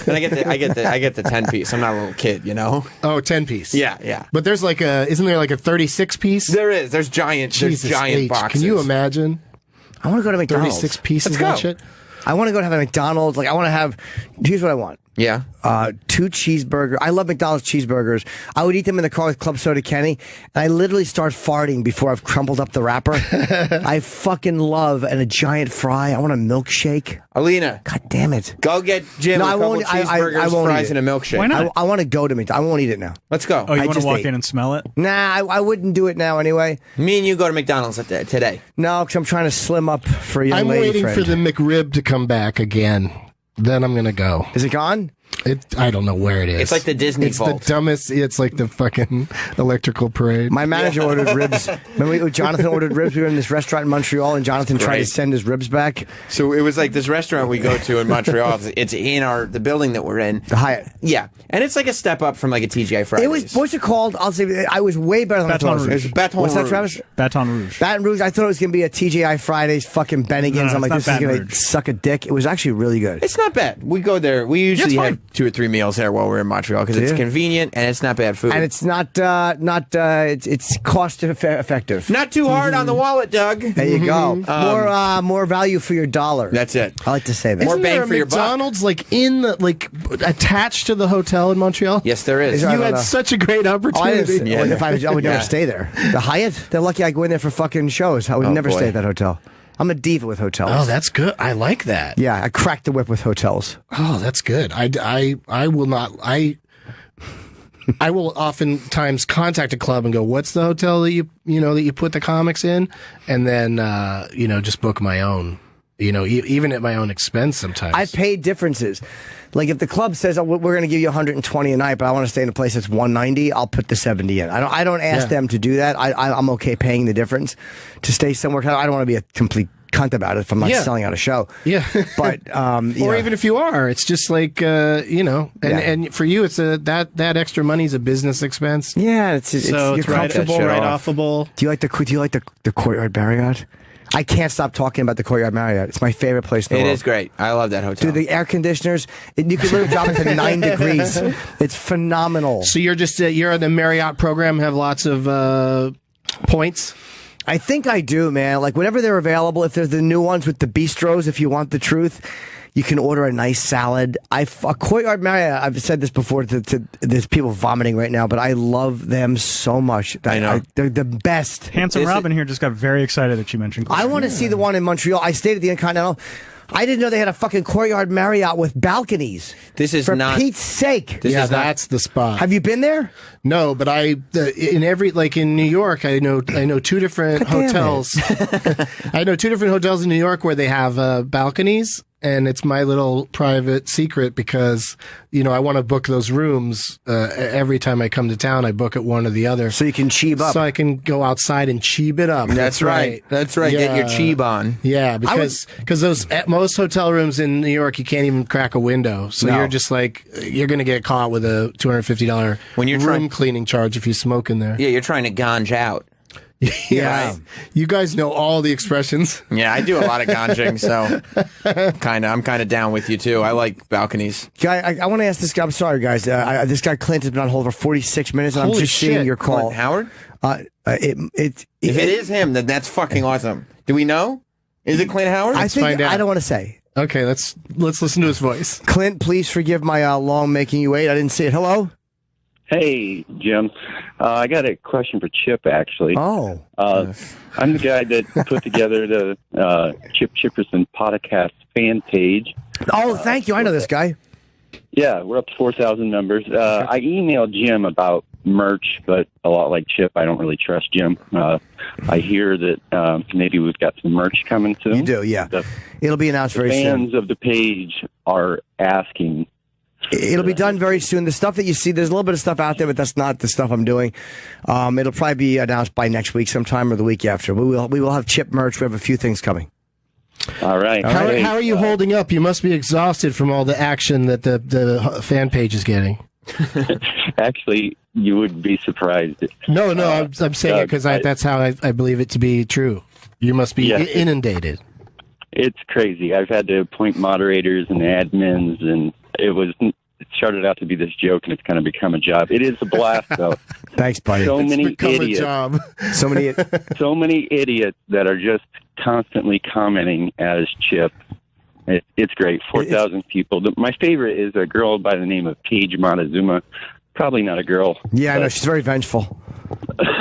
And I get the 10-piece. I'm not a little kid, you know. Oh, 10-piece. Yeah. But there's like isn't there like a 36-piece? There's giant Jesus giant H. boxes. Can you imagine? I want to go to McDonald's. 36 pieces Let's of that go. shit? I want to go to have a McDonald's. Like I want to have. Here's what I want. Yeah. 2 cheeseburgers. I love McDonald's cheeseburgers. I would eat them in the car with Club Soda Kenny, and I literally start farting before I've crumpled up the wrapper. I fucking love a giant fry. I want a milkshake. Alina, God damn it. go get Jim No, a I couple won't- cheeseburgers, I won't fries, eat and a it. milkshake. Why not? I want to go to McDonald's. I won't eat it now. Let's go. Oh, you I want to just walk ate. in and smell it? Nah, I wouldn't do it now anyway. Me and you go to McDonald's today. No, because I'm trying to slim up for a young I'm lady waiting friend. for the McRib to come back again. Then I'm gonna go. Is it gone? I don't know where it is. It's like the Disney It's vault. the dumbest. It's like the fucking electrical parade. My manager ordered ribs. Remember Jonathan ordered ribs? We were in this restaurant in Montreal, and Jonathan tried to Great. send his ribs back. So it was like this restaurant we go to in Montreal. It's in the building that we're in. The Hyatt. Yeah, and it's like a step up from like a TGI Fridays. It was, what's it called? I'll say, I was way better than I Baton thought it was. Rouge. It's Baton What's that, Rouge. Travis? Baton Rouge. Baton Rouge. I thought it was going to be a TGI Fridays fucking Bennigan's. No, I'm like, it's this not is going Baton to Rouge. suck a dick. It was actually really good. It's not bad. We go there. We usually it's have fine. 2 or 3 meals there while we're in Montreal because it's Yeah. convenient and it's not bad food. And it's it's cost effective. not too hard on the wallet, Doug. There you go. More value for your dollar. That's it. I like to say that. More Isn't bang there a for your buck. McDonald's like in the attached to the hotel in Montreal? Yes, there is. Is You there- had know. such a great Oh, I, opportunity. didn't, Yeah. if I would never Yeah. stay there. The Hyatt? They're lucky I go in there for fucking shows. I would Oh, never boy. stay at that hotel. I'm a diva with hotels. Oh, that's good. I like that. Yeah, I cracked the whip with hotels. Oh, that's good. I will not. I will oftentimes contact a club and go, "What's the hotel that you put the comics in?" And then just book my own. even at my own expense sometimes. I pay differences. Like if the club says, we're going to give you 120 a night, but I want to stay in a place that's 190, I'll put the 70 in. I don't ask them to do that. I'm okay paying the difference to stay somewhere. I don't want to be a complete cunt about it if I'm not selling out a show. Yeah. But or even if you are, it's just like and for you, it's that extra money's a business expense. Yeah, it's comfortable, write-offable. Do you like the Courtyard Marriott? I can't stop talking about the Courtyard Marriott. It's my favorite place in the world. It is great. I love that hotel. Dude, the air conditioners, you can literally drop it to 9 degrees. It's phenomenal. So you're just you're in the Marriott program, have lots of points? I think I do, man. Like whenever they're available, if there's the new ones with the bistros, if you want the truth, you can order a nice salad. A Courtyard Marriott, I've said this before, there's people vomiting right now, but I love them so much. I know. They're the best. Handsome Robin here just got very excited that you mentioned Courtyard. I want to see the one in Montreal. I stayed at the Intercontinental. I didn't know they had a fucking Courtyard Marriott with balconies. This is for not... Pete's sake. That's the spot. Have you been there? No, but in New York, I know two different hotels. I know two different hotels in New York where they have balconies. And it's my little private secret because, I want to book those rooms every time I come to town. I book at one or the other. So you can cheeb up. So I can go outside and cheeb it up. That's right. That's right. Yeah. Get your cheeb on. Yeah, because those at most hotel rooms in New York, you can't even crack a window. So you're just like, you're going to get caught with a $250 room cleaning charge if you smoke in there. Yeah, you're trying to ganj out. Yeah, right. You guys know all the expressions. Yeah, I do a lot of ganjing, so I'm kind of down with you too. I like balconies. I want to ask this guy. I'm sorry, guys. This guy Clint has been on hold for 46 minutes, and Holy I'm just shit. seeing your call. Clint Howard? If it is him, then that's fucking awesome. Do we know? Is it Clint Howard? I don't want to say. Okay, let's listen to his voice. Clint, please forgive my long making you wait. I didn't see it. Hello. Hey, Jim. I got a question for Chip, actually. Oh. I'm the guy that put together the Chip Chipperson podcast fan page. Oh, thank you. I know this guy. Yeah, we're up to 4,000 members. I emailed Jim about merch, but a lot like Chip, I don't really trust Jim. I hear that maybe we've got some merch coming soon. You do, yeah. It'll be announced very soon. Fans of the page are asking. It'll be done very soon. The stuff that you see, there's a little bit of stuff out there, but that's not the stuff I'm doing. It'll probably be announced by next week sometime or the week after. We will have Chip merch. We have a few things coming. All right. How are you holding up? You must be exhausted from all the action that the fan page is getting. Actually, you would be surprised. No, I'm saying it because that's how I believe it to be true. You must be inundated. It's crazy. I've had to appoint moderators and admins, and it started out to be this joke, and it's kind of become a job. It is a blast, though. Thanks, buddy. So it's many become idiots. A job. So many idiots that are just constantly commenting as Chip. It's great. 4,000 people. My favorite is a girl by the name of Paige Montezuma. Probably not a girl. Yeah, I know. She's very vengeful.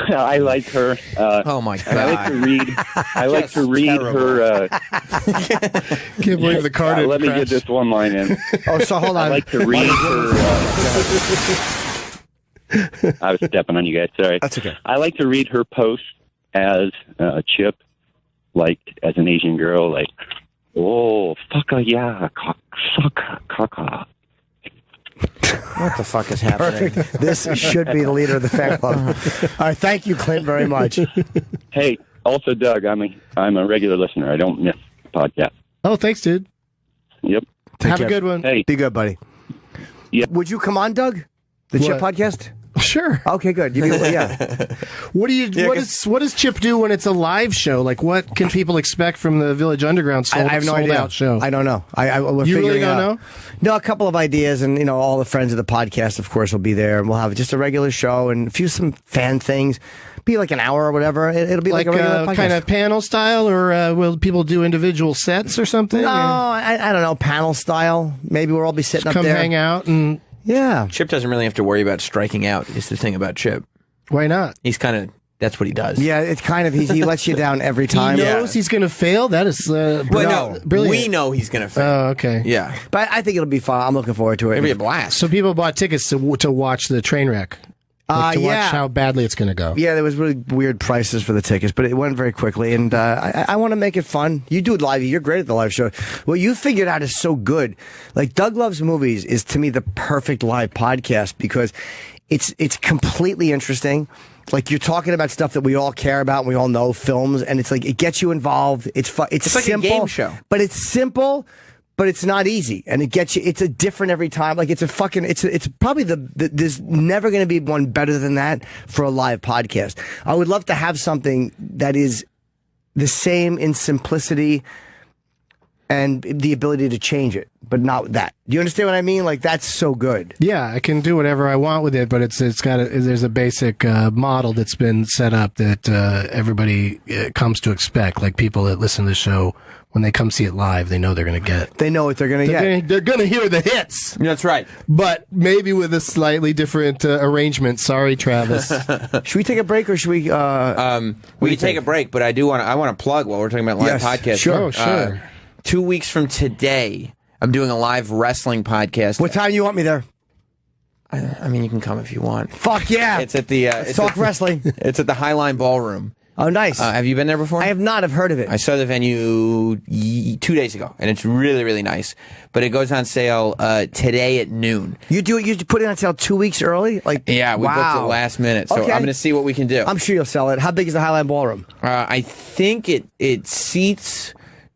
I like her. Oh my god! I like to read her. Can't believe the card. Let me get this one line in. Oh, so hold on. I like to read her. I was stepping on you guys. Sorry. That's okay. I like to read her posts as Chip, like as an Asian girl, like, oh, fucka yeah, fuck, caca. What the fuck is happening? Perfect. This should be the leader of the fan club. All right, thank you, Clint, very much. Hey, also, Doug, I'm a regular listener. I don't miss the podcast. Oh, thanks, dude. Yep. Have a good one. Hey, be good, buddy. Yeah. Would you come on, Doug? The Chip podcast? Sure. Okay, good. Yeah. What does Chip do when it's a live show? Like, what can people expect from the Village Underground I have no idea. out show? I don't know. We're you really figuring don't out. know? No, a couple of ideas, and all the friends of the podcast, of course, will be there, and we'll have just a regular show and some fan things. Be like an hour or whatever. It'll be like a regular podcast. Kind of panel style, or will people do individual sets or something? No, I don't know. Panel style. Maybe we'll all be sitting up there. Come hang out and. Yeah. Chip doesn't really have to worry about striking out, is the thing about Chip. Why not? He's kind of, that's what he does. Yeah, it's kind of, he lets you down every time. He knows he's going to fail? That is no, brilliant. We know he's going to fail. Oh, okay. Yeah. But I think it'll be fun. I'm looking forward to it. It'll be a blast. So people bought tickets to watch the train wreck. To yeah. watch how badly it's going to go. Yeah, there was really weird prices for the tickets, but it went very quickly, and I want to make it fun. You do it live. You're great at the live show. What you figured out is so good. Like, Doug Loves Movies is, to me, the perfect live podcast because it's completely interesting. Like, you're talking about stuff that we all care about and we all know, films, and it's like, it gets you involved. It's fun. It's like simple, a game show. But it's simple. But it's not easy, and it gets you. It's a different every time. Like, it's a fucking. It's probably there's never going to be one better than that for a live podcast. I would love to have something that is the same in simplicity and the ability to change it, but not that. Do you understand what I mean? Like, that's so good. Yeah, I can do whatever I want with it, but there's a basic model that's been set up that everybody comes to expect. Like, people that listen to the show, when they come see it live, they know they're going to get. They know what they're going to get. They're going to hear the hits. That's right. But maybe with a slightly different arrangement. Sorry, Travis. Should we take a break or should we? We can take a break, but I want to plug while we're talking about live podcasts. Sure. Oh, sure. 2 weeks from today, I'm doing a live wrestling podcast. What time do you want me there? I mean, you can come if you want. Fuck yeah! It's at the. Let's talk wrestling. It's at the Highline Ballroom. Oh, nice. Have you been there before? I have not. I've heard of it. I saw the venue 2 days ago, and it's really, really nice. But it goes on sale today at noon. You put it on sale 2 weeks early? Like, yeah, we booked it last minute, so Okay. I'm going to see what we can do. I'm sure you'll sell it. How big is the Highline Ballroom? I think it seats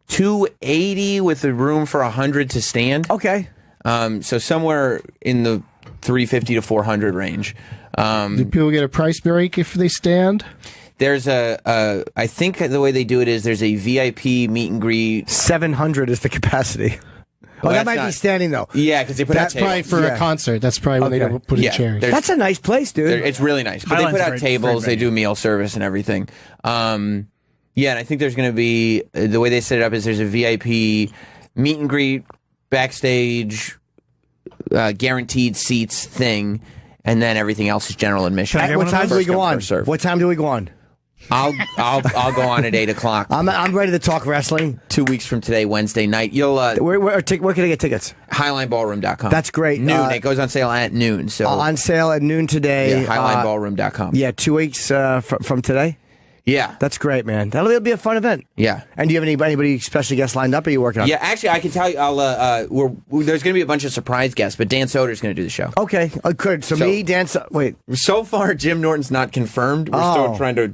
280 with a room for 100 to stand. Okay. So somewhere in the 350 to 400 range. Do people get a price break if they stand? There's I think the way they do it is there's a VIP meet and greet. 700 is the capacity. Well, that that's might be not- standing, though. Yeah, because they put That's out tables. probably for Yeah. a concert. That's probably when they Okay. don't put Yeah, in chairs. there's- That's a nice place, dude. It's really nice. But they Highline's put a out great tables, they venue. do meal service and everything. Yeah, and I think there's going to be, the way they set it up is there's a VIP meet and greet, backstage, guaranteed seats thing, and then everything else is general admission. Can I get What one of time do those? we go First come, on? first serve. What time do we go on? I'll go on at 8 o'clock. I'm ready to talk wrestling. 2 weeks from today, Wednesday night. You'll Where can I get tickets? HighlineBallroom.com. That's great. Noon. It goes on sale at noon. So On sale at noon today. yeah, HighlineBallroom.com. Yeah, 2 weeks from today. Yeah. That's great, man. That'll be a fun event. Yeah. And do you have anybody special guests lined up? Or are you working on? Yeah, actually, I can tell you. There's going to be a bunch of surprise guests, but Dan Soder's going to do the show. Okay, good. So me, Dan. Wait. So far, Jim Norton's not confirmed. We're Oh. still trying to,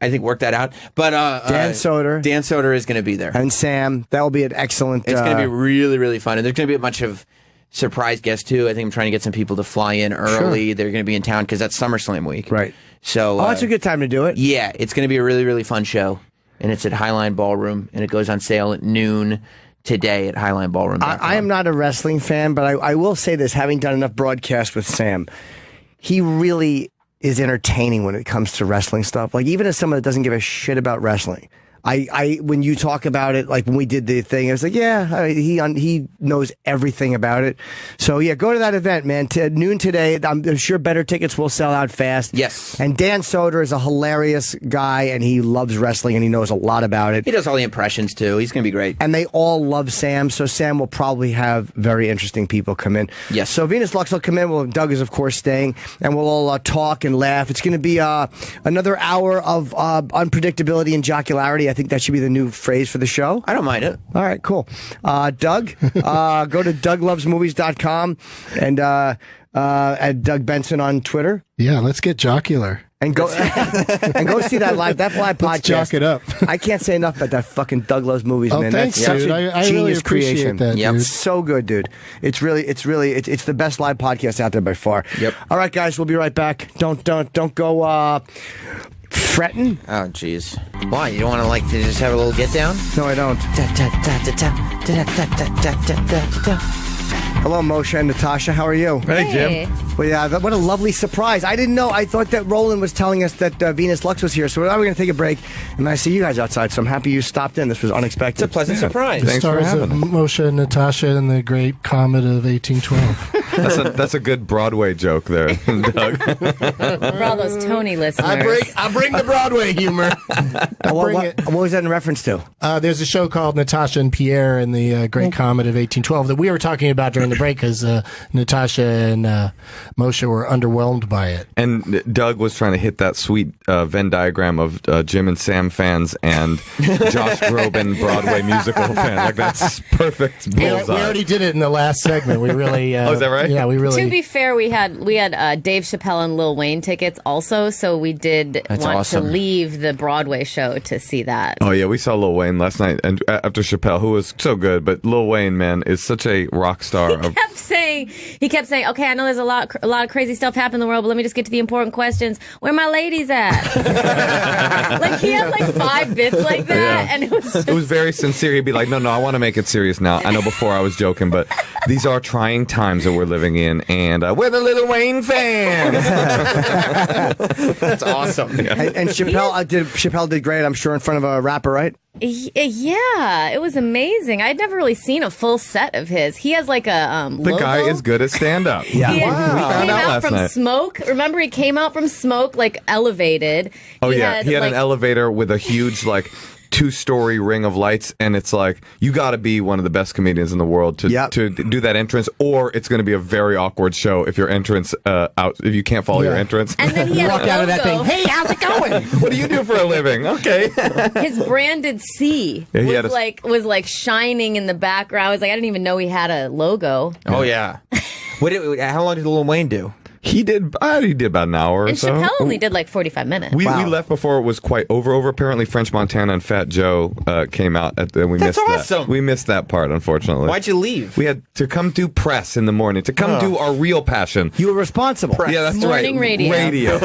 I think, work that out. But Dan Soder. Dan Soder is going to be there. And Sam. That will be an excellent. It's going to be really, really fun. And there's going to be a bunch of surprise guests, too. I think I'm trying to get some people to fly in early. They're going to be in town because that's SummerSlam week. Right. So, that's a good time to do it. Yeah, it's going to be a really, really fun show. And it's at Highline Ballroom. And it goes on sale at noon today at HighlineBallroom.com. I am not a wrestling fan, but I will say this, having done enough broadcasts with Sam, he really is entertaining when it comes to wrestling stuff. Like, even as someone that doesn't give a shit about wrestling, when you talk about it, like when we did the thing, I was like, yeah, he knows everything about it. So yeah, go to that event, man. Noon today. I'm sure better tickets will sell out fast. Yes. And Dan Soder is a hilarious guy, and he loves wrestling, and he knows a lot about it. He does all the impressions, too. He's going to be great. And they all love Sam, so Sam will probably have very interesting people come in. Yes. So Venus Lux will come in. Well, Doug is, of course, staying, and we'll all talk and laugh. It's going to be another hour of unpredictability and jocularity. I think that should be the new phrase for the show. I don't mind it. All right, cool. Doug, go to DougLovesMovies.com and at Doug Benson on Twitter. Yeah, let's get jocular. And go see that live podcast. Let's jock it up. I can't say enough about that fucking Doug Loves Movies, Oh, man. thanks, That's such dude. a I genius really appreciate creation. that, Yep. dude. So good, dude. It's the best live podcast out there by far. Yep. All right, guys, we'll be right back. Don't go fretting. Oh, jeez. Why? You don't want to just have a little get down? No, I don't. Hello, Moshe and Natasha. How are you? Hey, Jim. Well, yeah, what a lovely surprise. I didn't know. I thought that Roland was telling us that Venus Lux was here, so we're going to take a break. And I see you guys outside, so I'm happy you stopped in. This was unexpected. It's a pleasant surprise. The Thanks for stars having of Moshe and Natasha and the Great Comet of 1812. That's a good Broadway joke there, Doug. For all those Tony listeners. I bring the Broadway humor. What was that in reference to? There's a show called Natasha and Pierre in the Great Comet of 1812 that we were talking about during the break because Natasha and Moshe were underwhelmed by it. And Doug was trying to hit that sweet Venn diagram of Jim and Sam fans and Josh Groban Broadway musical fan. Like, that's perfect We bullseye. already did it in the last segment. We really. Oh, is that right? Yeah, we really. To be fair, we had Dave Chappelle and Lil Wayne tickets also, so we did want awesome. to leave the Broadway show to see that. Oh yeah, we saw Lil Wayne last night, and after Chappelle, who was so good, but Lil Wayne, man, is such a rock star. He kept saying, "Okay, I know there's a lot of crazy stuff happening in the world, but let me just get to the important questions. Where my ladies at?" Like, he had like 5 bits like that, and it was It was very sincere. He'd be like, no, I want to make it serious now. I know before I was joking, but these are trying times that we're living in, and we're the Lil Wayne fans. That's awesome. And Chappelle did great, I'm sure, in front of a rapper, right? Yeah, it was amazing. I'd never really seen a full set of his. He has like a The logo. guy is good at stand-up. Yeah. He We found came out out last from night. smoke. Remember, he came out from smoke, like elevated. Oh yeah, he had like, an elevator with a huge 2-story ring of lights, and it's like, you got to be one of the best comedians in the world to do that entrance, or it's going to be a very awkward show if your entrance if you can't follow your entrance. And then he had walk a out of that logo. thing. Hey, how's it going? What do you do for a living? Okay. His branded C Yeah, he was like shining in the background. I was like, I didn't even know he had a logo. Oh yeah. How long did Lil Wayne do? He did about an hour or And so. Chappelle only did like 45 minutes. We left before it was quite over. Apparently, French Montana and Fat Joe came out, and we That's missed awesome. that. We missed that part, unfortunately. Why'd you leave? We had to come do press in the morning, to come do our real passion. You were responsible. Yeah, that's Morning right. radio.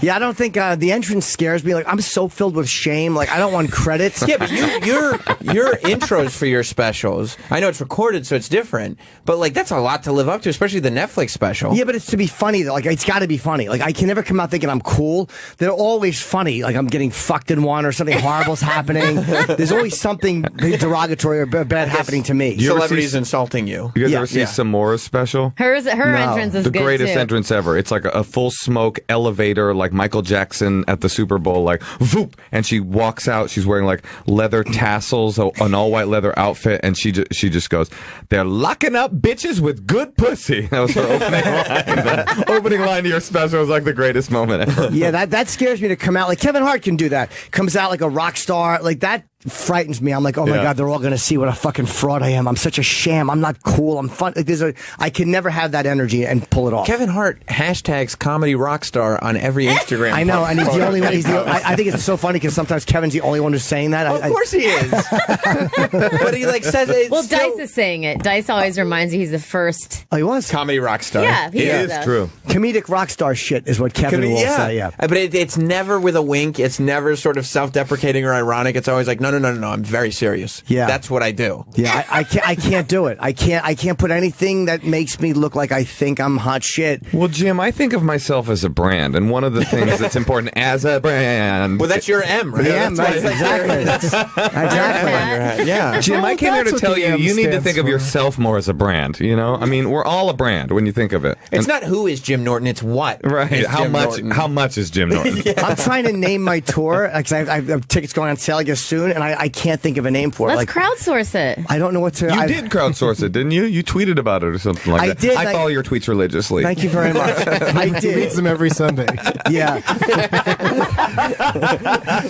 Yeah, I don't think the entrance scares me. Like, I'm so filled with shame. Like, I don't want credits. Yeah, but your intros for your specials, I know it's recorded, so it's different, but like that's a lot to live up to, especially the Netflix special. Yeah, but it's to be funny though. Like, it's got to be funny. Like, I can never come out thinking I'm cool. They're always funny. Like, I'm getting fucked in one, or something horrible's happening. There's always something derogatory or bad happening to me. Celebrities insulting you. You guys ever see Samora's special? Her entrance is the good greatest too. entrance ever. It's like a full smoke elevator, like Michael Jackson at the Super Bowl, like voop, and she walks out. She's wearing like leather tassels, an all white leather outfit, and she just goes, "They're locking up bitches with good pussy." That was her opening line. The opening line to your special was like the greatest moment ever. Yeah, that scares me to come out. Like, Kevin Hart can do that. Comes out like a rock star. Like, that frightens me. I'm like, oh my God, they're all going to see what a fucking fraud I am. I'm such a sham. I'm not cool. I'm fun. Like, I can never have that energy and pull it off. Kevin Hart hashtags comedy rock star on every Instagram. I know, and he's the only one. I think it's so funny because sometimes Kevin's the only one who's saying that. Of course he is. But he like says it. Well, Dice is saying it. Dice always reminds you he's the first. Oh, he was comedy rock star. Yeah, he It is true. Comedic rock star shit is what Kevin will say. Yeah, But it's never with a wink. It's never sort of self-deprecating or ironic. It's always like, no. I'm very serious. Yeah, that's what I do. Yeah, I can't do it. I can't put anything that makes me look like I think I'm hot shit. Well, Jim, I think of myself as a brand, and one of the things that's important as a brand. Well, that's your M, right? Yeah, right, exactly. Exactly. Yeah, Jim, I came here to that's tell what the you, M you need to stands think of for. yourself more as a brand. You know, I mean, we're all a brand when you think of it. It's not who is Jim Norton. It's what. Right. is How Jim much? Norton. How much is Jim Norton? I'm trying to name my tour because I have tickets going on sale, I guess, soon, and I can't think of a name for it. Let's crowdsource it. I don't know what to. You did crowdsource it, didn't you? You tweeted about it or something like I that. did, I follow your tweets religiously. Thank you very much. I He did. reads them every Sunday. Yeah.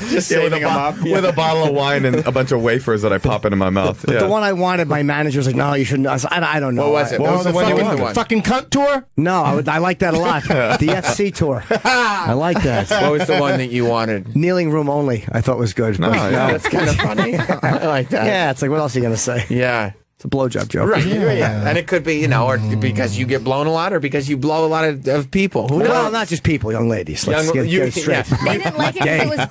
Just saving him up. With a bottle of wine and a bunch of wafers that I pop into my mouth. Yeah. The one I wanted, my manager was like, "No, you shouldn't." I, said, I don't know. What was it? What was the one you wanted? Fucking cunt tour? No, I like that a lot. The FC tour. I like that. What was the one that you wanted? Kneeling room only. I thought was good. No, But yeah. That's kind of funny. I like that. Yeah, it's like, what else are you gonna say? Yeah. It's a blowjob joke. Right. Yeah. And it could be, or because you get blown a lot, or because you blow a lot of people. Who knows? Well, not just people, young ladies. Let's get it straight. They didn't like it because it was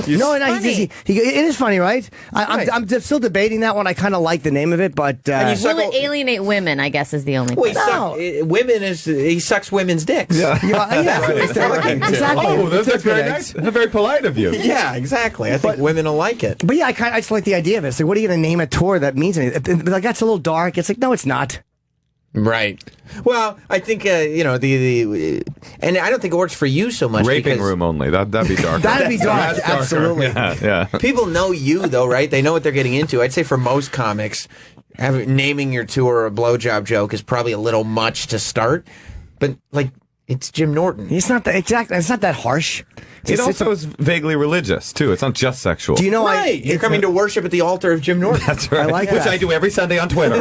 dirty. No, no, funny. it is funny, right? I'm still debating that one. I kind of like the name of it, but Will it alienate women? I guess is the only. Well, question. he sucks women's dicks. yeah, That's what he's talking to. exactly. Oh, that's very nice. That's very polite of you. Yeah, exactly. I think women will like it. But yeah, I just like the idea of it. It's like, what are you going to name a tour that means anything? Like, that's a little dark. It's like, no, it's not. Right. Well, I think the and I don't think it works for you so much. Raping because room only. That'd be dark. That'd be dark. That's darker. Absolutely. Yeah. people know you though, right? They know what they're getting into. I'd say for most comics, naming your tour a blowjob joke is probably a little much to start, but like it's Jim Norton. It's not that exact. It's not that harsh. It also is vaguely religious too. It's not just sexual. Do you know? Right. You're coming to worship at the altar of Jim Norton. That's right. I like Which that. I do every Sunday on Twitter.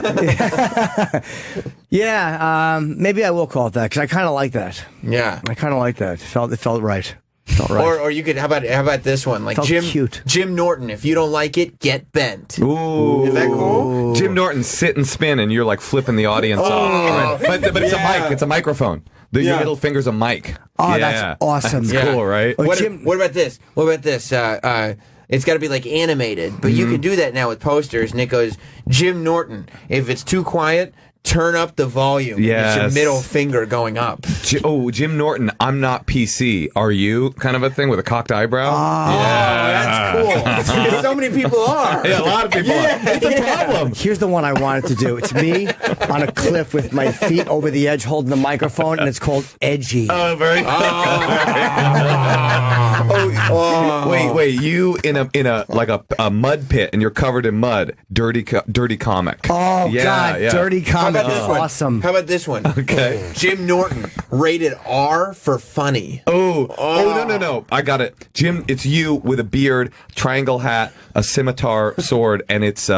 Yeah. Maybe I will call it that because I kind of like that. Yeah. I kind of like that. It felt right. Felt right. Or you could how about this one like Felt cute. Jim Norton. If you don't like it, get bent. Ooh. Is that cool? Jim Norton sit and spin, and you're like flipping the audience off. But it's a mic. It's a microphone. Your middle finger's a mic. Oh, that's awesome. That's cool, right? Oh, What about this? What about this? It's got to be like animated, but you can do that now with posters. And it goes, Jim Norton. If it's too quiet, turn up the volume. Yes. It's your middle finger going up. Jim Norton, I'm not PC. Are you? Kind of a thing with a cocked eyebrow. That's cool. So many people are. Yeah, a lot of people are. It's a problem. Here's the one I wanted to do. It's me on a cliff with my feet over the edge holding the microphone, and it's called Edgy. Oh, very. Wait! You in a like a mud pit, and you're covered in mud. Dirty comic. Oh, yeah, God, yeah. dirty How comic. about this one? Awesome. How about this one? Okay. Jim Norton, rated R for funny. No! I got it, Jim. It's you with a beard, triangle hat, a scimitar sword, and it's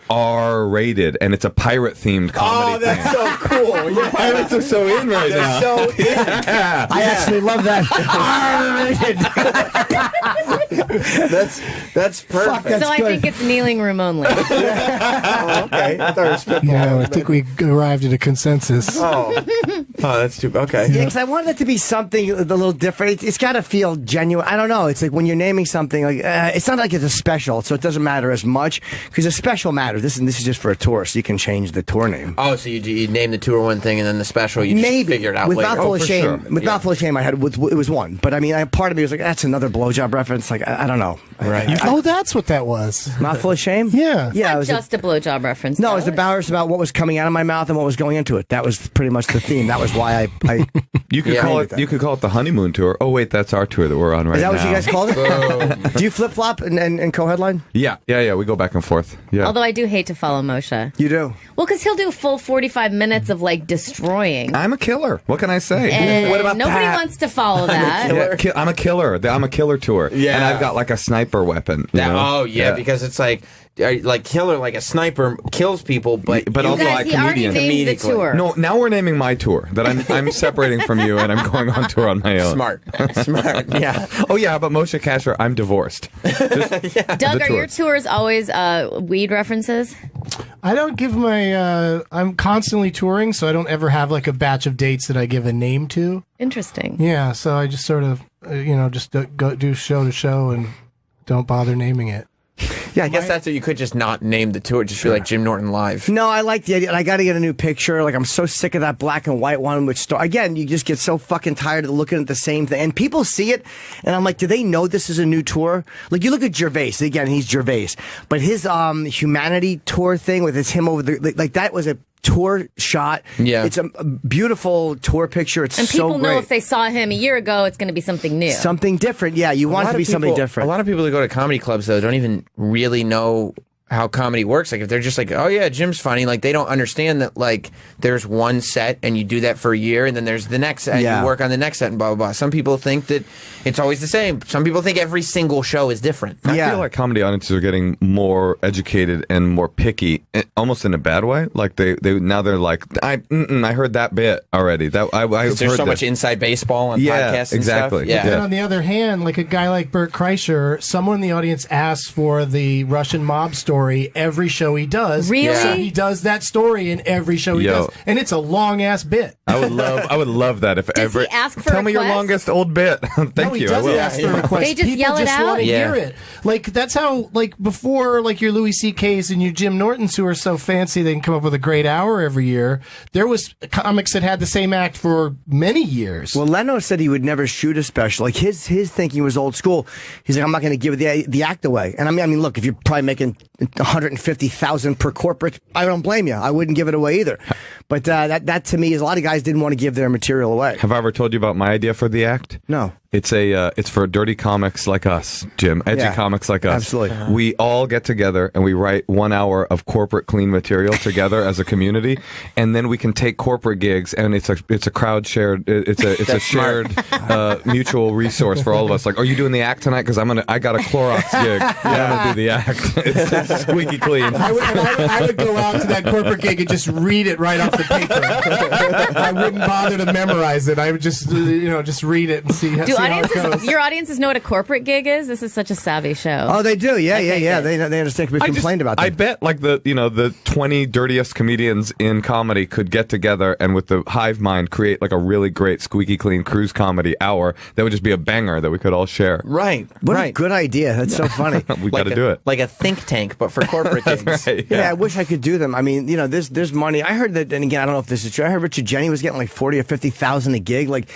R-rated, and it's a pirate themed comedy. Oh, that's so cool. Yeah. Pirates are so in right now. So in. I actually love that. That's perfect. That's so I good. think it's kneeling room only. Okay. I thought it was spitball. Yeah, I think we arrived at a consensus. Oh, that's too okay. Yeah, because I wanted it to be something a little different. It's got to feel genuine. I don't know. It's like when you're naming something, like it's not like it's a special, so it doesn't matter as much. Because a special matters. This is just for a tour, so you can change the tour name. Oh, so you name the tour one thing, and then the special you just figure it out with later. Mouthful of Shame. sure. With Mouthful of Shame, I had it was one. But I mean, part of me was like, that's another blowjob reference. Like I don't know. Right. Oh, that's what that was. Mouthful of Shame. Yeah. Yeah. It Not was just a blowjob reference. no, though. it was about what was coming out of my mouth and what was going into it. That was pretty much the theme. That was why I You could call it. You could call it the honeymoon tour. Oh wait, that's our tour that we're on right now. is that what you guys called it? Do you flip flop and co-headline? Yeah. We go back and forth. Yeah. Although I do hate to follow Moshe. You do. Well, because he'll do a full 45 minutes of like destroying. I'm a killer. What can I say? And What about nobody that? wants to follow that. Yeah, I'm a killer. I'm a killer tour. Yeah. And I've got like a sniper weapon. you know? Oh yeah, because it's like killer, like a sniper kills people, but But you also guys, like he already comedian. named the Comedically. tour. No, now we're naming my tour that I'm separating from you and I'm going on tour on my own. smart, yeah. Oh yeah, but Moshe Kasher, I'm divorced. Doug, are your tours always weed references? I don't give my. I'm constantly touring, so I don't ever have like a batch of dates that I give a name to. Interesting. Yeah, so I just sort of, just go do show to show and don't bother naming it. Yeah, I guess that's what you could just not name the tour. Just be like Jim Norton Live. No, I like the idea. And I got to get a new picture. Like, I'm so sick of that black and white one, again, you just get so fucking tired of looking at the same thing. And people see it, and I'm like, do they know this is a new tour? Like, you look at Gervais. Again, he's Gervais. But his Humanity tour thing with him over the, like that was a tour shot. Yeah. It's a beautiful tour picture. It's And so people know great. if they saw him a year ago, it's going to be something new. Something different. Yeah, you want it to be something different. A lot of people that go to comedy clubs though don't even really know how comedy works. Like if they're just like, oh yeah, Jim's funny, like they don't understand that like there's one set and you do that for a year and then there's the next set and you work on the next set and blah blah blah. Some people think that it's always the same. Some people think every single show is different. I feel like comedy audiences are getting more educated and more picky, almost in a bad way. Like they now they're like, I heard that bit already. That I There's heard so this. much inside baseball on podcasts and exactly. stuff. And on the other hand, like a guy like Bert Kreischer, someone in the audience asks for the Russian mob story every show he does. Really? So he does that story in every show he does. And it's a long ass bit. I would love that if Does ever. he ask for Tell me your requests? longest old bit. Thank No, you. he I will. doesn't ask for requests. They just People yell it just out? want to Yeah. hear it. Like that's how, like before, like your Louis C.K.'s and your Jim Nortons, who are so fancy they can come up with a great hour every year. There was comics that had the same act for many years. Well, Leno said he would never shoot a special. Like his thinking was old school. He's like, I'm not going to give the act away. And I mean, look, if you're probably making 150,000 per corporate, I don't blame you. I wouldn't give it away either. But that to me is a lot of guys didn't want to give their material away. Have I ever told you about my idea for the act? No. It's for dirty comics like us, Jim. Edgy comics like us. Absolutely. We all get together and we write 1 hour of corporate clean material together as a community, and then we can take corporate gigs, and it's a crowd shared. It's a shared mutual resource for all of us. Like, are you doing the act tonight? Because I got a Clorox gig. I'm gonna do the act. It's squeaky clean. I would go out to that corporate gig and just read it right off the paper. I wouldn't bother to memorize it. I would just just read it and see how it goes. Your audiences know what a corporate gig is? This is such a savvy show. Oh, they do. Yeah. They understand. We complained about that. I bet like the 20 dirtiest comedians in comedy could get together and with the hive mind create like a really great squeaky clean cruise comedy hour that would just be a banger that we could all share. Right. What a good idea. That's so funny. We got to do it. Like a think tank, but for corporate gigs. Right, yeah, I wish I could do them. I mean, there's money. I heard that, and again, I don't know if this is true. I heard Richard Jeni was getting like 40 or 50,000 a gig, like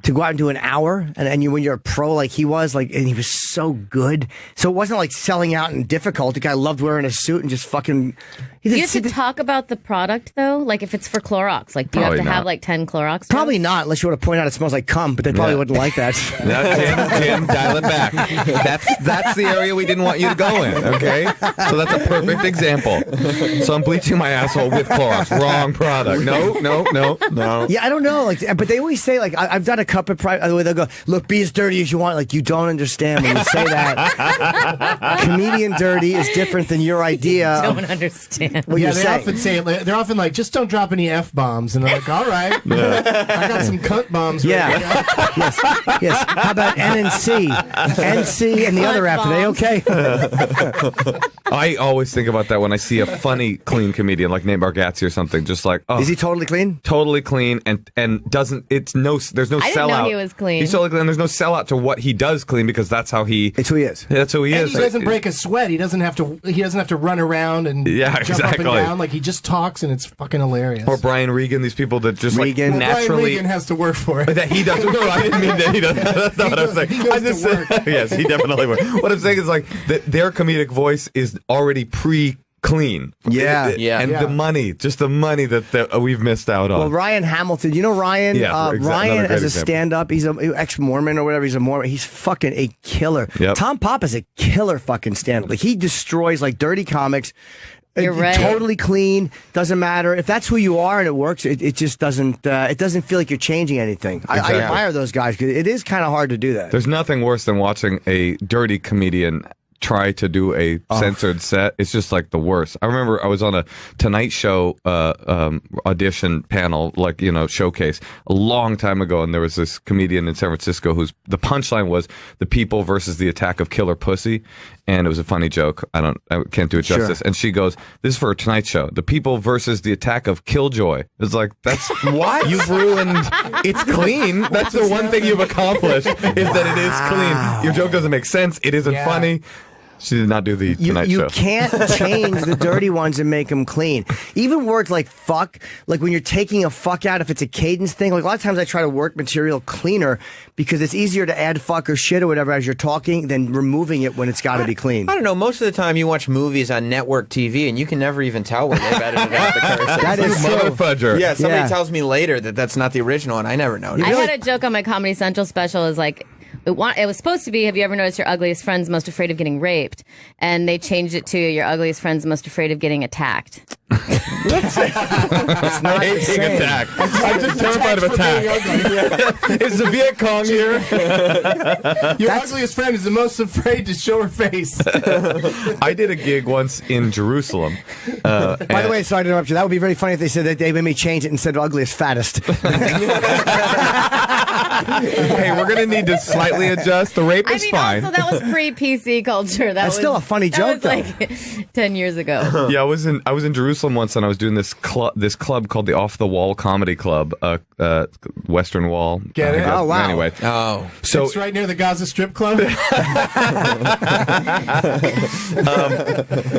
to go out and do an hour. And when you're a pro like he was, like, and he was so good. So it wasn't like selling out and difficult. The guy loved wearing a suit and just fucking. Do you have to talk about the product though? Like if it's for Clorox, like do you have to have like 10 Clorox? Probably not, unless you want to point out it smells like cum, but they probably wouldn't like that. No, Jim, dial it back. That's the area we didn't want you to go in, okay? So that's a perfect example. So I'm bleaching my asshole with Clorox. Wrong product. No. Yeah, I don't know. Like, but they always say, like, I've done a cup of pride. They'll go, look, be as dirty as you want. Like, you don't understand when you say that. Comedian dirty is different than your idea. Don't understand. What you're saying. Often say it. They're often like, just don't drop any F-bombs. And they're like, all right. I got some cunt bombs. Yes. How about N and C? NC and the other F. Are they okay? I always think about that when I see a funny, clean comedian like Nate Bargatze or something. Just like, oh, is he totally clean? Totally clean, and doesn't. There's no sellout. I didn't know he was clean. He's totally clean. There's no sellout to what he does clean because that's how he. It's who he is. That's who he is. He doesn't break a sweat. He doesn't have to run around and jump up and down. Like he just talks and it's fucking hilarious. Or Brian Regan, these people that just Regan. like naturally. Brian Regan has to work for it. That he does. No, I didn't mean that he does. That's not what I'm saying. He goes to work. Yes, he definitely works. What I'm saying is like that their comedic voice is already pre-clean. Yeah. And the money, just the money that we've missed out on. Well, Ryan Hamilton, you know Ryan? Yeah, Ryan as a example. stand-up, he's an ex-Mormon or whatever. He's a Mormon. He's fucking a killer. Yep. Tom Pop is a killer fucking stand-up. Like, he destroys like dirty comics. You're right. Totally clean. Doesn't matter if that's who you are and it works. It just doesn't. It doesn't feel like you're changing anything. Exactly. I admire those guys because it is kind of hard to do that. There's nothing worse than watching a dirty comedian try to do a censored set. It's just like the worst. I remember I was on a Tonight Show audition panel, like, showcase a long time ago, and there was this comedian in San Francisco whose the punchline was the people versus the attack of killer pussy, and it was a funny joke. I can't do it justice. And she goes, "This is for a Tonight Show. The people versus the attack of killjoy." It's like, that's what you've ruined. It's clean. That's the one thing you've accomplished is that it is clean. Your joke doesn't make sense. It isn't funny. She did not do the Tonight Show. You can't change the dirty ones and make them clean. Even words like fuck, like when you're taking a fuck out, if it's a cadence thing, like a lot of times I try to work material cleaner because it's easier to add fuck or shit or whatever as you're talking than removing it when it's got to be clean. I don't know. Most of the time you watch movies on network TV and you can never even tell where they've edited out the curse. That is mother fudger. Yeah, somebody tells me later that that's not the original and I never noticed. I had a joke on my Comedy Central special is like, it was supposed to be, have you ever noticed your ugliest friend's most afraid of getting raped? And they changed it to your ugliest friend's most afraid of getting attacked. It's not the same. Attack. I'm just terrified of attack. Is the Viet Cong here? Your ugliest friend is the most afraid to show her face. I did a gig once in Jerusalem. By the way, sorry to interrupt you. That would be very funny if they said that they made me change it and said ugliest, fattest. Hey, we're going to need to slightly adjust. The rape is fine. Also, that was pre-PC culture. That's still a funny joke, though. Like 10 years ago. Yeah, I was in Jerusalem once, and I was doing this club called the Off the Wall Comedy Club, Western Wall. Get it? Oh, wow. Anyway, So it's right near the Gaza Strip Club.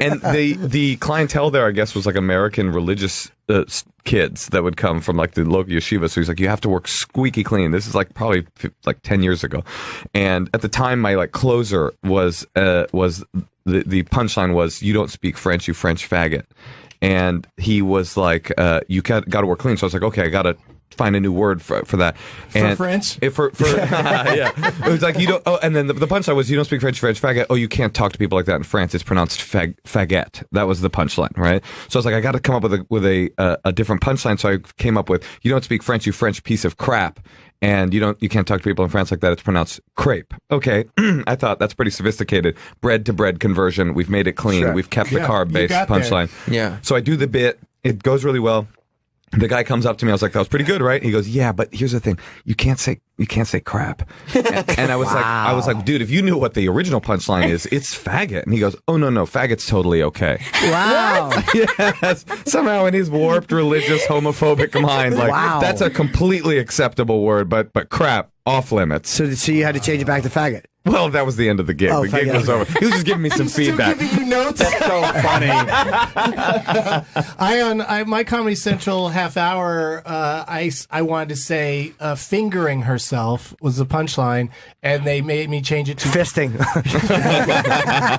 And the clientele there, I guess, was like American religious kids that would come from like the local yeshiva. So he's like, you have to work squeaky clean. This is like probably like 10 years ago. And at the time, my like closer was the punchline was, "You don't speak French, you French faggot." And he was like, "You got to work clean." So I was like, "Okay, I got to find a new word for that." And French? Yeah. It was like, you don't, and then the punchline was, "You don't speak French, French faggot." Oh, you can't talk to people like that in France. It's pronounced faggot. That was the punchline, right? So I was like, I got to come up with a different punchline. So I came up with, "You don't speak French, you French piece of crap." And you can't talk to people in France like that. It's pronounced crepe. Okay. I thought that's pretty sophisticated. Bread to bread conversion. We've made it clean. Sure. We've kept the carb based got punchline. there. Yeah. So I do the bit. It goes really well. The guy comes up to me. I was like, "That was pretty good, right?" He goes, "Yeah, but here's the thing. You can't say crap." And I was like, "Dude, if you knew what the original punchline is, it's faggot." And he goes, "Oh no, faggot's totally okay." Wow. Yes. Somehow in his warped religious homophobic mind, like that's a completely acceptable word, but crap, off limits. So you had to change it back to faggot. Well, that was the end of the gig. Oh, The gig was over. He was just giving me some feedback. Still giving you notes. So funny. My Comedy Central half hour, I wanted to say fingering herself was the punchline, and they made me change it to Fisting.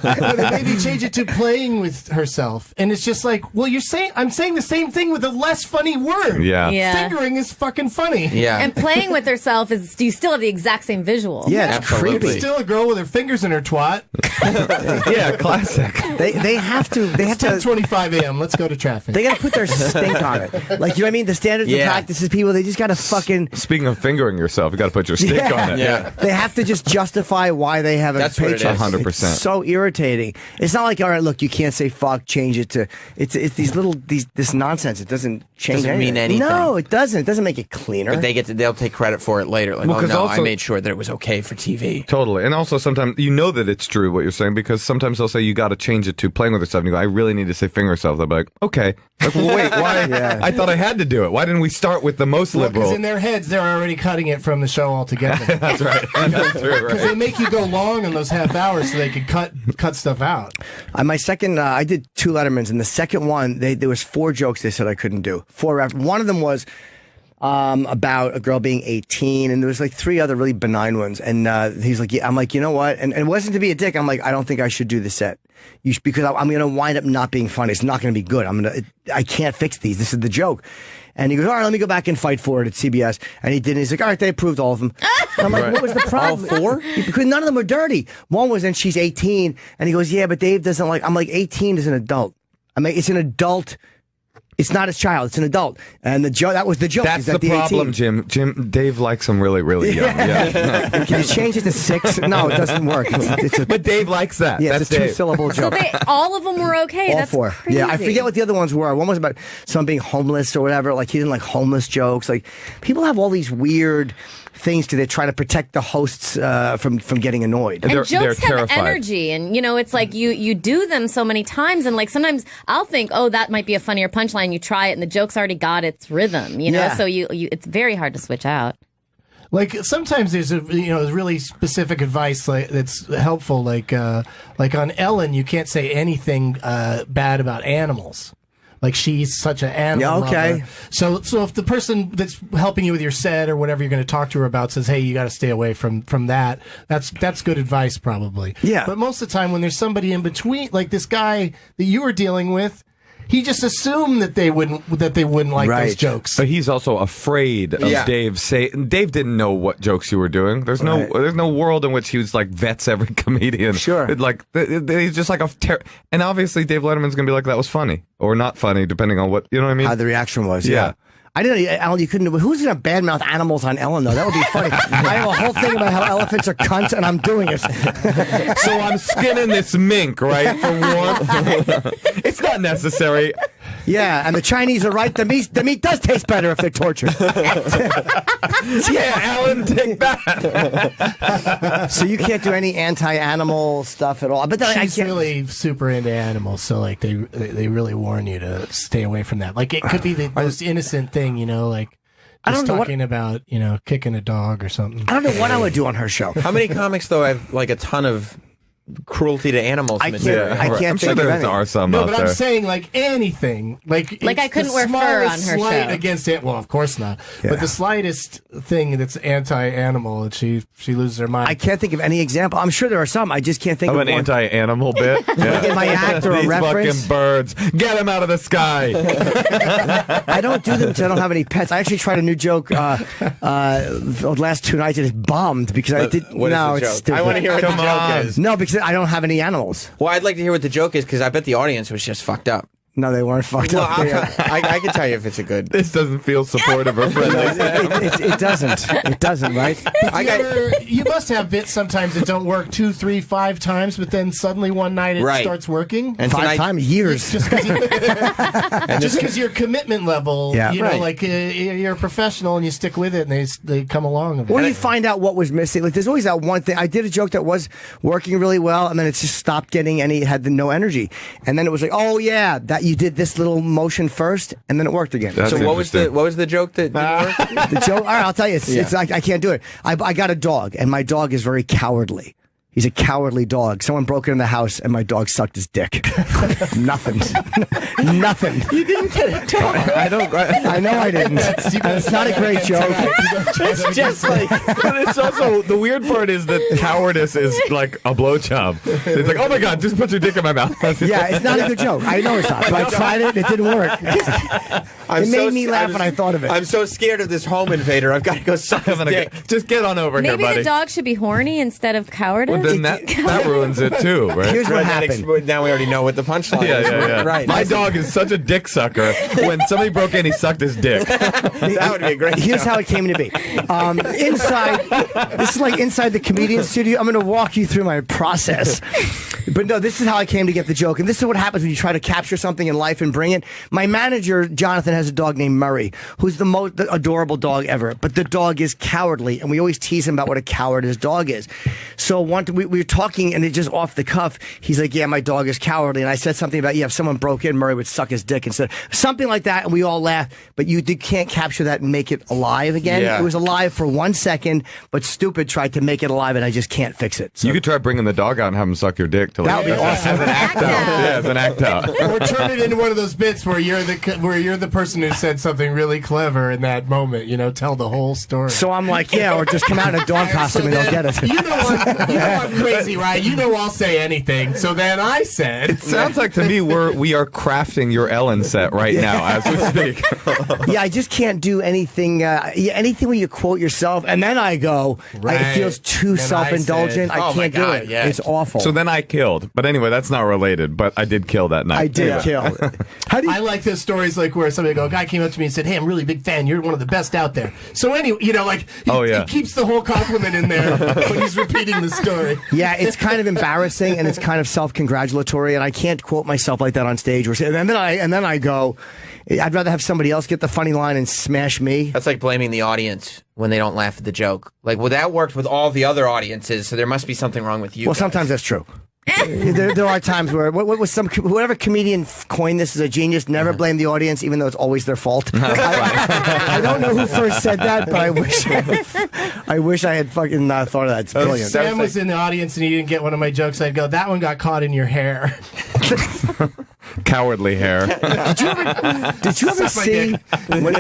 No, they made me change it to playing with herself, and it's just like, well, I'm saying the same thing with a less funny word. Yeah. Yeah. Fingering is fucking funny. Yeah. And playing with herself is, you still have the exact same visual. Yeah, it's Absolutely. creepy. Still a girl with her fingers in her twat. Yeah, classic. They have to. They have to. 10:25 a.m. Let's go to traffic. They got to put their stink on it. Like, you know what I mean? The standards and Yeah. practices, people, they just got to fucking. Speaking of fingering yourself, you got to put your stick on it. Yeah. They have to just justify why they have a That's what it paycheck. is. 100%. It's so irritating. It's not like, all right, look, you can't say fuck, change it to. It's these little this nonsense. It doesn't change Doesn't mean anything. anything. No, it doesn't. It doesn't make it cleaner. But they'll take credit for it later. Like, Well, oh 'cause no, I also- made sure that it was okay for TV. Totally. And also sometimes you know that it's true what you're saying, because sometimes they'll say you got to change it to playing with yourself. And you go, "I really need to say finger yourself." They'll be like, "Okay." Like, well, wait, why? Yeah. I thought I had to do it. Why didn't we start with the most Because liberal? in their heads, they're already cutting it from the show altogether. That's right. That's true, Because they right? make you go long in those half hours so they can cut stuff out. My second, I did 2 Lettermans, and the second one, there was 4 jokes they said I couldn't do. 4. One of them was about a girl being 18, and there was like 3 other really benign ones. And he's like, yeah, I'm like, you know what? And it wasn't to be a dick. I'm like, I don't think I should do the set. Because I'm going to wind up not being funny. It's not going to be good. I can't fix these. This is the joke. And he goes, all right, let me go back and fight for it at CBS. And he did. And he's like, all right, they approved all of them. And I'm like, what was the problem? All 4? Because none of them were dirty. One was, and she's 18. And he goes, yeah, but Dave doesn't like, I'm like, 18 is an adult. I mean, it's an adult. It's not his child. It's an adult. And that was the joke. That's is that the problem, 18. Jim. Dave likes them really, really young. Yeah. Can you change it to 6? No, it doesn't work. But Dave likes that. Yeah, That's it's a Dave. 2-syllable So joke. all of them were okay. All That's 4. crazy. Yeah, I forget what the other ones were. One was about someone being homeless or whatever. Like, he didn't like homeless jokes. Like, people have all these weird things to they try to protect the hosts from getting annoyed. And They're jokes have terrified. energy, and it's like you do them so many times, and like sometimes I'll think, oh, that might be a funnier punchline. You try it, and the joke's already got its rhythm, Yeah. So you it's very hard to switch out. Like sometimes there's really specific advice that's helpful. Like on Ellen, you can't say anything bad about animals. Like, she's such an animal Yeah, okay. lover. So if the person that's helping you with your set or whatever you're going to talk to her about says, hey, you got to stay away from that, that's good advice probably. Yeah. But most of the time when there's somebody in between, like this guy that you were dealing with, he just assumed that they wouldn't like Right. those jokes. But he's also afraid of Yeah. Dave Dave didn't know what jokes you were doing. There's no world in which he was like vets every comedian. Sure. He's just like and obviously Dave Letterman's gonna be like, that was funny or not funny, depending on what, you know what I mean? How the reaction was. Yeah. Yeah. I didn't, Alan, you couldn't do Who's going to badmouth animals on Ellen, though? That would be funny. I have a whole thing about how elephants are cunts, and I'm doing it. So I'm skinning this mink, right, for warmth. It's not necessary. Yeah, and the Chinese are right. The meat does taste better if they're tortured. Yeah, Alan, take that. So you can't do any anti-animal stuff at all. But then I She's can't. really super into animals, so like they really warn you to stay away from that. Like, it could be the most innocent thing, like I just don't know talking about kicking a dog or something. I don't know what I would do on her show. How many comics though have like a ton of cruelty to animals. I material. can't I'm sure think of there any. are some No, out but there. I'm saying like anything, like Like it's I couldn't the wear fur on smallest her slight show. against it. Well, of course not. Yeah. But the slightest thing that's anti-animal, and she loses her mind. I can't think of any example. I'm sure there are some. I just can't think Of of an one. anti-animal bit. in my act or a These reference. fucking birds, get them out of the sky. I don't do them because I don't have any pets. I actually tried a new joke the last 2 nights and it bombed because I did. What is no, the it's joke? stupid. I want to hear what Come the joke on. is. No, because I don't have any animals. Well, I'd like to hear what the joke is because I bet the audience was just fucked up. No, they weren't fucked Well, up. They- I can tell you if it's a good. This doesn't feel supportive or friendly. it doesn't. It doesn't, right? You must have bits sometimes that don't work 2, 3, 5 times, but then suddenly one night it Right. starts working. And 5 tonight- times, years. Just because your commitment level, Yeah. you know, Right. like you're a professional and you stick with it, and they come along. Or you find out what was missing. Like, there's always that one thing. I did a joke that was working really well, and then it just stopped getting any. It had no energy, and then it was like, oh yeah, that you did this little motion first, and then it worked again. That's So what was the joke that didn't work? The joke. All right, I'll tell you. It's like I can't do it. I got a dog, and my dog is very cowardly. He's a cowardly dog. Someone broke into the house, and my dog sucked his dick. Nothing. Nothing. You didn't get a dog. I don't. I know I didn't. And it's not a great joke. It's just like. But it's also the weird part is that cowardice is like a blowjob. It's like, oh my god, just put your dick in my mouth. Yeah, it's not a good joke. I know it's not. But I tried it. It didn't work. It made me laugh when I thought of it. I'm so scared of this home invader. I've got to go suck his dick. Just get on over Maybe here, buddy. the dog should be horny instead of cowardice. Well, then that ruins it too, right? Here's what Right, that happened. now we already know what the punchline Yeah, is. yeah, yeah. Right. My dog is such a dick sucker. When somebody broke in, he sucked his dick. That would be a great Here's joke. how it came to be. This is like inside the comedian studio. I'm going to walk you through my process. But no, this is how I came to get the joke. And this is what happens when you try to capture something in life and bring it. My manager, Jonathan, has a dog named Murray, who's the most adorable dog ever. But the dog is cowardly. And we always tease him about what a coward his dog is. So we were talking, and it just off the cuff, he's like, yeah, my dog is cowardly. And I said something about, yeah, if someone broke in, Murray would suck his dick instead. Something like that. And we all laughed. But you can't capture that and make it alive again. Yeah. It was alive for 1 second, but Stupid tried to make it alive, and I just can't fix it. So. You could try bringing the dog out and have him suck your dick. To That would be awesome. As an act out. Yeah, as an act out. Or turn it into one of those bits where you're the person who said something really clever in that moment. You know, tell the whole story. So I'm like, yeah, or just come out in a dog costume and they'll get it. You know I'm crazy, right? You know I'll say anything. So then I said, It sounds like to me we are crafting your Ellen set right now as we speak. Yeah, I just can't do anything. Anything where you quote yourself, and then I go, Right. it feels too Then I self-indulgent. said, I oh my can't do God, it. yeah. It's awful. So then I killed. But anyway, that's not related. But I did kill that night. I did kill. How do you? I like those stories like where somebody a guy came up to me and said, hey, I'm a really big fan. You're one of the best out there. So anyway, you know, like he keeps the whole compliment in there when he's repeating the story. Yeah, it's kind of embarrassing and it's kind of self-congratulatory, and I can't quote myself like that on stage. And then I go, I'd rather have somebody else get the funny line and smash me. That's like blaming the audience when they don't laugh at the joke. Like, well, that worked with all the other audiences, so there must be something wrong with you. Well, guys. sometimes that's true. there are times where what was whoever comedian coined this as a genius. Never blame the audience, even though it's always their fault. I don't know who first said that, but I wish I had fucking thought of that. It's brilliant. Sam was in the audience and he didn't get one of my jokes. I'd go, that one got caught in your hair. Cowardly hair. Did you ever see when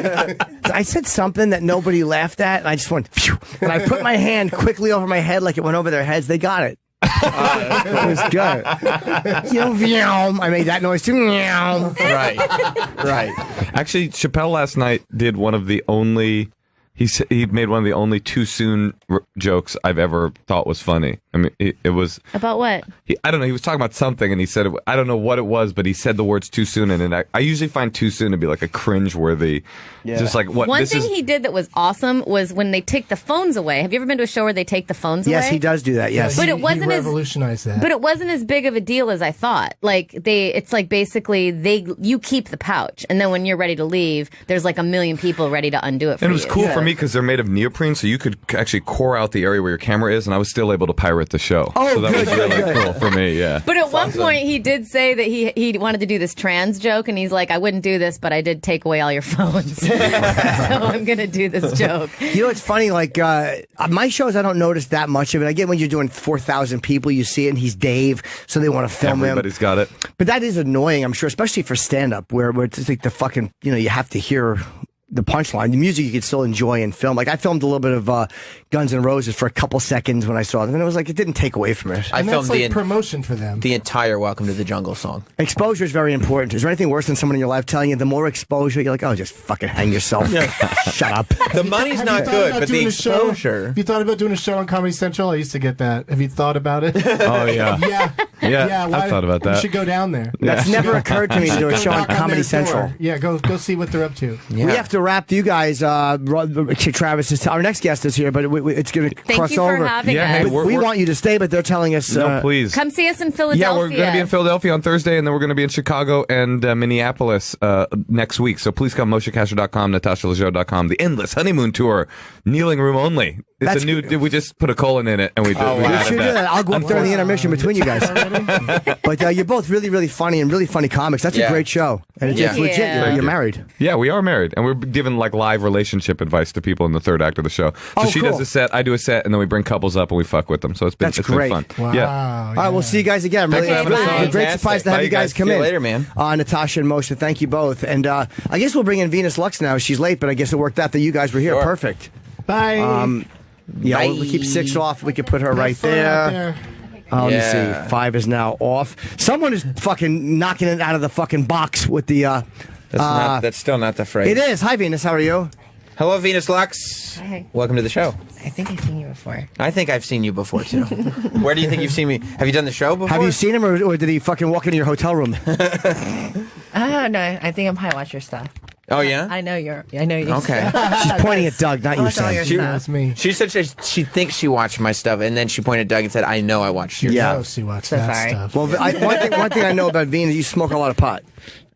I said something that nobody laughed at, and I just went, phew, and I put my hand quickly over my head like it went over their heads. They got it. It was good. I made that noise too. Right. Actually, Chappelle last night did one of the only. He made one of the only too soon jokes I've ever thought was funny. I mean, it was About what? I don't know. He was talking about something, and he said I don't know what it was, but he said the words too soon, and I usually find too soon to be like a cringe-worthy. Just like what One this thing is. he did that was awesome was when they take the phones away. Have you ever been to a show where they take the phones away? Yes, he does do that. Yes, But it He wasn't as revolutionized that. But it wasn't as big of a deal as I thought. Like it's like basically you keep the pouch, and then when you're ready to leave, there's like a million people ready to undo it for you. And it was cool for me because they're made of neoprene, so you could actually core out the area where your camera is, and I was still able to pirate pirate the show. Oh, so that good, was really good, good. cool for me. Yeah. But at one point, he did say that he wanted to do this trans joke, and he's like, I wouldn't do this, but I did take away all your phones. So I'm going to do this joke. You know, it's funny, like, my shows, I don't notice that much of it. I get when you're doing 4,000 people, you see it, and he's Dave, so they want to film him. Everybody's got it. But that is annoying, I'm sure, especially for stand-up, where it's like the fucking, you have to hear the punchline. The music you could still enjoy and film. Like, I filmed a little bit of Guns N' Roses for a couple seconds when I saw it, and it was like, it didn't take away from it. I And filmed that's like promotion for them. the entire Welcome to the Jungle song. Exposure is very important. Is there anything worse than someone in your life telling you the more exposure, you're like, oh, just fucking hang yourself. Shut up. The money's Have not you thought good, about but the doing a show? exposure. Have you thought about doing a show on Comedy Central? I used to get that. Have you thought about it? Oh, yeah. Yeah. I've thought about that. You should go down there. That's never occurred to me to do a show on Knock on Comedy their Central. door. Yeah, go see what they're up to. We have to wrap. You guys, Travis, our next guest is here, but it's going to cross you for over. having Yeah, us. hey, But we want you to stay, but they're telling us. No, please. Come see us in Philadelphia. Yeah, we're going to be in Philadelphia on Thursday, and then we're going to be in Chicago and Minneapolis next week. So please come, MosheKasher.com, NatashaLejeune.com. The Endless Honeymoon Tour, kneeling room only. It's That's a new. We just put a colon in it, and we did. Oh, we wow. You added should do that. I'll go up there in the intermission between you guys. But you're both really, really funny and really funny comics. That's a Yeah. great show. And it's, Yeah. it's legit. Yeah. You're married. Yeah, we are married, and we're giving like live relationship advice to people in the third act of the show. So Oh, she cool. does a set, I do a set, and then we bring couples up and we fuck with them. So it's been That's it's great. been fun. Wow. Yeah. All right, we'll see you guys again. Thanks Really, for having us really on. great surprise to have Bye, you guys come See you in. later, man. Natasha and Moshe, thank you both. And I guess we'll bring in Venus Lux now. She's late, but I guess it worked out that you guys were here. Sure. Perfect. Bye. Yeah, Bye. we'll keep 6 off. We could put her right Fun out there. Let me Yeah. see. 5 is now off. Someone is fucking knocking it out of the fucking box with the. That's still not the phrase. It is. Hi, Venus. How are you? Hello, Venus Lux. Hi. Welcome to the show. I think I've seen you before. I think I've seen you before, too. Where do you think you've seen me? Have you done the show before? Have you seen him, or did he fucking walk into your hotel room? No, I think I'm probably watch your stuff. Oh, yeah? I know you're. I know you. Okay. She's pointing at Doug, not I you, watch all your Sam. stuff. That's me. She said she thinks she watched my stuff, and then she pointed at Doug and said, I know I watched your Yeah. Oh, see, watch So that sorry. stuff. Well, one thing I know about Venus, you smoke a lot of pot.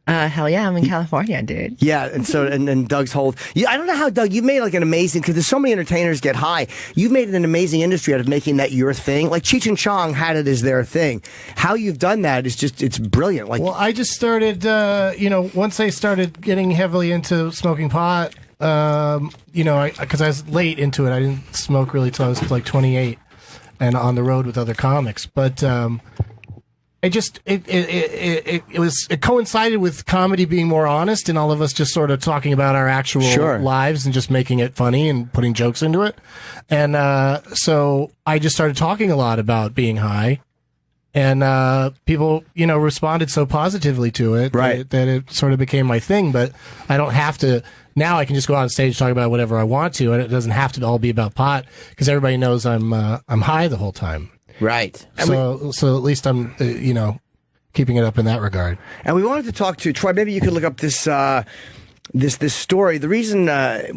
Hell yeah, I'm in California, dude. Yeah, and so and Doug's whole. Yeah, I don't know how Doug. You've made like an amazing, because there's so many entertainers get high. You've made an amazing industry out of making that your thing. Like Cheech and Chong had it as their thing. How you've done that is just it's brilliant. Like, Well, I just started, once I started getting heavily into smoking pot, because I was late into it. I didn't smoke really till I was like 28 and on the road with other comics. But it coincided with comedy being more honest and all of us just sort of talking about our actual Sure. lives and just making it funny and putting jokes into it. And so I just started talking a lot about being high. And people, responded so positively to it Right. that it sort of became my thing. But I don't have to. Now I can just go on stage and talk about whatever I want to, and it doesn't have to all be about pot because everybody knows I'm high the whole time. Right. So at least I'm, keeping it up in that regard. and we wanted to talk to Troy. Maybe you could look up this. This story. The reason I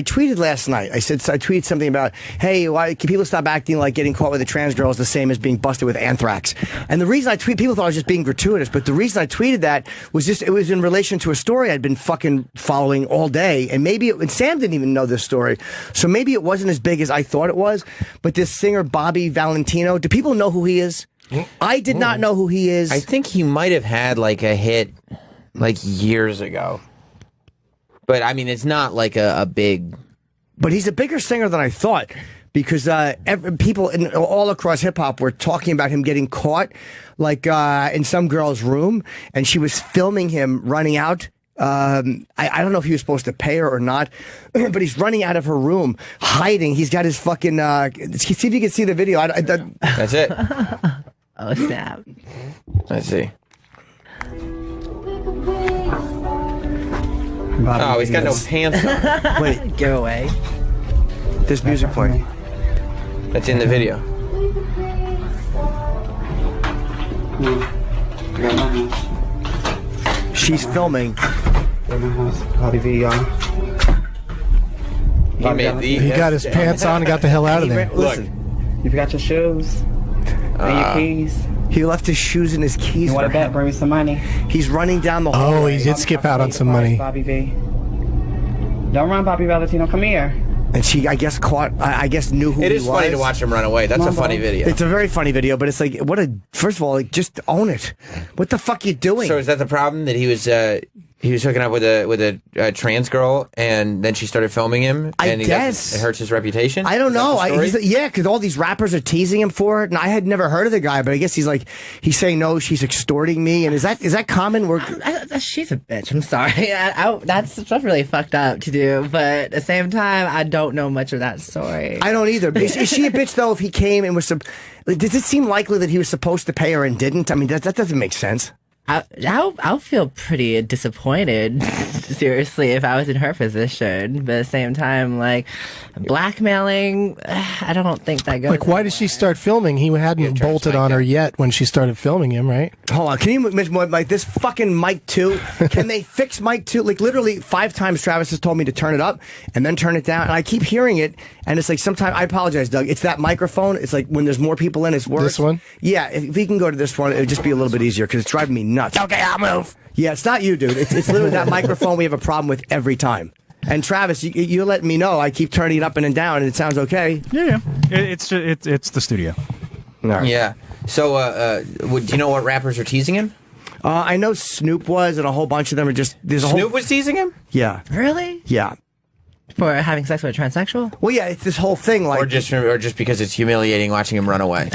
tweeted last night, I tweeted something about, hey, why can people stop acting like getting caught with a trans girl is the same as being busted with anthrax? And the reason I tweeted, people thought I was just being gratuitous, but the reason I tweeted that was just, it was in relation to a story I'd been fucking following all day, and and Sam didn't even know this story, so maybe it wasn't as big as I thought it was. But this singer Bobby Valentino, do people know who he is? I did not know who he is. I think he might have had like a hit like years ago. But I mean, it's not like a big. But he's a bigger singer than I thought, because people all across hip hop were talking about him getting caught, like in some girl's room, and she was filming him running out. I don't know if he was supposed to pay her or not, but he's running out of her room, hiding. He's got his fucking. See if you can see the video. That's it. Oh snap! Let's see. Oh, he's got no pants on. Wait, Giveaway. this music playing. That's in the video. She's filming. Bobby V, y'all. He made the. He got his pants on and got the hell out of there. Listen, You forgot your shoes and your keys. he left his shoes and his keys. You want for to bet? her. Bring me some money. He's running down the Oh, hallway. he did skip out on some money. Bobby V. Don't run, Bobby Valentino. Come here. And she, I guess, knew who he was. It is funny to watch him run away. That's a funny video. It's a very funny video, but it's like, first of all, like, just own it. What the fuck you doing? So is that the problem, that he was hooking up with a trans girl, and then she started filming him? And I guess it hurts his reputation. I don't know. Is that the story? Because all these rappers are teasing him for it, and I had never heard of the guy, but I guess he's saying no, she's extorting me, and is that common? She's a bitch. I'm sorry. That's really fucked up to do, but at the same time, I don't know much of that story. I don't either. Is she a bitch though? If he came and was, does it seem likely that he was supposed to pay her and didn't? I mean, that doesn't make sense. I'll feel pretty disappointed, seriously, if I was in her position. But at the same time, like, blackmailing, I don't think that goes. Like, why did she start filming? He hadn't bolted on her yet when she started filming him, right? Hold on, can you mention like this fucking mic 2? Can they fix mic 2? Like, literally 5 times Travis has told me to turn it up and then turn it down, and I keep hearing it, and it's like sometimes, I apologize, Doug, it's that microphone. It's like when there's more people in, it's worse. This one? Yeah, if we can go to this one, it would just be a little bit easier, because it's driving me nuts. Okay, I'll move. Yeah, it's not you, dude. It's literally that microphone we have a problem with every time. And Travis, you let me know. I keep turning it up and down, and it sounds okay. Yeah. It's the studio. Right. Yeah. So, do you know what rappers are teasing him? I know Snoop was, and a whole bunch of them are just. Snoop was teasing him? Yeah. Really? Yeah. For having sex with a transsexual? Well, yeah, it's this whole thing, like, or just because it's humiliating watching him run away.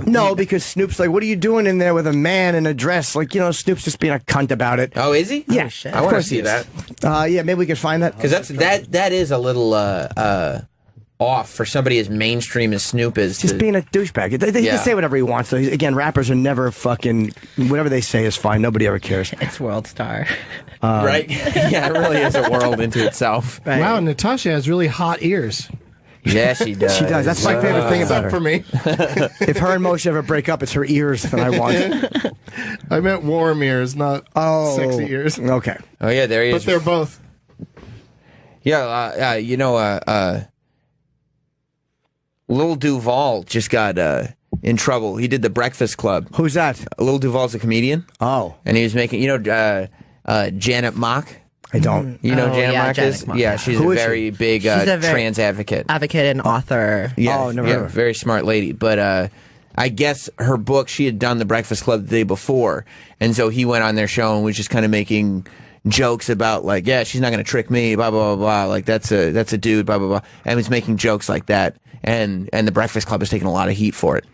No, because Snoop's like, what are you doing in there with a man in a dress? Like, Snoop's just being a cunt about it. Oh, is he? Yeah, oh, shit. I want to see that. Yeah, maybe we could find that, because that is a little off for somebody as mainstream as Snoop is. Just being a douchebag. He can say whatever he wants. Though. Again, rappers are never fucking. Whatever they say is fine. Nobody ever cares. It's World Star. Right? Yeah, it really is a world into itself. Right. Wow, Natasha has really hot ears. Yeah, she does. She does. That's my favorite thing about her. For me. If her and Moshe ever break up, it's her ears that I want. I meant warm ears, not sexy ears. Okay. Oh, yeah, there he is. But they're both. Yeah, Lil Duval just got in trouble. He did the Breakfast Club. Who's that? Lil Duval's a comedian. Oh. And he was making, Janet Mock? I don't. You know Janet Mock Janet is? Mock, Yeah, she's a very big trans advocate. Advocate and author. Yeah, never heard of her. Very smart lady. But I guess her book, she had done the Breakfast Club the day before. And so he went on their show and was just kind of making jokes about, like, yeah, she's not going to trick me, blah, blah, blah, blah. Like, that's a dude, blah, blah, blah. And was making jokes like that. And the Breakfast Club has taken a lot of heat for it.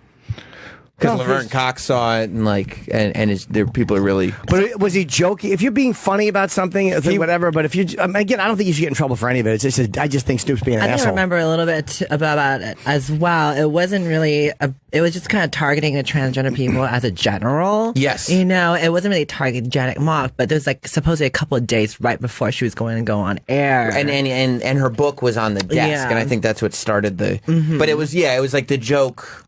Because Laverne Cox saw it, and people are really. But was he joking? If you're being funny about something, it's like whatever. But if you, again, I don't think you should get in trouble for any of it. It's just, I just think Snoop's being an asshole. I think I remember a little bit about it as well. It wasn't really. It was just kind of targeting the transgender people as a general. Yes. It wasn't really targeting Janet Mock, but there was like supposedly a couple of days right before she was going to go on air, and her book was on the desk, and I think that's what started the. Mm-hmm. But it was like the joke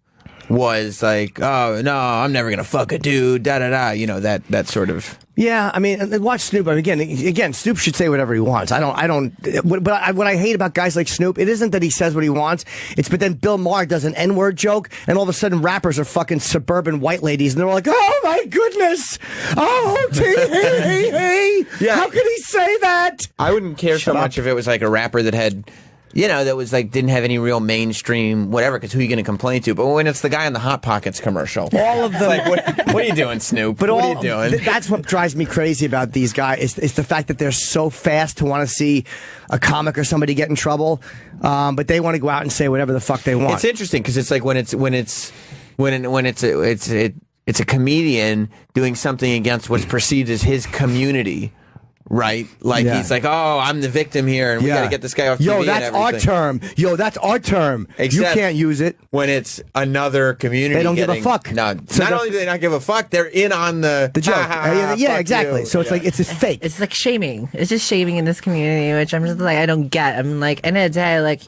was like, oh no, I'm never gonna fuck a dude, da da da, that sort of. Yeah, I mean, watch Snoop. I mean, again, Snoop should say whatever he wants. What I hate about guys like Snoop, it isn't that he says what he wants. But then Bill Maher does an N-word joke, and all of a sudden rappers are fucking suburban white ladies, and they're all like, oh my goodness, oh hey, yeah. How could he say that? I wouldn't care so much if it was like a rapper that had. That was like didn't have any real mainstream whatever, because who are you going to complain to? But when it's the guy in the Hot Pockets commercial, all of them. Like, what are you doing, Snoop? But what are you doing? That's what drives me crazy about these guys is the fact that they're so fast to want to see a comic or somebody get in trouble, but they want to go out and say whatever the fuck they want. It's interesting because it's like when it's a comedian doing something against what's perceived as his community. Right? Like, he's like, oh, I'm the victim here, and we got to get this guy off TV. Yo, that's our term. That's our term. Except you can't use it. When it's another community. They don't give a fuck. No, not only do they not give a fuck, they're in on the joke. Yeah, exactly. So it's like, it's just fake. It's like shaming. It's just shaming in this community, which I'm just like, I don't get. I'm like, end of the day, like,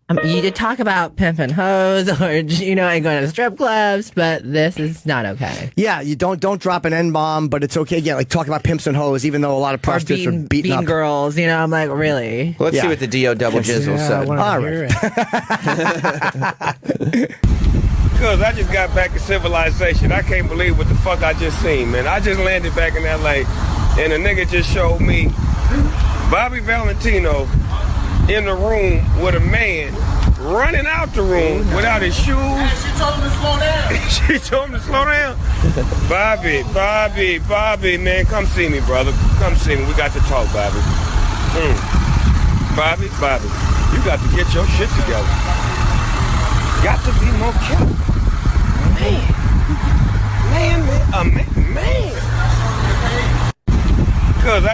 you did talk about pimping hoes or, and going to strip clubs, but this is not okay. Yeah, you don't drop an N-bomb, but it's okay. Yeah, like talk about pimps and hoes, even though a lot of prostitutes are beating up girls. I'm like, really? Let's see what the D.O. Double Jizzle said. All right. Because I just got back to civilization. I can't believe what the fuck I just seen, man. I just landed back in L.A., and a nigga just showed me Bobby Valentino in the room with a man running out the room without his shoes. She told him to slow down. She told him to slow down. Bobby, man, come see me, brother. Come see me. We got to talk, Bobby. Bobby, you got to get your shit together. Got to be more careful. Man.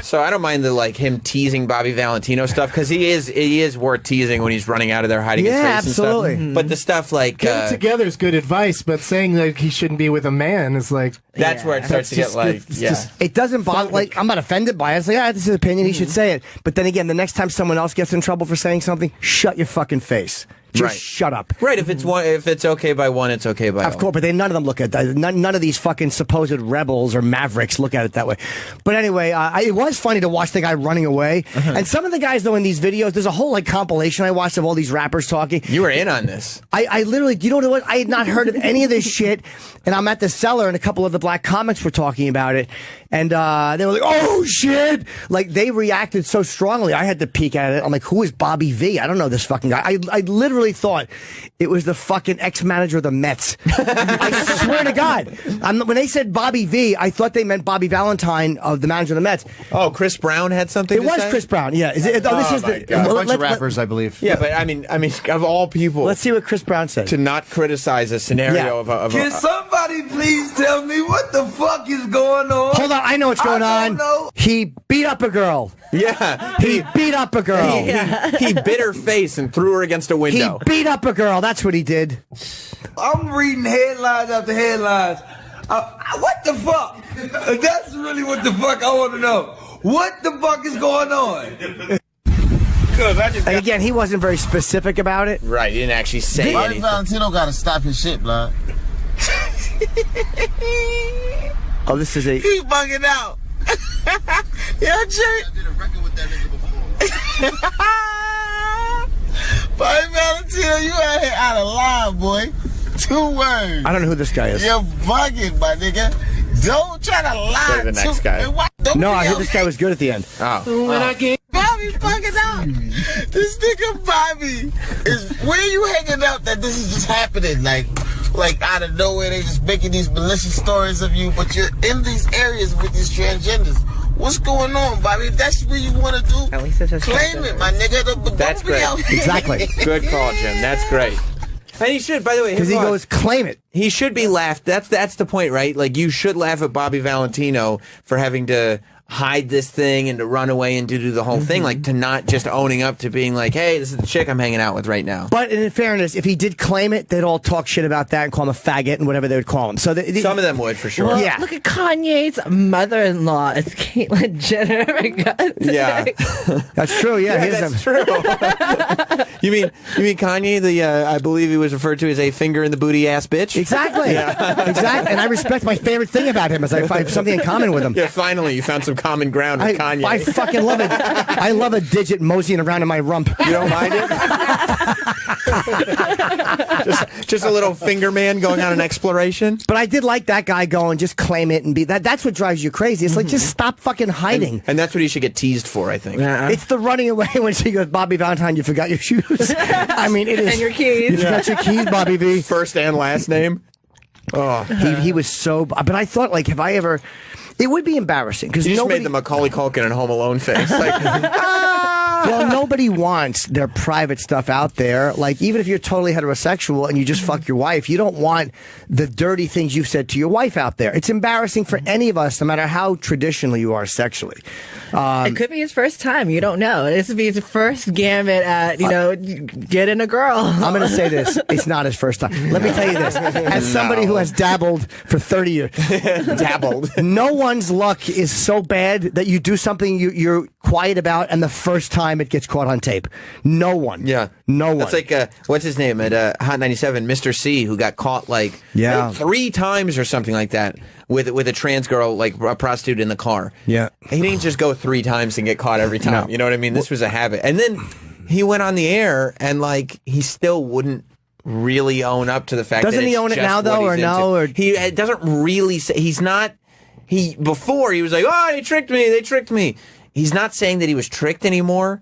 So I don't mind the him teasing Bobby Valentino stuff because he is worth teasing when he's running out of there hiding his face absolutely. and stuff. But the stuff like Getting together is good advice, but saying that he shouldn't be with a man is like that's where it starts to get it doesn't bother. Like I'm not offended by it. It's like this is his opinion. He should say it. But then again, the next time someone else gets in trouble for saying something, shut your fucking face. Just shut up. Right. If it's okay by one, it's okay by all. Of course, but none of them look at that. None of these fucking supposed rebels or mavericks look at it that way. But anyway, it was funny to watch the guy running away. And some of the guys, though, in these videos, there's a whole compilation I watched of all these rappers talking. You were in on this. I literally, you know what it was? I had not heard of any of this shit. And I'm at the cellar, and a couple of the black comics were talking about it. And they were like, oh, shit. Like, they reacted so strongly. I had to peek at it. I'm like, who is Bobby V? I don't know this fucking guy. I literally thought it was the fucking ex-manager of the Mets. I swear to God. When they said Bobby V, I thought they meant Bobby Valentine, of the manager of the Mets. Oh, Chris Brown had something to say? It was Chris Brown, yeah. This is a bunch of rappers, I believe. Yeah, but I mean, of all people. Let's see what Chris Brown said. To not criticize a scenario of a... Can somebody please tell me what the fuck is going on? Hold on, I know what's going on. He beat up a girl. Yeah. He beat up a girl. He bit her face and threw her against a window. He beat up a girl. That's what he did. I'm reading headlines after headlines. What the fuck? That's really what the fuck I want to know. What the fuck is going on? And again, he wasn't very specific about it. Right, he didn't actually say Bobby anything. Valentino got to stop his shit, blood. Oh, this is a... He bugging out. Yeah, Jay. I did a record with that nigga before. Bobby Valentino, you out here out of line, boy. 2 words. I don't know who this guy is. You're bugging, my nigga. Don't try to lie the next guy. No, I heard this guy was good at the end. Oh. When I get Bobby fucking out. This nigga Bobby is where you hanging out that this is just happening like out of nowhere they just making these malicious stories of you, but you're in these areas with these transgenders. What's going on, Bobby? If that's what you want to do, At least it's claim it, my nigga. That's great. Exactly. Good call, Jim. That's great. And he should, by the way, because he goes, claim it. He should be laughed. That's the point, right? Like, you should laugh at Bobby Valentino for having to hide this thing and to run away and to do the whole thing, like to not just owning up to being like, hey, this is the chick I'm hanging out with right now. But in fairness, if he did claim it, they'd all talk shit about that and call him a faggot and whatever they would call him. So some of them would, for sure. Well, yeah. Look at Kanye's mother-in-law. It's Caitlyn Jenner. Yeah. That's true. Yeah, that's true. You mean Kanye? The I believe he was referred to as a finger in the booty ass bitch. Exactly. Exactly. And I respect my favorite thing about him is I have something in common with him. Yeah, finally you found some common ground with Kanye. I fucking love it. I love a digit moseying around in my rump. You don't mind it? just a little finger man going on an exploration. But I did like that guy going, just claim it and be that. That's what drives you crazy. It's like, just stop fucking hiding. And that's what he should get teased for, I think. It's the running away when she goes, Bobby Valentine, you forgot your shoes. I mean, it is. And your keys. You forgot your keys, Bobby V. First and last name. Oh, he was so. But I thought, like, have I ever? It would be embarrassing because you just made the Macaulay Culkin and Home Alone face. Like, well, nobody wants their private stuff out there. Like, even if you're totally heterosexual and you just fuck your wife, you don't want the dirty things you've said to your wife out there. It's embarrassing for any of us, no matter how traditional you are sexually. It could be his first time. You don't know. This would be his first gambit at, getting a girl. I'm going to say this. It's not his first time. Let me tell you this. As somebody who has dabbled for 30 years. Dabbled. No one's luck is so bad that you do something you're quiet about and the first time it gets caught on tape. No one. Yeah. No one. That's like, what's his name at Hot 97? Mr. C, who got caught I think 3 times or something like that with a trans girl, like a prostitute in the car. Yeah. He didn't just go 3 times and get caught every time. No. You know what I mean? This was a habit. And then he went on the air and he still wouldn't really own up to the fact Doesn't that he own it now, though, or no? Or he doesn't really say, he's not. Before he was like, oh, they tricked me. He's not saying that he was tricked anymore,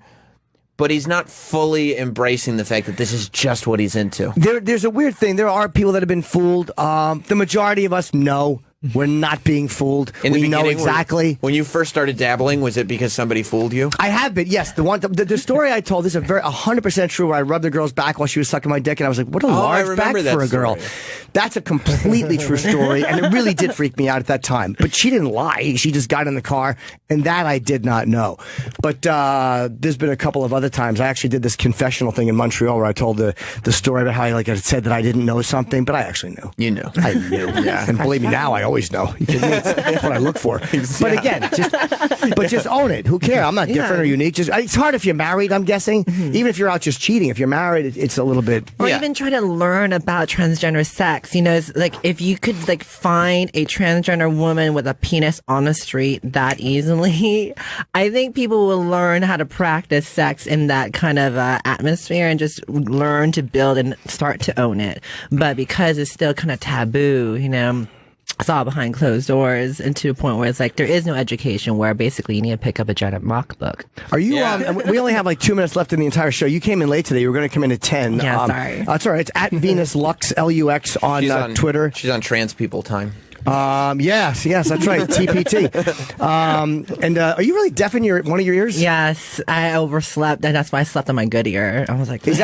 but he's not fully embracing the fact that this is just what he's into. There's a weird thing. There are people that have been fooled. The majority of us know we're not being fooled. We know exactly. When you first started dabbling, was it because somebody fooled you? I have been, yes. The story I told is a very 100% true. Where I rubbed the girl's back while she was sucking my dick, and I was like, "What a large back for a girl." That's a completely true story, and it really did freak me out at that time. But she didn't lie. She just got in the car, and that I did not know. But there's been a couple of other times. I actually did this confessional thing in Montreal where I told the story about how I said that I didn't know something, but I actually knew. You knew. I knew. Yeah. And believe me, now I always know. You kidding me? That's what I look for. But again, just own it. Who cares? I'm not different or unique. It's hard if you're married, I'm guessing. Even if you're out just cheating. If you're married, it's a little bit. Or even try to learn about transgender sex. You know, it's like if you could find a transgender woman with a penis on the street that easily, I think people will learn how to practice sex in that kind of atmosphere and just learn to build and start to own it. But because it's still kind of taboo, you know, it's all behind closed doors, and to a point where it's like there is no education, where basically you need to pick up a giant mock book. Are you? We only have 2 minutes left in the entire show. You came in late today. You were going to come in at 10. Yeah, sorry. That's all right. It's at Venus Lux LUX on Twitter. She's on trans people time. Yes, that's right. TPT. And are you really deaf in one of your ears? Yes, I overslept, and that's why I slept on my good ear. I was like, do you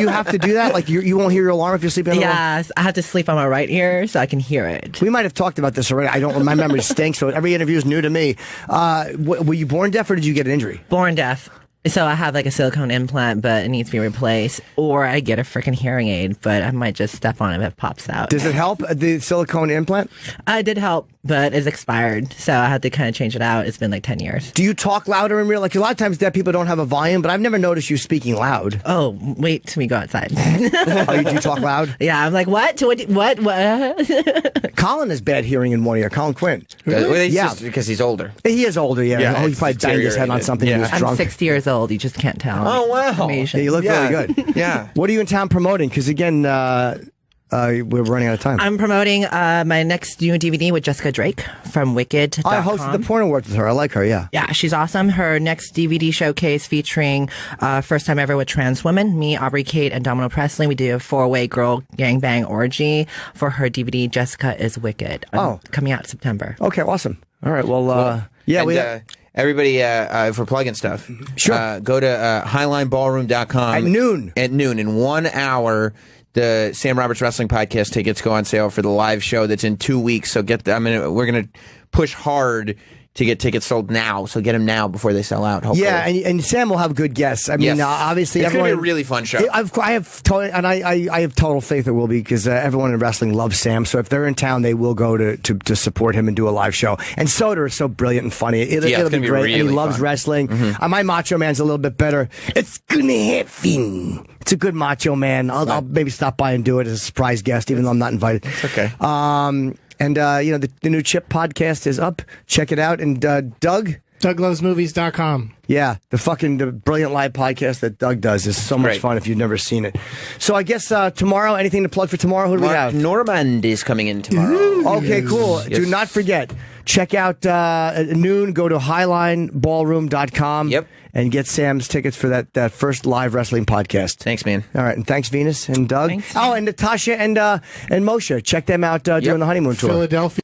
have to do that? Like you won't hear your alarm if you're sleeping on the Yes, I have to sleep on my right ear so I can hear it. We might have talked about this already. My memory stinks, so every interview is new to me. Were you born deaf or did you get an injury? Born deaf. So I have a silicone implant, but it needs to be replaced, or I get a freaking hearing aid, but I might just step on it if it pops out. Does it help, the silicone implant? It did help, but it's expired, so I had to kind of change it out. It's been 10 years. Do you talk louder in real life? A lot of times deaf people don't have a volume, but I've never noticed you speaking loud. Oh, wait till we go outside. You do talk loud? Yeah, I'm like, what? What? Colin has bad hearing in one ear. Colin Quinn. Really? Just because he's older. He is older, yeah. He probably banged his head on something when he was drunk. I'm 60 years old. You just can't tell. Oh, wow. Yeah, you look really good. Yeah. What are you in town promoting? Because, again, we're running out of time. I'm promoting my next new DVD with Jessica Drake from Wicked. I hosted the Porn Awards with her. I like her, yeah. Yeah, she's awesome. Her next DVD showcase featuring First Time Ever with Trans Women, me, Aubrey Kate, and Domino Presley. We do a 4-way girl gangbang orgy for her DVD, Jessica is Wicked. Coming out in September. Okay, awesome. All right, well, everybody, if we're plugging stuff, sure. Go to highlineballroom.com. At noon. At noon. In 1 hour, the Sam Roberts Wrestling Podcast tickets go on sale for the live show that's in 2 weeks. So we're going to push hard to get tickets sold now. So get them now before they sell out, hopefully. Yeah, and Sam will have good guests. I mean, obviously, it's going to be a really fun show. I have total faith it will be, because everyone in wrestling loves Sam. So if they're in town, they will go to support him and do a live show. And Soder is so brilliant and funny. It'll be great. Really and he loves fun. wrestling. My Macho Man's a little bit better. It's gonna happen. It's a good Macho Man. I'll maybe stop by and do it as a surprise guest, even though I'm not invited. It's okay. And the new Chip podcast is up. Check it out. And Doug? DougLovesMovies.com. Yeah, the brilliant live podcast that Doug does is so much fun if you've never seen it. So I guess tomorrow, anything to plug for tomorrow? Who do we have? Normand is coming in tomorrow. Okay, cool. Yes. Do not forget, check out at noon, go to highlineballroom.com. Yep. And get Sam's tickets for that first live wrestling podcast. Thanks, man. All right, and thanks, Venus and Doug. Thanks. Oh, and Natasha and Moshe. Check them out during the honeymoon tour. Philadelphia.